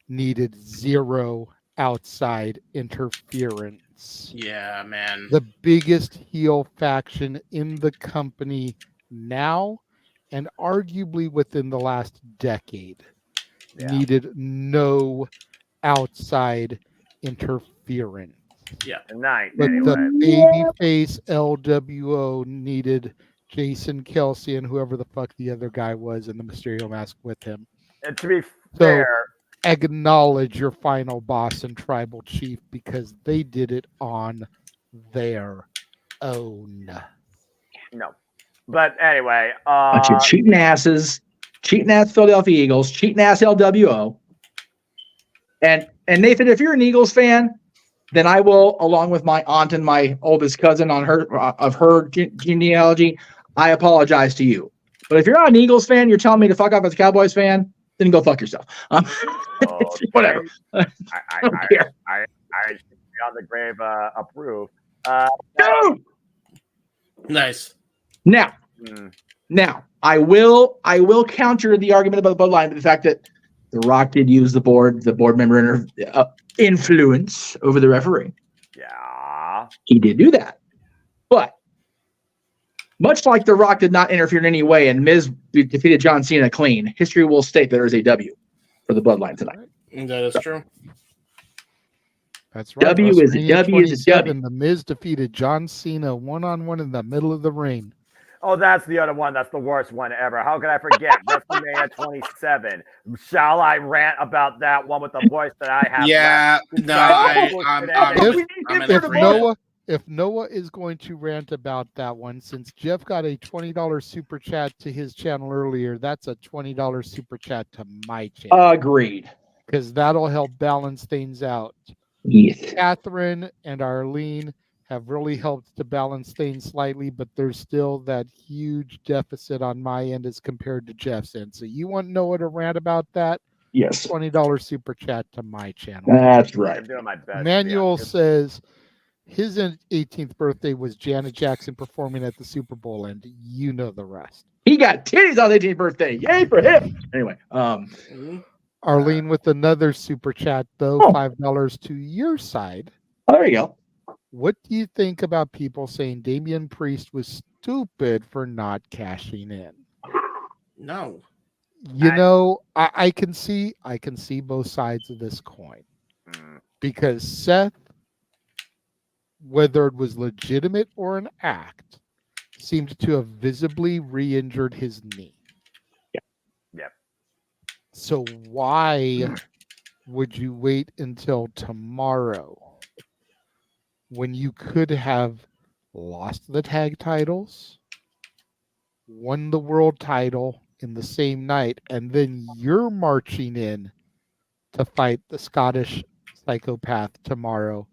Speaker 3: needed zero outside interference.
Speaker 4: Yeah, man.
Speaker 3: The biggest heel faction in the company now, and arguably within the last decade, needed no outside interference.
Speaker 4: Yeah.
Speaker 2: Tonight,
Speaker 3: But
Speaker 2: anyway.
Speaker 3: the babyface LWO needed Jason Kelsey and whoever the fuck the other guy was in the Mysterio mask with him.
Speaker 2: And to be
Speaker 3: So
Speaker 2: fair,
Speaker 3: acknowledge your final boss and tribal chief because they did it on their own.
Speaker 2: no. But anyway,
Speaker 13: bunch of cheating asses, cheating ass Philadelphia Eagles, cheating ass LWO. And Nathan, if you're an Eagles fan, then I will, along with my aunt and my oldest cousin on her of her genealogy, I apologize to you. But if you're not an Eagles fan, you're telling me to fuck off as a Cowboys fan, then go fuck yourself. Whatever.
Speaker 2: I on the grave approve.
Speaker 4: Nice.
Speaker 13: Now, I will counter the argument about the bloodline with the fact that The Rock did use the board member influence over the referee.
Speaker 2: Yeah.
Speaker 13: He did do that. But much like The Rock did not interfere in any way and Miz defeated John Cena clean, history will state there is a W for the bloodline tonight.
Speaker 4: That is true.
Speaker 3: That's right.
Speaker 13: W is a W is a W.
Speaker 3: The Miz defeated John Cena one-on-one in the middle of the ring.
Speaker 2: Oh, that's the other one. That's the worst one ever. How could I forget? WrestleMania 27. Shall I rant about that one with the voice that I have?
Speaker 4: Yeah, no, I'm
Speaker 3: if Noah is going to rant about that one, since Jeff got a $20 super chat to his channel earlier, that's a $20 super chat to my channel.
Speaker 13: Agreed.
Speaker 3: Because that'll help balance things out.
Speaker 13: Yes.
Speaker 3: Catherine and Arlene have really helped to balance things slightly, but there's still that huge deficit on my end as compared to Jeff's end. So you want Noah to rant about that?
Speaker 13: Yes.
Speaker 3: $20 super chat to my channel.
Speaker 13: That's right.
Speaker 2: I'm doing my best.
Speaker 3: Emmanuel says his 18th birthday was Janet Jackson performing at the Super Bowl, and you know the rest.
Speaker 13: He got titties on his 18th birthday. Yay for him. Anyway,
Speaker 3: Arlene with another super chat, though, $5 to your side.
Speaker 13: Oh, there you go.
Speaker 3: What do you think about people saying Damian Priest was stupid for not cashing in?
Speaker 4: No.
Speaker 3: You know, I can see both sides of this coin. Because Seth, whether it was legitimate or an act, seemed to have visibly re-injured his knee.
Speaker 2: Yep.
Speaker 3: So why would you wait until tomorrow when you could have lost the tag titles, won the world title in the same night, and then you're marching in to fight the Scottish psychopath tomorrow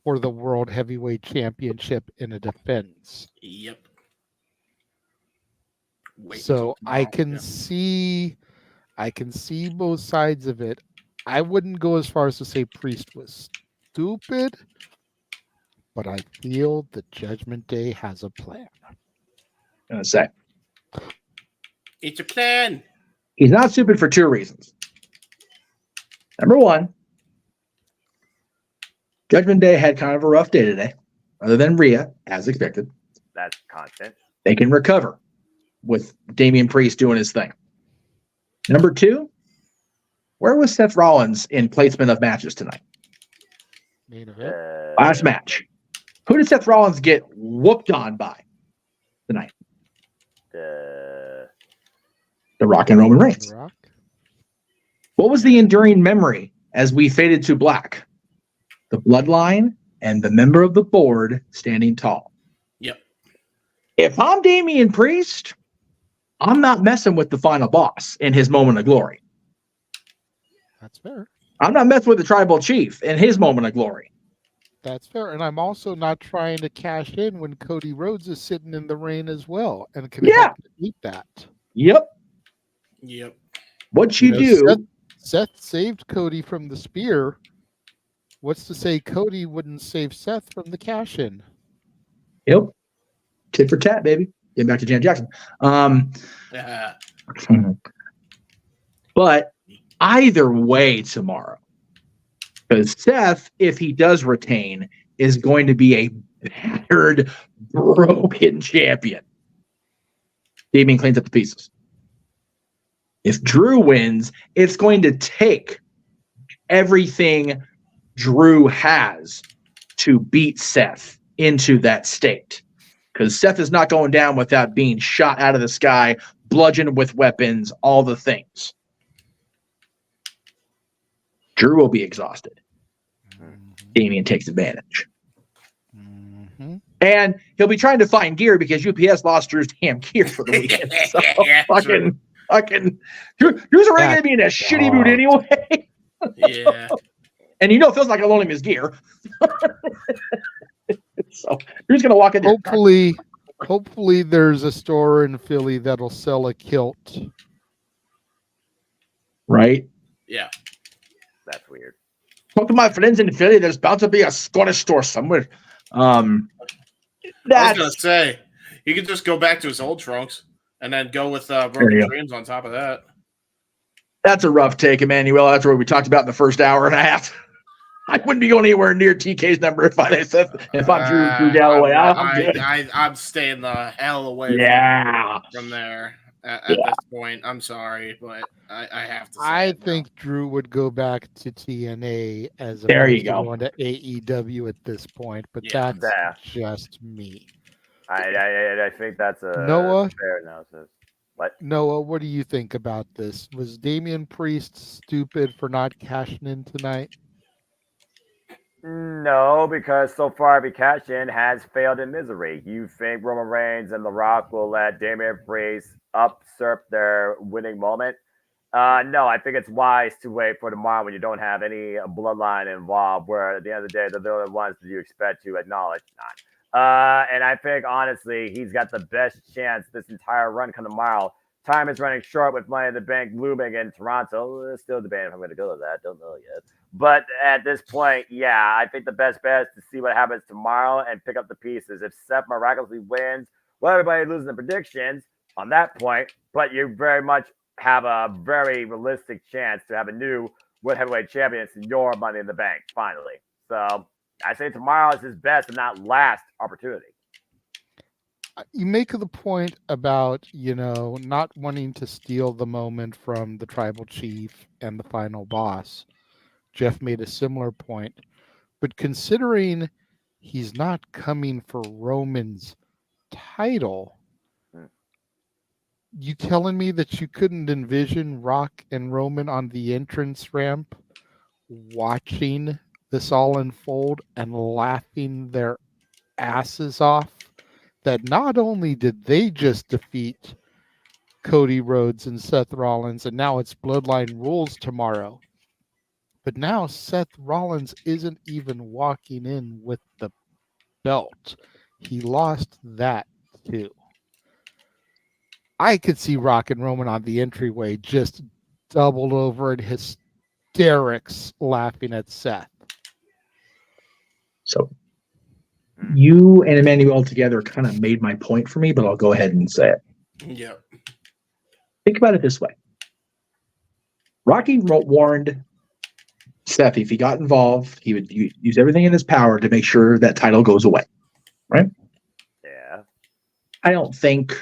Speaker 3: for the World Heavyweight Championship in a defense?
Speaker 4: Yep.
Speaker 3: So I can see both sides of it. I wouldn't go as far as to say Priest was stupid, but I feel the Judgment Day has a plan.
Speaker 13: I'm gonna say
Speaker 4: it's a plan.
Speaker 13: He's not stupid for two reasons. Number one, Judgment Day had kind of a rough day today. Other than Rhea, as expected.
Speaker 2: That's constant.
Speaker 13: They can recover with Damian Priest doing his thing. Number two, where was Seth Rollins in placement of matches tonight?
Speaker 3: Main event.
Speaker 13: Last match. Who did Seth Rollins get whooped on by tonight?
Speaker 2: The
Speaker 13: Rock and Roman Reigns.
Speaker 3: Rock.
Speaker 13: What was the enduring memory as we faded to black? The bloodline and the member of the board standing tall.
Speaker 4: Yep.
Speaker 13: If I'm Damian Priest, I'm not messing with the final boss in his moment of glory.
Speaker 3: That's fair.
Speaker 13: I'm not messing with the tribal chief in his moment of glory.
Speaker 3: That's fair. And I'm also not trying to cash in when Cody Rhodes is sitting in the ring as well and can help to beat that.
Speaker 13: Yep. What you do?
Speaker 3: Seth saved Cody from the spear. What's to say Cody wouldn't save Seth from the cash in?
Speaker 13: Yep. tit for tat, baby. Getting back to Jan Jackson. But either way tomorrow, because Seth, if he does retain, is going to be a battered, broken champion. Damien cleans up the pieces. If Drew wins, it's going to take everything Drew has to beat Seth into that state. Because Seth is not going down without being shot out of the sky, bludgeoned with weapons, all the things. Drew will be exhausted. Damien takes advantage. And he'll be trying to find gear because UPS lost Drew's damn gear for the weekend. So Drew's already going to be in a shitty mood anyway.
Speaker 4: Yeah.
Speaker 13: And it feels like I loaned him his gear. So Drew's going to walk in there.
Speaker 3: Hopefully there's a store in Philly that'll sell a kilt.
Speaker 13: Right?
Speaker 4: Yeah.
Speaker 2: That's weird.
Speaker 13: Talk to my friends in Philly. There's bound to be a Scottish store somewhere.
Speaker 4: I was gonna say he could just go back to his old trunks and then go with Broken Dreams on top of that.
Speaker 13: That's a rough take, Emmanuel. That's what we talked about in the first hour and a half. I wouldn't be going anywhere near TK's number if I'm Drew Galloway.
Speaker 4: I'm staying the hell away from there at this point. I'm sorry, but I have to say
Speaker 3: I think Drew would go back to TNA as opposed to going to AEW at this point, but that's just me.
Speaker 2: I think that's a
Speaker 3: Noah?
Speaker 2: fair analysis. What?
Speaker 3: Noah, what do you think about this? Was Damian Priest stupid for not cashing in tonight?
Speaker 2: No, because so far every cash-in has failed in misery. You think Roman Reigns and The Rock will let Damian Priest usurp their winning moment? No, I think it's wise to wait for tomorrow when you don't have any bloodline involved, where at the end of the day, they're the only ones that you expect to acknowledge. And I think, honestly, he's got the best chance this entire run come tomorrow. Time is running short with Money in the Bank looming in Toronto. Still debating if I'm going to go to that. Don't know yet. But at this point, I think the best bet is to see what happens tomorrow and pick up the pieces. If Seth miraculously wins, well, everybody losing the predictions on that point, but you very much have a very realistic chance to have a new World Heavyweight Champion in your Money in the Bank, finally. So I say tomorrow is his best and not last opportunity.
Speaker 3: You make the point about, not wanting to steal the moment from the tribal chief and the final boss. Jeff made a similar point, but considering he's not coming for Roman's title, you telling me that you couldn't envision Rock and Roman on the entrance ramp watching this all unfold and laughing their asses off? That not only did they just defeat Cody Rhodes and Seth Rollins, and now it's Bloodline Rules tomorrow, but now Seth Rollins isn't even walking in with the belt. He lost that too. I could see Rock and Roman on the entryway just doubled over in hysterics laughing at Seth.
Speaker 13: So you and Emmanuel together kind of made my point for me, but I'll go ahead and say it.
Speaker 4: Yeah.
Speaker 13: Think about it this way. Rocky warned Seth if he got involved, he would use everything in his power to make sure that title goes away. Right?
Speaker 2: Yeah.
Speaker 13: I don't think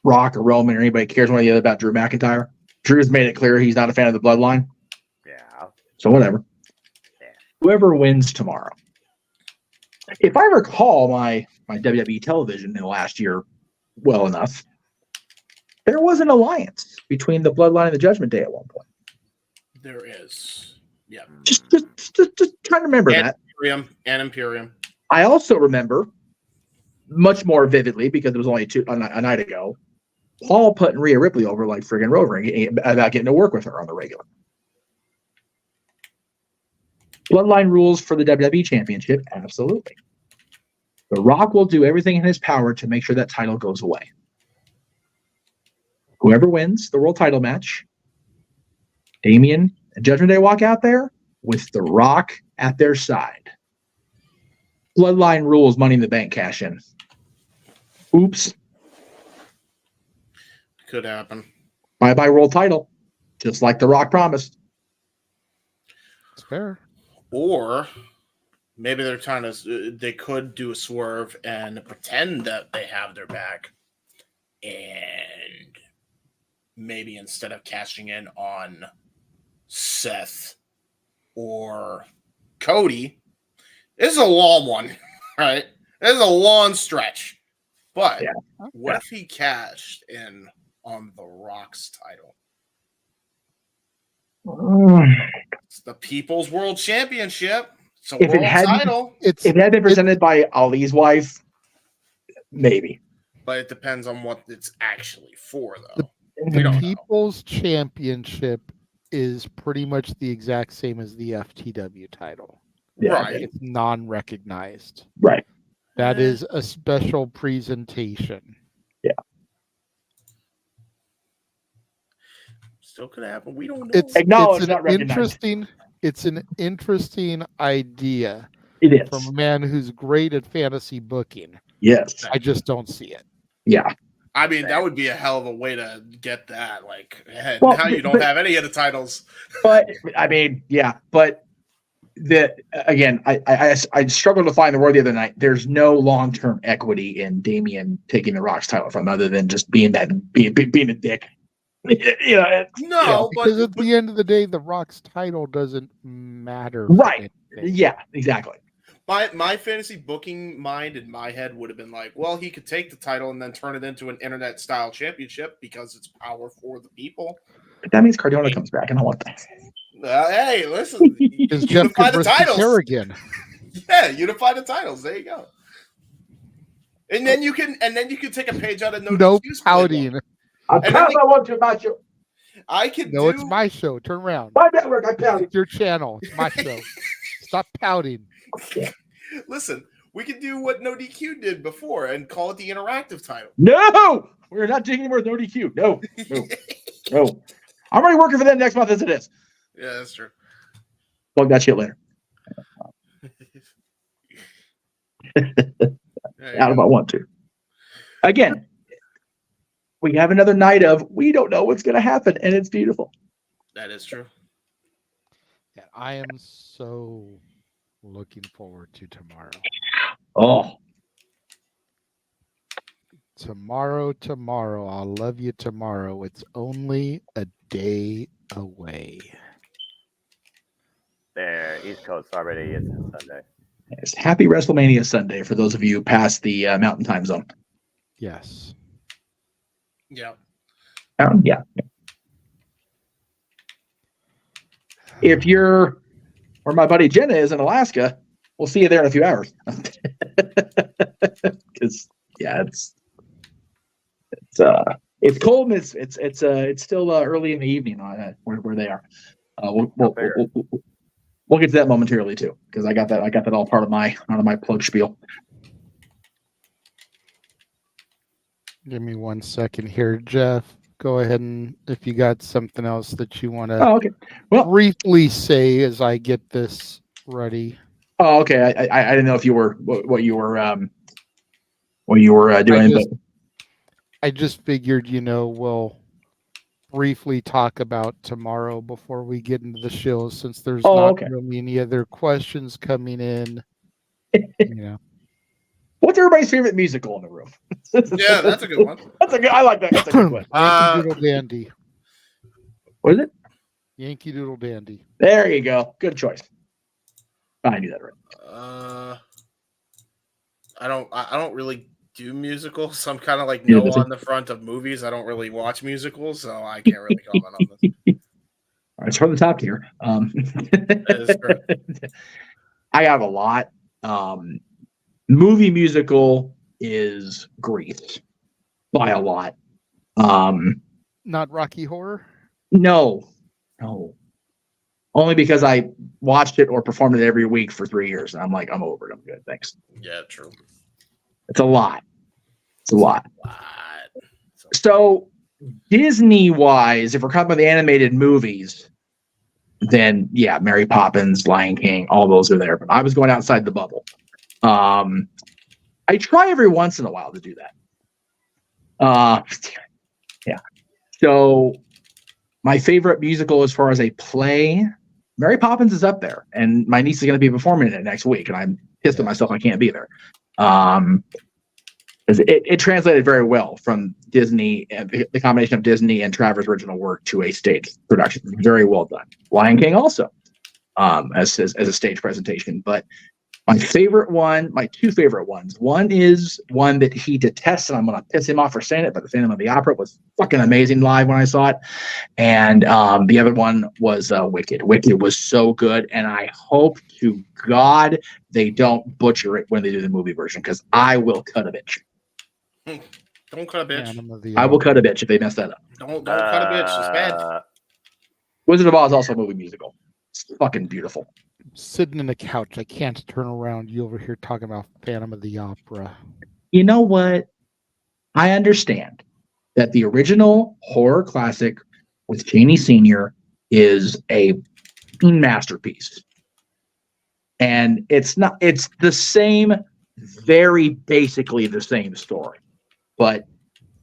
Speaker 13: Rock or Roman or anybody cares one or the other about Drew McIntyre. Drew's made it clear he's not a fan of the bloodline.
Speaker 2: Yeah.
Speaker 13: So whatever. Yeah. Whoever wins tomorrow. If I recall my WWE television in the last year well enough, there was an alliance between the Bloodline and the Judgment Day at one point.
Speaker 4: There is. Yeah.
Speaker 13: Just trying to remember that.
Speaker 4: Imperium.
Speaker 13: I also remember much more vividly, because it was only a night ago, Paul putting Rhea Ripley over like friggin' Rovering about getting to work with her on the regular. Bloodline rules for the WWE Championship, absolutely. The Rock will do everything in his power to make sure that title goes away. Whoever wins the world title match, Damien and Judgment Day walk out there with The Rock at their side. Bloodline rules Money in the Bank cash in. Oops.
Speaker 4: Could happen.
Speaker 13: Bye-bye world title. Just like The Rock promised.
Speaker 3: It's fair.
Speaker 4: Or maybe they're trying to. They could do a swerve and pretend that they have their back, and maybe instead of cashing in on Seth or Cody, this is a long one, right? This is a long stretch. But what if he cashed in on The Rock's title? It's the People's World Championship. It's a world title.
Speaker 13: If it had been presented by Ali's wife, maybe.
Speaker 4: But it depends on what it's actually for, though.
Speaker 3: The People's Championship is pretty much the exact same as the FTW title.
Speaker 13: Yeah.
Speaker 4: Right.
Speaker 3: It's non-recognized.
Speaker 13: Right.
Speaker 3: That is a special presentation.
Speaker 13: Yeah.
Speaker 4: Still could happen. We don't know.
Speaker 3: It's
Speaker 13: not
Speaker 3: interesting. It's an interesting idea.
Speaker 13: It is
Speaker 3: from a man who's great at fantasy booking.
Speaker 13: Yes.
Speaker 3: I just don't see it.
Speaker 13: Yeah.
Speaker 4: I mean, that would be a hell of a way to get that. Like,
Speaker 13: Well,
Speaker 4: now you don't have any of the titles.
Speaker 13: But I mean, yeah. But again, I struggled to find the word the other night. There's no long-term equity in Damian taking the Rock's title from other than just being a dick. You know,
Speaker 3: because at the end of the day, the Rock's title doesn't matter.
Speaker 13: Right. Yeah, exactly.
Speaker 4: My fantasy booking mind in my head would have been like, well, he could take the title and then turn it into an internet style championship because it's power for the people.
Speaker 13: But that means Cardona comes back, and I want that.
Speaker 4: Hey, listen,
Speaker 3: Is Jeff
Speaker 4: unify the titles
Speaker 3: Kerrigan?
Speaker 4: Yeah, unify the titles. There you go. And then you can take a page out of
Speaker 3: no pouting.
Speaker 13: I want to match you.
Speaker 4: I can.
Speaker 3: No, it's my show. Turn around.
Speaker 13: My network. I pouted.
Speaker 3: It's your channel. It's my show. Stop pouting.
Speaker 4: Listen, we can do what No DQ did before and call it the interactive title.
Speaker 13: No, we're not taking anymore with No DQ. No. I'm already working for them next month as it is.
Speaker 4: Yeah, that's true.
Speaker 13: Plug that shit later. Out if I want to. Again, we have another night of we don't know what's going to happen, and it's beautiful.
Speaker 4: That is true.
Speaker 3: Yeah, I am so looking forward to tomorrow.
Speaker 13: Oh.
Speaker 3: Tomorrow. I'll love you tomorrow. It's only a day away.
Speaker 2: There, East Coast already is Sunday.
Speaker 13: It's happy WrestleMania Sunday for those of you past the Mountain Time Zone.
Speaker 3: Yes.
Speaker 4: Yeah.
Speaker 13: Yeah. If you're where my buddy Jenna is in Alaska, we'll see you there in a few hours. Because it's cold and it's still early in the evening where they are. We'll get to that momentarily too, because I got that all part of my plug spiel.
Speaker 3: Give me 1 second here, Jeff. Go ahead, and if you got something else that you want to briefly say as I get this ready.
Speaker 13: Oh, okay. I didn't know if you were what you were doing.
Speaker 3: I just figured, we'll briefly talk about tomorrow before we get into the show, since there's not really any other questions coming in.
Speaker 13: What's everybody's favorite musical in the room?
Speaker 4: Yeah, that's a good one.
Speaker 13: I like that. That's a good one.
Speaker 3: Yankee Doodle Dandy.
Speaker 13: What is it?
Speaker 3: Yankee Doodle Dandy.
Speaker 13: There you go. Good choice. I knew that right.
Speaker 4: I don't really do musicals. So I'm kind of like on the front of movies. I don't really watch musicals, so I can't really comment on this.
Speaker 13: All right, it's from the top tier. I have a lot. Movie musical is Grease by a lot.
Speaker 3: Not Rocky Horror?
Speaker 13: No. Only because I watched it or performed it every week for 3 years. And I'm like, I'm over it. I'm good. Thanks.
Speaker 4: Yeah, true.
Speaker 13: It's a lot. So Disney-wise, if we're talking about the animated movies, then yeah, Mary Poppins, Lion King, all those are there. But I was going outside the bubble. I try every once in a while to do that. Yeah. So my favorite musical as far as a play, Mary Poppins is up there, and my niece is going to be performing in it next week, and I'm pissed at myself I can't be there. It translated very well from Disney, the combination of Disney and Travers' original work to a stage production. Very well done. Lion King also, as a stage presentation. But my favorite one, my two favorite ones. One is one that he detests, and I'm going to piss him off for saying it, but the Phantom of the Opera was fucking amazing live when I saw it. And the other one was Wicked. Wicked was so good, and I hope to God they don't butcher it when they do the movie version, because I will cut a bitch.
Speaker 4: Don't cut a bitch.
Speaker 13: I will cut a bitch if they mess that up.
Speaker 4: Don't cut a bitch. It's bad.
Speaker 13: Wizard of Oz is also a movie musical. It's fucking beautiful.
Speaker 3: Sitting in the couch, I can't turn around. You over here talking about Phantom of the Opera.
Speaker 13: You know what? I understand that the original horror classic with Cheney Sr. is a masterpiece. And it's the same, very basically the same story. But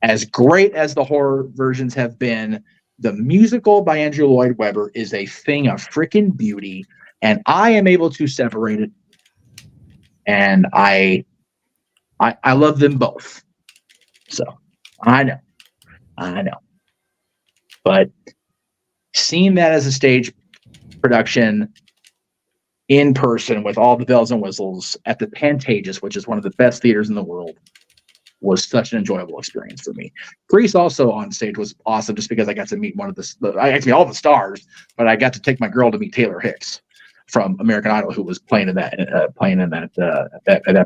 Speaker 13: as great as the horror versions have been, the musical by Andrew Lloyd Webber is a thing of freaking beauty. And I am able to separate it. And I love them both. So I know. But seeing that as a stage production in person with all the bells and whistles at the Pantages, which is one of the best theaters in the world, was such an enjoyable experience for me. Grease also on stage was awesome just because I got to meet one of actually all the stars, but I got to take my girl to meet Taylor Hicks from American Idol, who was playing in that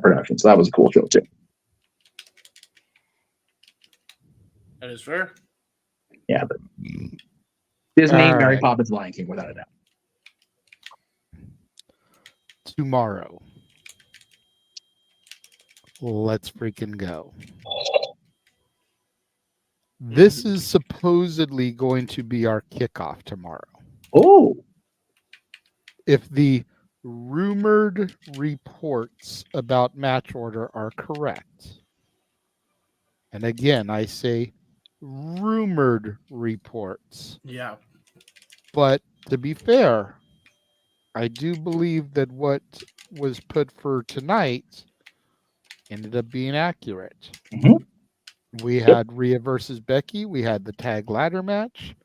Speaker 13: production. So that was a cool show too.
Speaker 4: That is fair.
Speaker 13: Yeah, but Disney, Mary Poppins, Lion King, without a doubt.
Speaker 3: Tomorrow. Let's freaking go. This is supposedly going to be our kickoff tomorrow.
Speaker 13: Oh.
Speaker 3: If the rumored reports about match order are correct, and again, I say rumored reports.
Speaker 4: Yeah.
Speaker 3: But to be fair, I do believe that what was put for tonight ended up being accurate.
Speaker 13: Mm-hmm.
Speaker 3: We had Rhea versus Becky. We had the tag ladder match.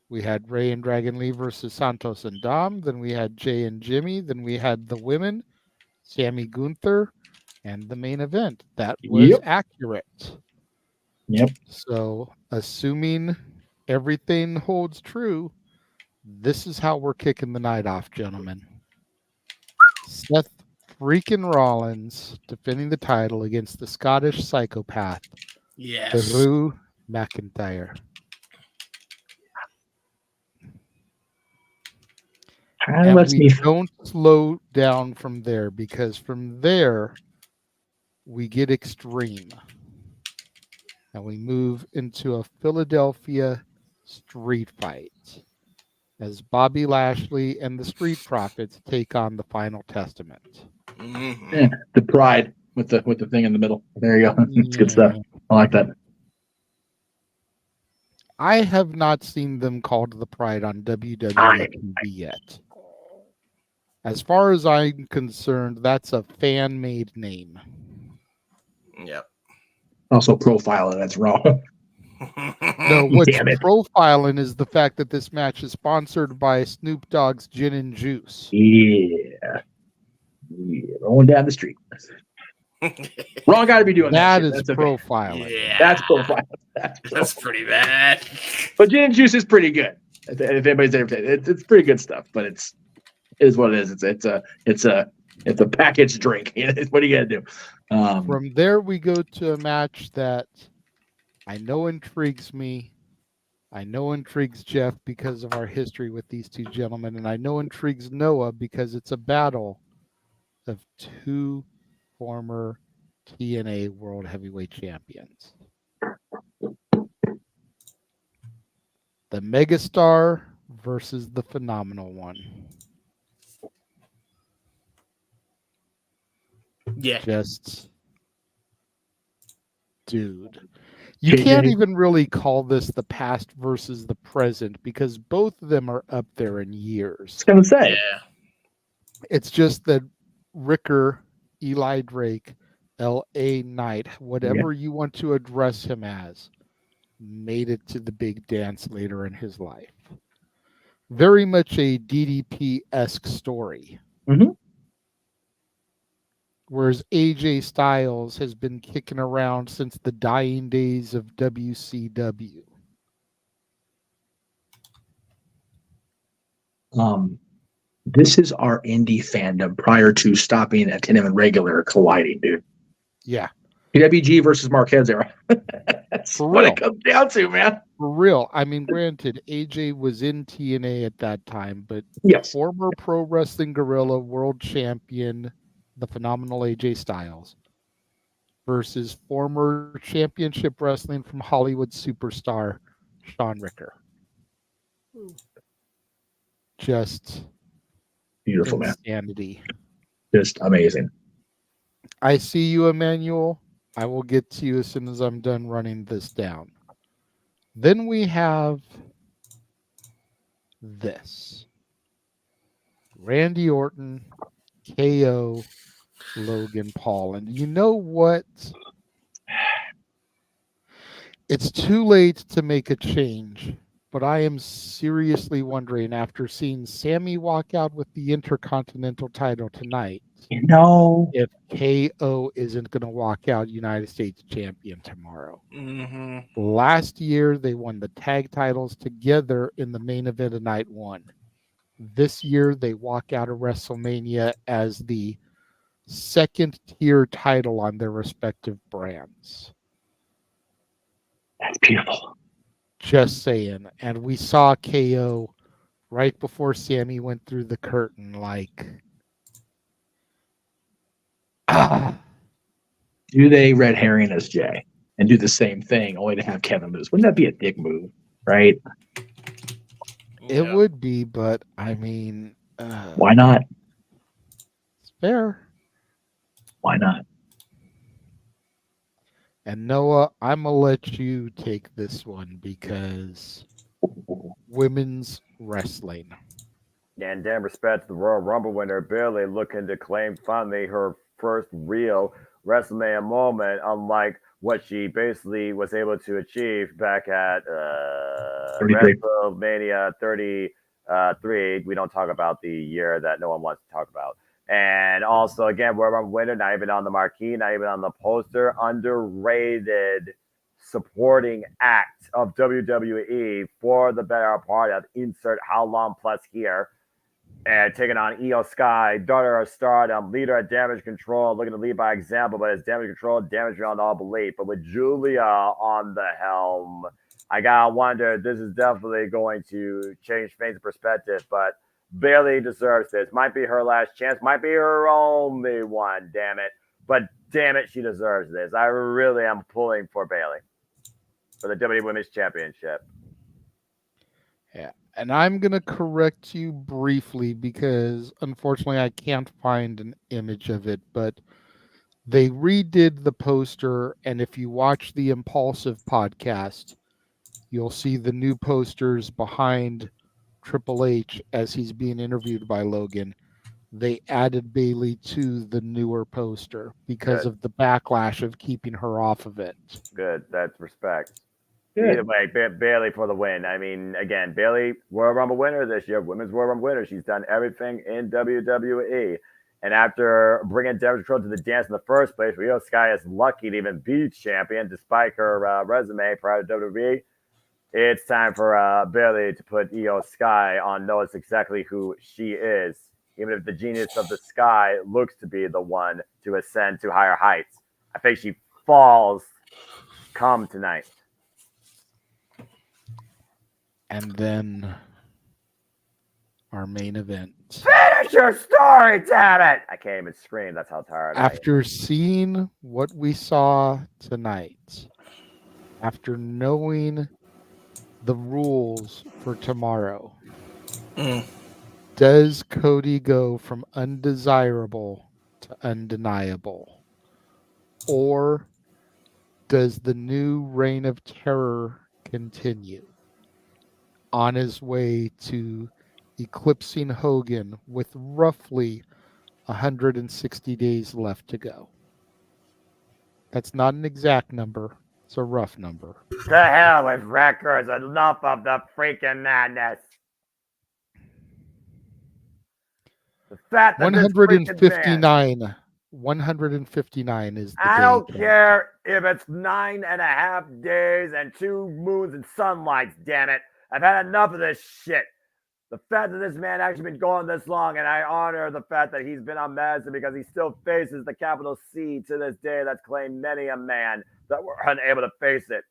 Speaker 3: We had Ray and Dragon Lee versus Santos and Dom. Then we had Jay and Jimmy. Then we had the women, Sammy Gunther, and the main event. That was accurate.
Speaker 13: Yep.
Speaker 3: So, assuming everything holds true, this is how we're kicking the night off, gentlemen. Seth freaking Rollins defending the title against the Scottish psychopath, Drew McIntyre. And we don't slow down from there, because from there we get extreme. And we move into a Philadelphia street fight as Bobby Lashley and the Street Profits take on the Final Testament.
Speaker 4: Mm-hmm.
Speaker 13: Yeah, the Pride with the thing in the middle. There you go. It's good stuff. I like that.
Speaker 3: I have not seen them called the Pride on WWE TV yet. As far as I'm concerned, that's a fan-made name.
Speaker 4: Yep.
Speaker 13: Also profiling, that's wrong.
Speaker 3: No, what's profiling is the fact that this match is sponsored by Snoop Dogg's Gin and Juice.
Speaker 13: Yeah. Rolling down the street. Wrong guy to be doing that.
Speaker 3: That is profiling.
Speaker 4: Yeah.
Speaker 13: That's profiling.
Speaker 4: That's pretty bad.
Speaker 13: But Gin and Juice is pretty good. If anybody's ever it's pretty good stuff, but it is what it is. It's a packaged drink. What are you gonna do?
Speaker 3: From there, we go to a match that I know intrigues me. I know intrigues Jeff because of our history with these two gentlemen, and I know intrigues Noah because it's a battle of two former TNA World Heavyweight Champions. The Megastar versus the Phenomenal One.
Speaker 4: Yeah.
Speaker 3: Just, dude. You
Speaker 13: JJ?
Speaker 3: can't even really call this the past versus the present because both of them are up there in years.
Speaker 13: I was gonna say.
Speaker 4: Yeah.
Speaker 3: It's just that Ricker, Eli Drake, L.A. Knight, whatever you want to address him as, made it to the big dance later in his life. Very much a DDP-esque story.
Speaker 13: Mm-hmm.
Speaker 3: Whereas AJ Styles has been kicking around since the dying days of WCW.
Speaker 13: This is our indie fandom prior to stopping attending and regular colliding, dude.
Speaker 3: Yeah.
Speaker 13: PWG versus Marquez era. That's
Speaker 3: For
Speaker 13: what
Speaker 3: real.
Speaker 13: it comes down to, man.
Speaker 3: For real. I mean, granted, AJ was in TNA at that time, but
Speaker 13: yes,
Speaker 3: former Pro Wrestling Guerrilla world champion, the phenomenal AJ Styles, versus former championship wrestling from Hollywood superstar Shawn Ricker. Just
Speaker 13: beautiful, man.
Speaker 3: insanity.
Speaker 13: Just amazing.
Speaker 3: I see you, Emmanuel. I will get to you as soon as I'm done running this down. Then we have this. Randy Orton, KO, Logan Paul. And you know what? It's too late to make a change, but I am seriously wondering, after seeing Sammy walk out with the Intercontinental title tonight, if KO isn't going to walk out United States champion tomorrow.
Speaker 4: Mm-hmm.
Speaker 3: Last year, they won the tag titles together in the main event of night one. This year, they walk out of WrestleMania as the second tier title on their respective brands.
Speaker 13: That's beautiful.
Speaker 3: Just saying. And we saw KO right before Sammy went through the curtain, like,
Speaker 13: do they red herring as Jay and do the same thing only to have Kevin lose? Wouldn't that be a dick move, right?
Speaker 3: It would be, but I mean,
Speaker 13: why not?
Speaker 3: It's fair.
Speaker 13: Why not?
Speaker 3: And Noah, I'm gonna let you take this one because women's wrestling.
Speaker 2: And damn respect to the Royal Rumble winner, Bayley, looking to claim finally her first real WrestleMania moment, unlike what she basically was able to achieve back at WrestleMania 33. We don't talk about the year that no one wants to talk about. And also, again, Royal Rumble winner, not even on the marquee, not even on the poster, underrated supporting act of WWE for the better part of insert how long plus here. And taking on Io Sky, daughter of Stardom, leader of Damage Control, looking to lead by example, but it's Damage Control, damage beyond all belief. But with Julia on the helm, I gotta wonder, this is definitely going to change things' perspective, but Bayley deserves this. Might be her last chance, might be her only one, damn it. But damn it, she deserves this. I really am pulling for Bayley for the WWE Women's Championship.
Speaker 3: Yeah. And I'm going to correct you briefly because unfortunately I can't find an image of it, but they redid the poster. And if you watch the Impulsive podcast, you'll see the new posters behind Triple H as he's being interviewed by Logan. They added Bayley to the newer poster because of the backlash of keeping her off of it.
Speaker 2: Good. That's respect.
Speaker 3: Good.
Speaker 2: Either way, Bayley for the win. I mean, again, Bayley, Royal Rumble winner this year, women's Royal Rumble winner. She's done everything in WWE. And after bringing Damage Control to the dance in the first place, Io Sky is lucky to even be champion despite her resume prior to WWE. It's time for Bayley to put Io Sky on notice exactly who she is, even if the genius of the sky looks to be the one to ascend to higher heights. I think she falls come tonight.
Speaker 3: And then our main event.
Speaker 2: Finish your story, damn it! I can't even scream. That's how tired I am.
Speaker 3: After seeing what we saw tonight, after knowing the rules for tomorrow, does Cody go from undesirable to undeniable? Or Does the new reign of terror continue on his way to eclipsing Hogan with roughly 160 days left to go? That's not an exact number. It's a rough number.
Speaker 2: To hell with records. Enough of the freaking madness. The fact that this freaking man,
Speaker 3: 159 is the
Speaker 2: I
Speaker 3: date.
Speaker 2: don't care if it's 9.5 days and 2 moons and sunlights, damn it. I've had enough of this shit. The fact that this man actually been going this long, and I honor the fact that he's been on medicine because he still faces the capital C to this day that's claimed many a man that were unable to face it.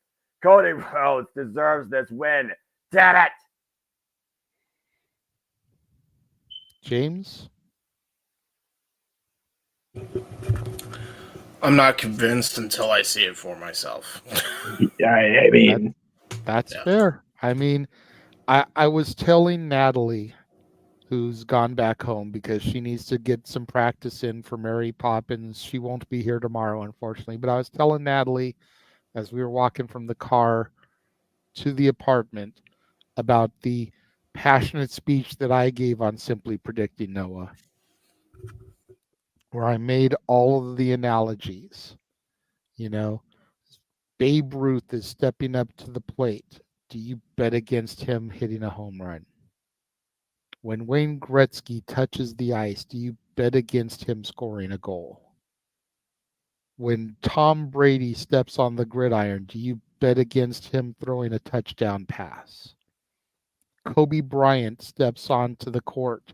Speaker 2: Cody Rhodes deserves this win. Damn it!
Speaker 3: James?
Speaker 4: I'm not convinced until I see it for myself.
Speaker 13: I mean,
Speaker 3: that's fair. I mean, I was telling Natalie, who's gone back home because she needs to get some practice in for Mary Poppins. She won't be here tomorrow, unfortunately. But I was telling Natalie as we were walking from the car to the apartment about the passionate speech that I gave on Simply Predicting Noah, where I made all of the analogies. You know, Babe Ruth is stepping up to the plate. Do you bet against him hitting a home run? When Wayne Gretzky touches the ice, do you bet against him scoring a goal? When Tom Brady steps on the gridiron, do you bet against him throwing a touchdown pass? Kobe Bryant steps onto the court.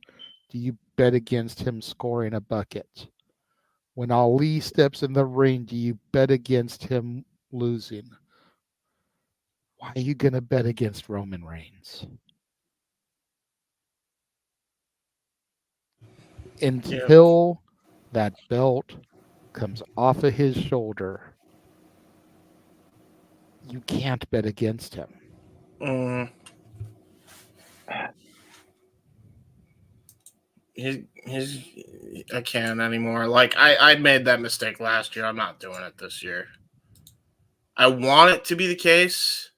Speaker 3: Do you bet against him scoring a bucket? When Ali steps in the ring, do you bet against him losing? Why are you going to bet against Roman Reigns? Until that belt comes off of his shoulder, you can't bet against him.
Speaker 4: I can't anymore. Like I made that mistake last year. I'm not doing it this year. I want it to be the case,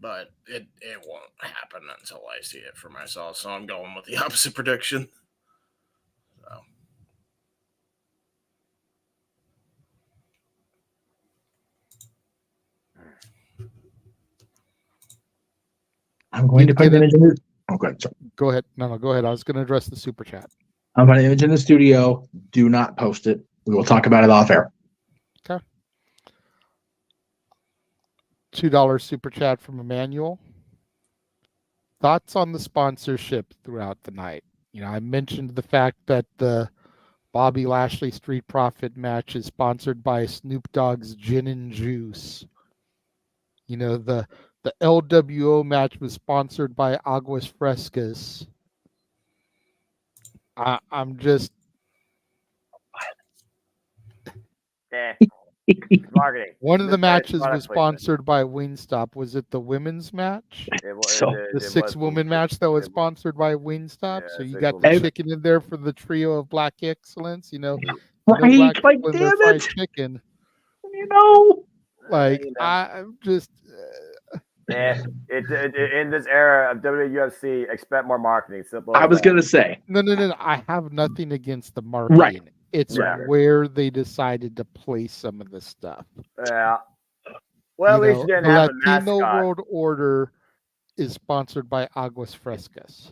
Speaker 4: but it won't happen until I see it for myself. So I'm going with the opposite prediction. So.
Speaker 13: I'm going to put an image in the... Oh, go ahead. Sorry.
Speaker 3: Go ahead. No, go ahead. I was going to address the super chat.
Speaker 13: I'm putting an image in the studio. Do not post it. We will talk about it off air.
Speaker 3: Okay. $2 super chat from Emmanuel. Thoughts on the sponsorship throughout the night? You know, I mentioned the fact that the Bobby Lashley Street Profit match is sponsored by Snoop Dogg's Gin and Juice. You know, the LWO match was sponsored by Aguas Frescas. I'm just...
Speaker 2: marketing.
Speaker 3: One of the matches was sponsored by Wingstop. Was it the women's match? The 6-woman match that was sponsored by Wingstop. So you got the chicken in there for the trio of black excellence. You know,
Speaker 13: right?
Speaker 3: No black
Speaker 13: like,
Speaker 3: damn
Speaker 13: fried
Speaker 3: it! Chicken.
Speaker 13: You know,
Speaker 3: like I'm just.
Speaker 2: In this era of WWFC, expect more marketing. Simple.
Speaker 13: I was gonna say.
Speaker 3: No. I have nothing against the marketing.
Speaker 13: Right.
Speaker 3: It's where they decided to place some of the stuff.
Speaker 2: Yeah. Well, at least you didn't have a mascot.
Speaker 3: Latino World Order is sponsored by Aguas Frescas.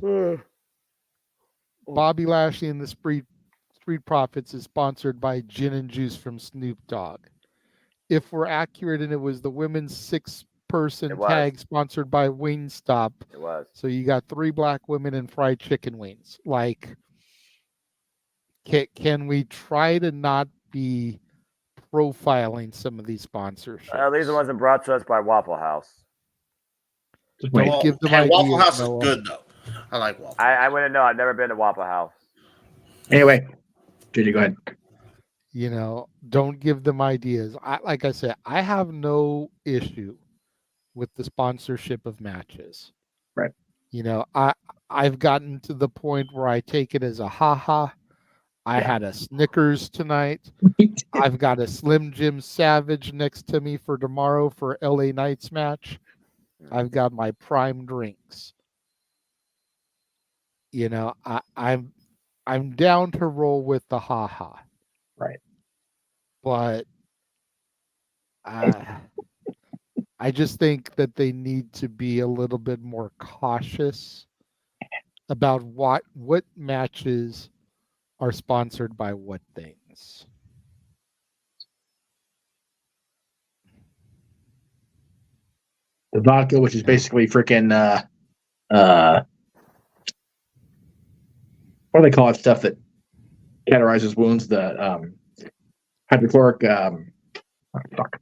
Speaker 3: Bobby Lashley and the Street Profits is sponsored by Gin and Juice from Snoop Dogg. If we're accurate, and it was the women's 6-person tag sponsored by Wingstop.
Speaker 2: It was.
Speaker 3: So you got 3 black women and fried chicken wings. Like, can we try to not be profiling some of these sponsorships?
Speaker 2: At least it wasn't brought to us by Waffle House.
Speaker 3: Don't give them ideas,
Speaker 4: Waffle House
Speaker 3: Noah.
Speaker 4: is good though. I like Waffle.
Speaker 2: I wouldn't know. I've never been to Waffle House.
Speaker 13: Anyway, JJ, go ahead.
Speaker 3: You know, don't give them ideas. Like I said, I have no issue with the sponsorship of matches.
Speaker 13: Right.
Speaker 3: You know, I've gotten to the point where I take it as a ha-ha. I had a Snickers tonight. I've got a Slim Jim Savage next to me for tomorrow for LA Knights match. I've got my prime drinks. You know, I'm down to roll with the haha.
Speaker 13: Right.
Speaker 3: But I just think that they need to be a little bit more cautious about what matches are sponsored by what things.
Speaker 13: The vodka, which is basically freaking what do they call it? Stuff that cauterizes wounds. The hydrochloric. Fuck.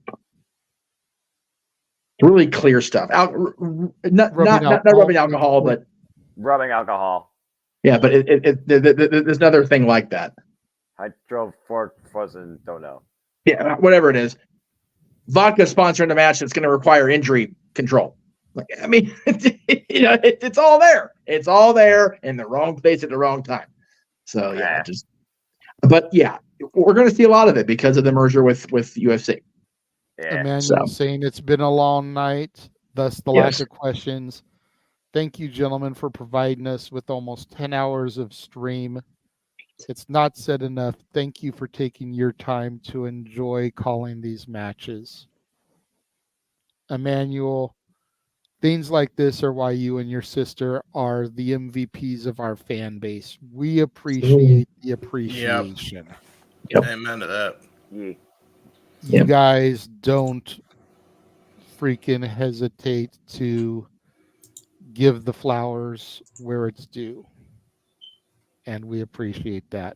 Speaker 13: Really clear stuff. Not rubbing alcohol, but
Speaker 2: rubbing alcohol.
Speaker 13: Yeah, but there's another thing like that.
Speaker 2: Don't know.
Speaker 13: Yeah, whatever it is. Vodka sponsoring a match that's going to require injury control. Like, I mean, it's all there. It's all there in the wrong place at the wrong time. So yeah, but yeah, we're going to see a lot of it because of the merger with UFC.
Speaker 2: Yeah.
Speaker 3: Emmanuel saying it's been a long night, thus the lack of questions. Thank you, gentlemen, for providing us with almost 10 hours of stream. It's not said enough. Thank you for taking your time to enjoy calling these matches. Emmanuel, things like this are why you and your sister are the MVPs of our fan base. We appreciate the appreciation.
Speaker 4: Yep. Amen to that.
Speaker 3: You guys don't freaking hesitate to give the flowers where it's due. And we appreciate that.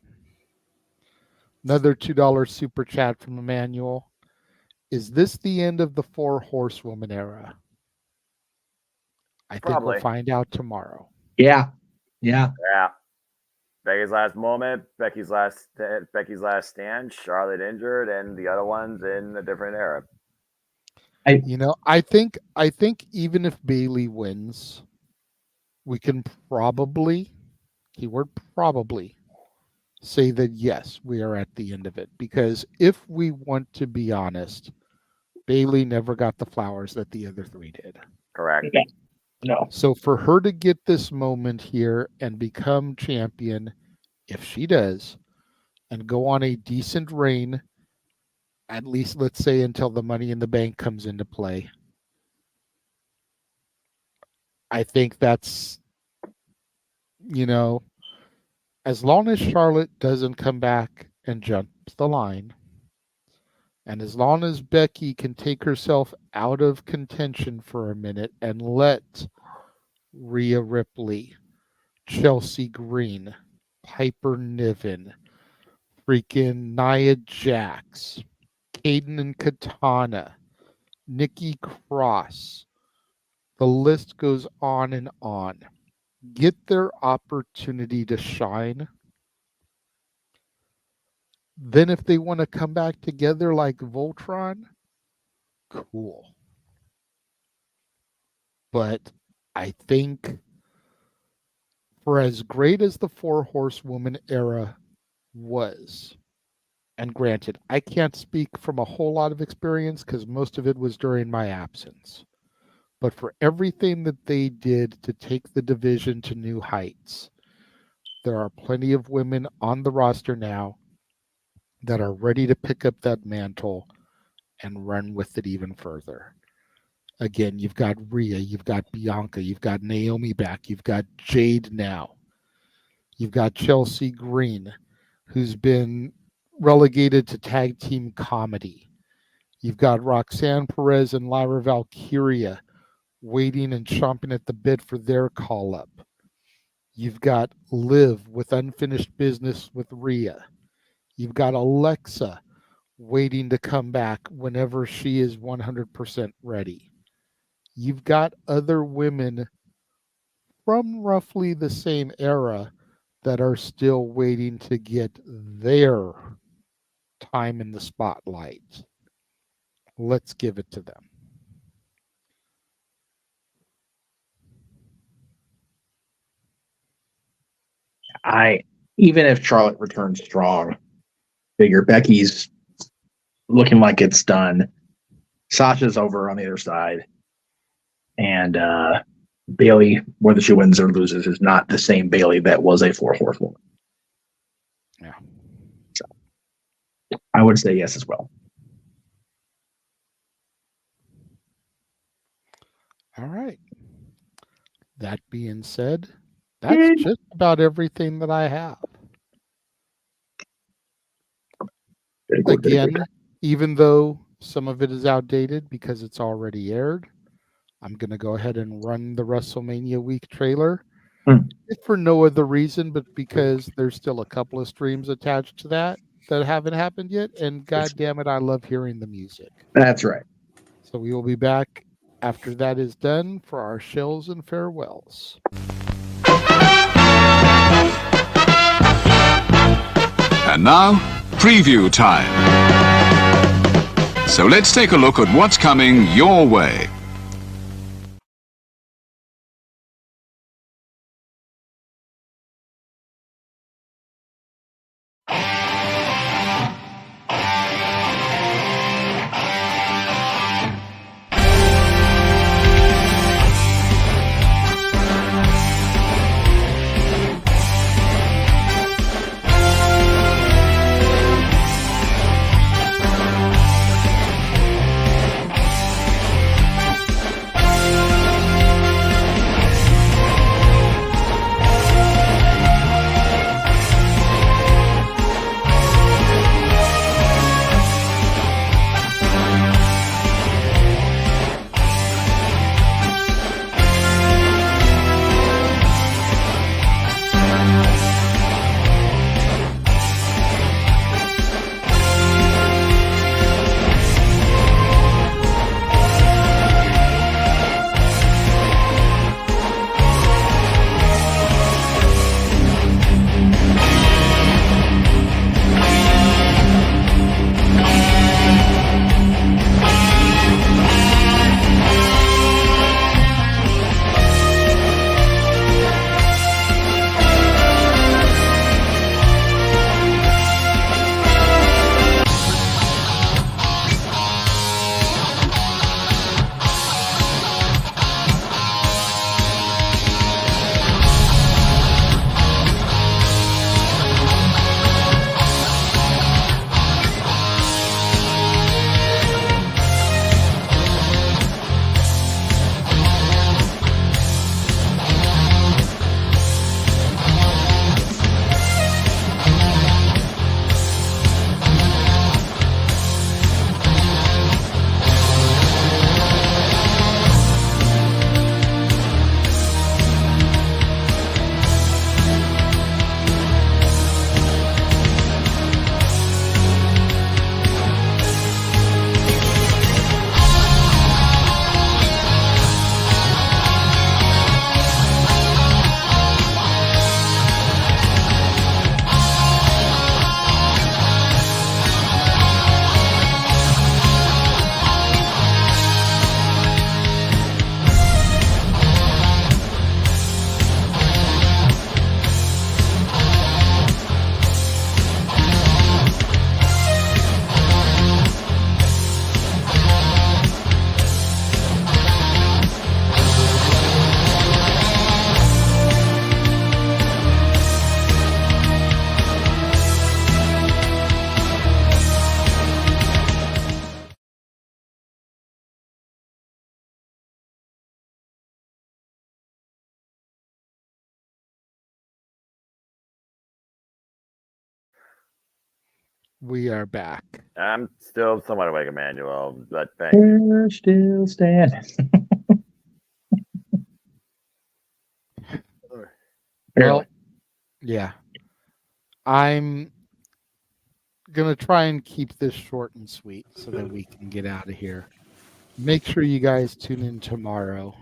Speaker 3: Another $2 super chat from Emmanuel. Is this the end of the 4 horsewoman era? I think we'll find out tomorrow.
Speaker 13: Yeah.
Speaker 2: Becky's last moment, Becky's last stand, Charlotte injured, and the other ones in a different era.
Speaker 3: I think even if Bayley wins, we can probably, keyword probably, say that yes, we are at the end of it. Because if we want to be honest, Bayley never got the flowers that the other 3 did.
Speaker 2: Correct.
Speaker 13: No.
Speaker 3: So for her to get this moment here and become champion, if she does, and go on a decent reign, at least let's say until the Money in the Bank comes into play, I think that's, as long as Charlotte doesn't come back and jumps the line, and as long as Becky can take herself out of contention for a minute and let Rhea Ripley, Chelsea Green, Piper Niven, freaking Nia Jax, Kaden and Katana, Nikki Cross, the list goes on and on, get their opportunity to shine, then if they want to come back together like Voltron, cool. But I think for as great as the 4 horsewoman era was, and granted, I can't speak from a whole lot of experience because most of it was during my absence, but for everything that they did to take the division to new heights, there are plenty of women on the roster now that are ready to pick up that mantle and run with it even further. Again, you've got Rhea, you've got Bianca, you've got Naomi back, you've got Jade now. You've got Chelsea Green, who's been relegated to tag team comedy. You've got Roxanne Perez and Lyra Valkyria waiting and chomping at the bit for their call-up. You've got Liv with unfinished business with Rhea. You've got Alexa waiting to come back whenever she is 100% ready. You've got other women from roughly the same era that are still waiting to get their time in the spotlight. Let's give it to them.
Speaker 13: I even if Charlotte returns strong, figure Becky's looking like it's done. Sasha's over on the other side. And Bailey, whether she wins or loses, is not the same Bailey that was a 4-horsewoman.
Speaker 3: Yeah.
Speaker 13: So, I would say yes as well.
Speaker 3: All right. That being said, that's just about everything that I have. Again, even though some of it is outdated because it's already aired, I'm going to go ahead and run the WrestleMania week trailer. If for no other reason, but because there's still a couple of streams attached to that haven't happened yet. And God damn it, I love hearing the music.
Speaker 13: That's right.
Speaker 3: So we will be back after that is done for our shells and farewells.
Speaker 15: And now, preview time. So let's take a look at what's coming your way.
Speaker 3: We are back.
Speaker 2: I'm still somewhat awake, Emmanuel, but thank
Speaker 13: We're still standing.
Speaker 3: Well, yeah. I'm going to try and keep this short and sweet so that we can get out of here. Make sure you guys tune in tomorrow.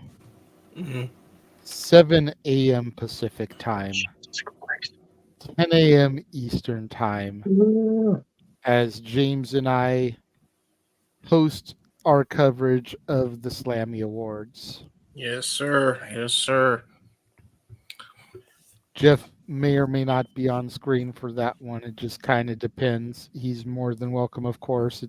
Speaker 3: 7 a.m. Pacific time. 10 a.m. Eastern time. As James and I host our coverage of the Slammy Awards.
Speaker 4: Yes, sir. Yes, sir.
Speaker 3: Jeff may or may not be on screen for that one. It just kind of depends. He's more than welcome, of course.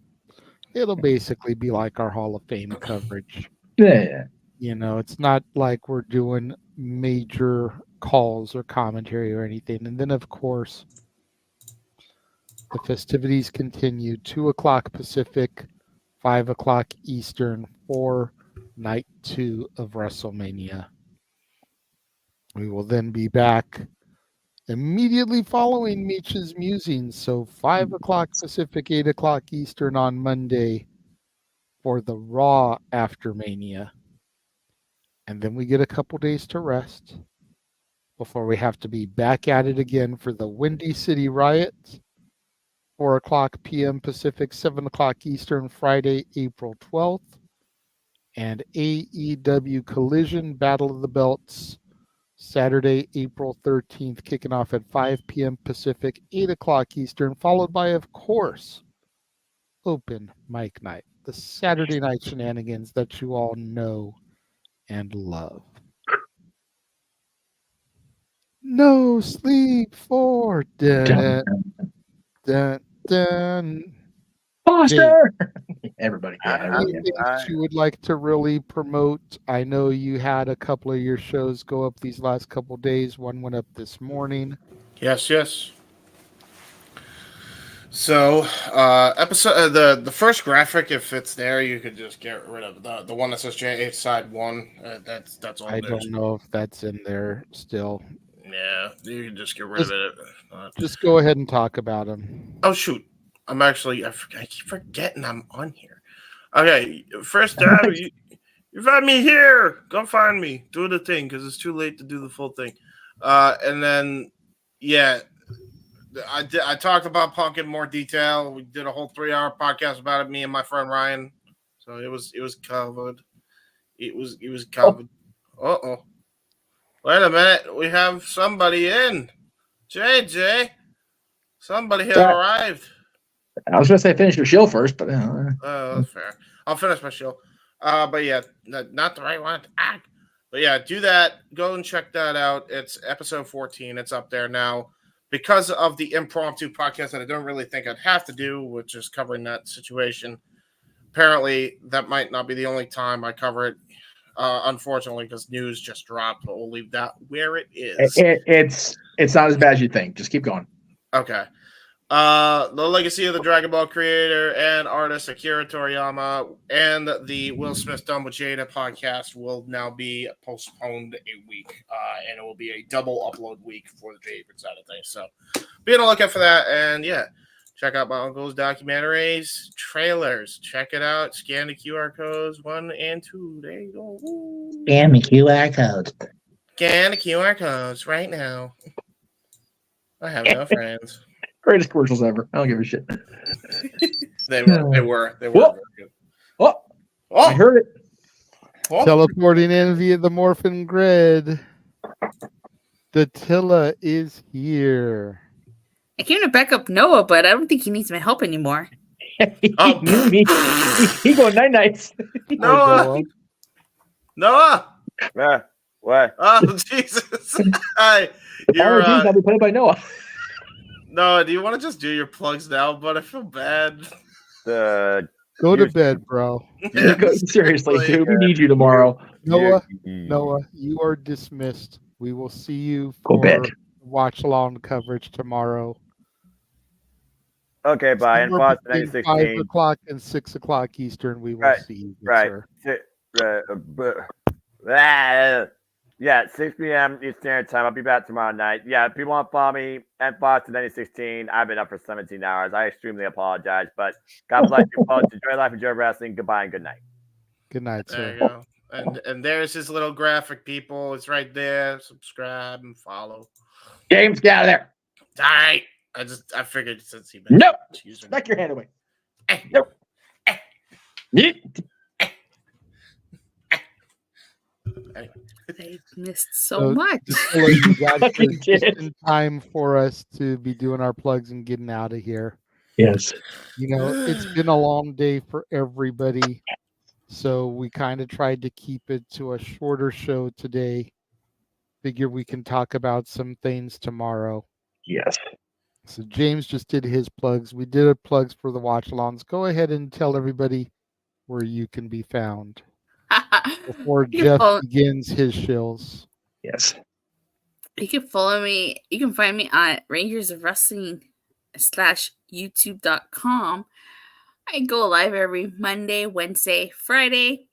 Speaker 3: It'll basically be like our Hall of Fame coverage.
Speaker 13: Yeah.
Speaker 3: You know, it's not like we're doing major calls or commentary or anything. And then, of course, the festivities continue 2 o'clock Pacific, 5 o'clock Eastern for night 2 of WrestleMania. We will then be back immediately following Meech's musings. So 5 o'clock Pacific, 8 o'clock Eastern on Monday for the Raw after Mania. And then we get a couple days to rest before we have to be back at it again for the Windy City Riot, 4 o'clock p.m. Pacific, 7 o'clock Eastern, Friday, April 12th. And AEW Collision Battle of the Belts, Saturday, April 13th, kicking off at 5 p.m. Pacific, 8 o'clock Eastern, followed by, of course, Open Mic Night, the Saturday night shenanigans that you all know and love. No sleep for dun, dun, dun.
Speaker 13: Foster! Everybody.
Speaker 3: Anything that you would like to really promote? I know you had a couple of your shows go up these last couple of days. One went up this morning.
Speaker 4: Yes. So, episode the first graphic, if it's there, you could just get rid of the one that says J8 side 1. That's all.
Speaker 3: I don't know if that's in there still.
Speaker 4: Yeah, you can just get rid of it.
Speaker 3: Just go ahead and talk about them.
Speaker 4: Oh shoot, I keep forgetting I'm on here. Okay, first time you find me here. Go find me. Do the thing because it's too late to do the full thing. And then I talked about Punk in more detail. We did a whole 3-hour podcast about it. Me and my friend Ryan. So it was covered. It was covered. Uh-oh. Wait a minute. We have somebody in. JJ. Somebody has arrived.
Speaker 13: I was going to say finish your show first, but...
Speaker 4: that's fair. I'll finish my show. But yeah, not the right one. But yeah, do that. Go and check that out. It's episode 14. It's up there now. Because of the impromptu podcast that I don't really think I'd have to do, which is covering that situation. Apparently, that might not be the only time I cover it. Unfortunately, because news just dropped, but we'll leave that where it is.
Speaker 13: It's not as bad as you think. Just keep going.
Speaker 4: Okay. The legacy of the Dragon Ball creator and artist Akira Toriyama and the Will Smith Done with Jada podcast will now be postponed a week, and it will be a double upload week for the Jaden side of things. So be on the lookout for that, and yeah, check out my uncle's documentaries, trailers. Check it out. Scan the QR codes 1 and 2. There you go. Woo.
Speaker 13: Scan the QR codes.
Speaker 4: Scan the QR codes right now. I have no friends.
Speaker 13: Greatest commercials ever. I don't give a shit.
Speaker 4: They were very good.
Speaker 13: Oh, I heard it.
Speaker 3: Teleporting in via the Morphin Grid. Datilla is here.
Speaker 16: I came to back up Noah, but I don't think he needs my help anymore.
Speaker 13: He going night-nights.
Speaker 4: Noah!
Speaker 2: Yeah, what?
Speaker 4: Oh, Jesus. Hi. You're,
Speaker 13: I'll be played by Noah.
Speaker 4: No, do you want to just do your plugs now? But I feel bad.
Speaker 3: Go to bed, bro.
Speaker 13: Seriously, dude. We need you tomorrow.
Speaker 3: Noah, you are dismissed. We will see you for watch along coverage tomorrow.
Speaker 2: Okay, bye. And Boston 2016.
Speaker 3: 5 o'clock and 6 o'clock Eastern. We will see you.
Speaker 2: Yeah, 6 p.m. Eastern Standard Time. I'll be back tomorrow night. Yeah, if people want to follow me at Boston 2016, I've been up for 17 hours. I extremely apologize, but God bless you folks. Enjoy life, enjoy wrestling. Goodbye and good night.
Speaker 3: Good night, sir.
Speaker 4: There you go. And there's his little graphic, people. It's right there. Subscribe and follow.
Speaker 13: James, get out of there.
Speaker 4: All right. I figured since he
Speaker 13: nope. Back your hand away. Nope.
Speaker 4: Anyway.
Speaker 16: I missed so much.
Speaker 3: You got just in time for us to be doing our plugs and getting out of here.
Speaker 13: Yes.
Speaker 3: You know, it's been a long day for everybody, so we kind of tried to keep it to a shorter show today. figure we can talk about some things tomorrow.
Speaker 13: Yes.
Speaker 3: So James just did his plugs. We did our plugs for the watch-alongs. Go ahead and tell everybody where you can be found before Jeff begins his shills.
Speaker 13: Yes.
Speaker 16: You can follow me. You can find me at Rangers of Wrestling /YouTube.com. I go live every Monday, Wednesday, Friday.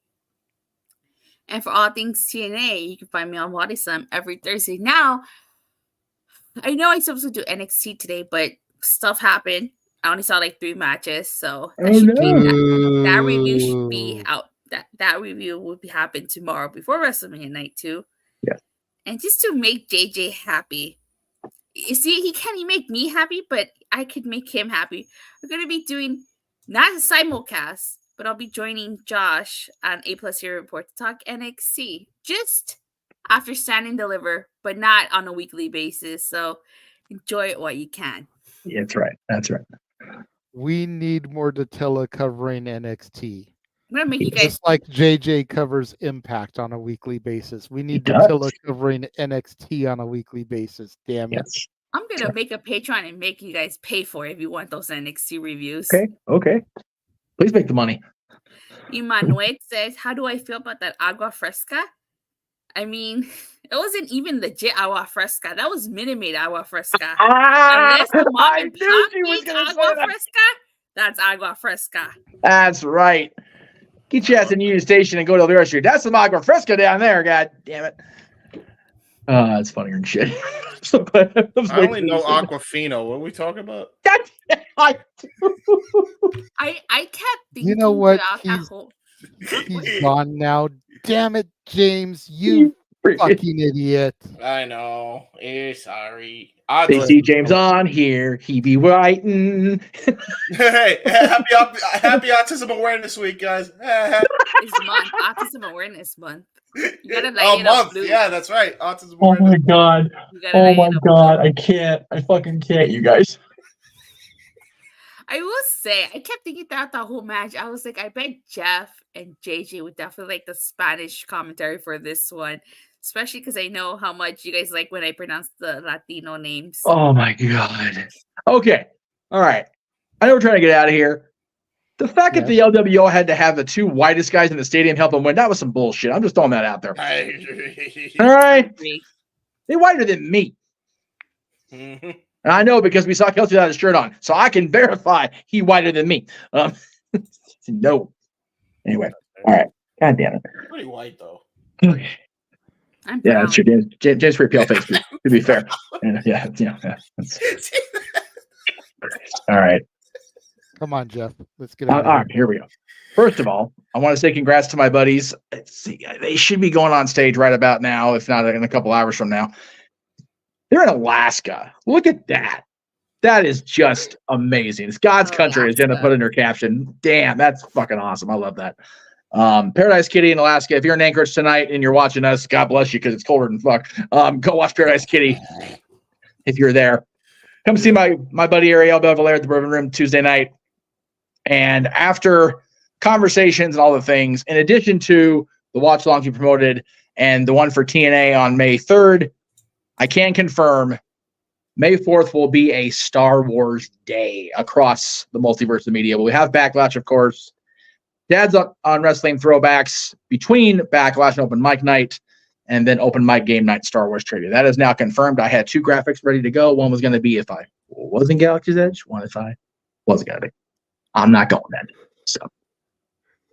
Speaker 16: And for all things TNA, you can find me on Body Slam every Thursday. Now, I know I'm supposed to do NXT today, but stuff happened. I only saw like 3 matches, so that that review should be out. That review will be happen tomorrow before WrestleMania night 2.
Speaker 13: Yes.
Speaker 16: And just to make JJ happy. You see, he can't make me happy, but I could make him happy. We're gonna be doing not a simulcast, but I'll be joining Josh on A Plus Hero Report to talk NXT just after Stand and Deliver, but not on a weekly basis. So enjoy it while you can.
Speaker 13: Yeah, that's right. That's right.
Speaker 3: We need more Datilla covering NXT.
Speaker 16: I'm gonna make you guys
Speaker 3: just like JJ covers Impact on a weekly basis. We need Datilla covering NXT on a weekly basis. Damn it.
Speaker 13: Yes.
Speaker 16: I'm gonna make a Patreon and make you guys pay for it if you want those NXT reviews.
Speaker 13: Okay. Please make the money.
Speaker 16: Emmanuel says, how do I feel about that agua fresca? I mean, it wasn't even legit agua fresca. That was Minute agua fresca. Unless the mom and pop make agua fresca, that's agua fresca.
Speaker 13: That's right. Get your ass in Union Station and go to the Street. That's some agua fresca down there. God damn it. That's funnier than shit. So glad
Speaker 4: I only know Aquafino. What are we talking about?
Speaker 16: I kept thinking,
Speaker 3: you know what?
Speaker 16: about
Speaker 3: He's gone now. Damn it, James, you fucking idiot.
Speaker 4: I know. Sorry.
Speaker 13: They see James on here. He be writing.
Speaker 4: Hey, happy Autism Awareness Week, guys.
Speaker 16: It's month, Autism Awareness Month. You gotta light it up, Blue.
Speaker 4: Yeah, that's right. Autism
Speaker 13: Oh
Speaker 4: Awareness.
Speaker 13: my god. Oh my god. I can't. I fucking can't, you guys.
Speaker 16: I will say, I kept thinking throughout the whole match. I was like, I bet Jeff and JJ would definitely like the Spanish commentary for this one, especially because I know how much you guys like when I pronounce the Latino names.
Speaker 13: Oh my god. Okay. All right. I know we're trying to get out of here. The fact that the LWO had to have the 2 whitest guys in the stadium help them win, that was some bullshit. I'm just throwing that out there. All right. They're whiter than me.
Speaker 4: Mm-hmm.
Speaker 13: And I know because we saw Kelsey without his shirt on. So I can verify he whiter than me. No. Anyway. All right. God damn it.
Speaker 4: Pretty white, though.
Speaker 13: Okay. Yeah, that's true. James pretty pale face, to be fair. Yeah. All right.
Speaker 3: Come on, Jeff. Let's get it.
Speaker 13: All right, here we go. First of all, I want to say congrats to my buddies. They should be going on stage right about now, if not in a couple hours from now. They're in Alaska. Look at that. That is just amazing. It's God's country, as Jenna put in her caption. Damn, that's fucking awesome. I love that. Paradise Kitty in Alaska. If you're in Anchorage tonight and you're watching us, God bless you because it's colder than fuck. Go watch Paradise Kitty if you're there. Come see my buddy Ariel Belvalere at the Bourbon Room Tuesday night. And after conversations and all the things, in addition to the watch alongs you promoted and the one for TNA on May 3rd, I can confirm May 4th will be a Star Wars day across the multiverse of media. We have Backlash, of course. Dad's on Wrestling Throwbacks between Backlash and Open Mic Night, and then Open Mic Game Night Star Wars Trivia. That is now confirmed. I had 2 graphics ready to go. One was going to be if I wasn't Galaxy's Edge. One if I wasn't going to be. I'm not going then. So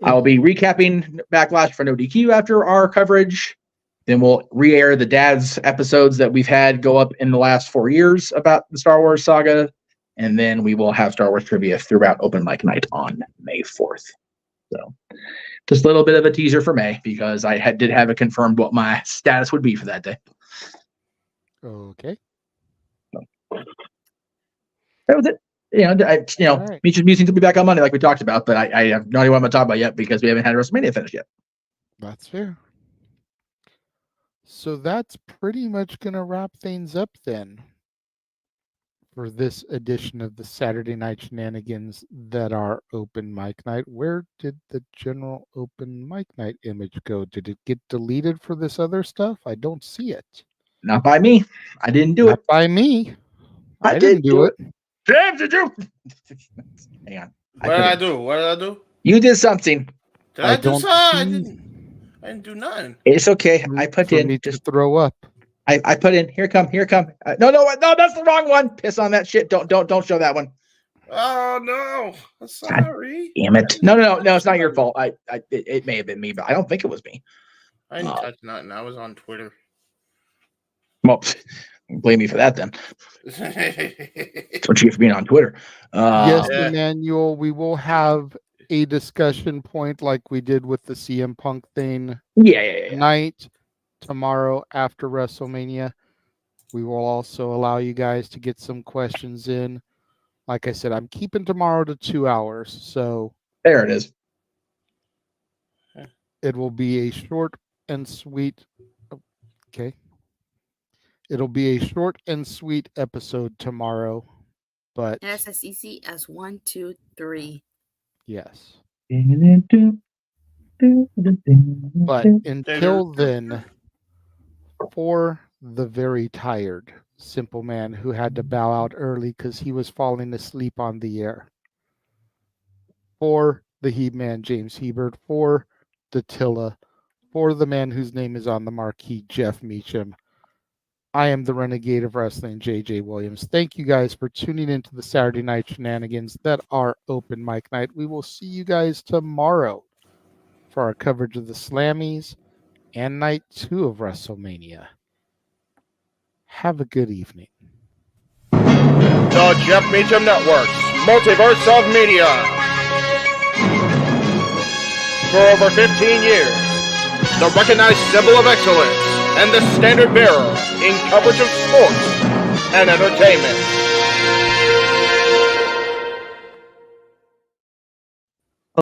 Speaker 13: I will be recapping Backlash for No DQ after our coverage. Then we'll re-air the Dad's episodes that we've had go up in the last 4 years about the Star Wars saga. And then we will have Star Wars Trivia throughout Open Mic Night on May 4th. So just a little bit of a teaser for May because I did have it confirmed what my status would be for that day.
Speaker 3: Okay.
Speaker 13: That was it. Right. Meetings will be back on Monday like we talked about, but I have no idea what I'm going to talk about yet because we haven't had WrestleMania finished yet.
Speaker 3: That's fair. So that's pretty much going to wrap things up then for this edition of the Saturday Night Shenanigans that are Open Mic Night. Where did the general Open Mic Night image go? Did it get deleted for this other stuff? I don't see it.
Speaker 13: Not by me. I didn't do
Speaker 3: Not
Speaker 13: it.
Speaker 3: by me.
Speaker 13: I
Speaker 3: didn't do it.
Speaker 13: James, did you? Hang on.
Speaker 4: What did I do? What did I do?
Speaker 13: You did something.
Speaker 4: Did I do something? I didn't do nothing.
Speaker 13: It's okay. I put in
Speaker 3: me to throw up.
Speaker 13: I put in. Here come. No, that's the wrong one. Piss on that shit. Don't show that one.
Speaker 4: Oh no! I'm sorry.
Speaker 13: God damn it! No, it's not your fault. It may have been me, but I don't think it was me.
Speaker 4: I didn't touch nothing. I was on Twitter.
Speaker 13: Well, blame me for that then. That's what you get for being on Twitter.
Speaker 3: Yes, Emmanuel, we will have a discussion point like we did with the CM Punk thing.
Speaker 13: Yeah.
Speaker 3: Tonight, tomorrow after WrestleMania. We will also allow you guys to get some questions in. Like I said, I'm keeping tomorrow to 2 hours, so
Speaker 13: there it is.
Speaker 3: It will be a short and sweet. Okay. It'll be a short and sweet episode tomorrow, but
Speaker 16: And that's as easy as 1, 2, 3.
Speaker 3: yes. But until then, for the very tired simple man who had to bow out early because he was falling asleep on the air, for the He-Man James Hebert, for Datilla, for the man whose name is on the marquee, Jeff Meacham, I am the Renegade of Wrestling, JJ Williams. Thank you guys for tuning into the Saturday night shenanigans that are open mic night. We will see you guys tomorrow for our coverage of the Slammies and night 2 of WrestleMania. Have a good evening.
Speaker 1: The Jeff Meacham Network's Multiverse of Media. For over 15 years, the recognized symbol of excellence and the standard bearer in coverage of sports and entertainment.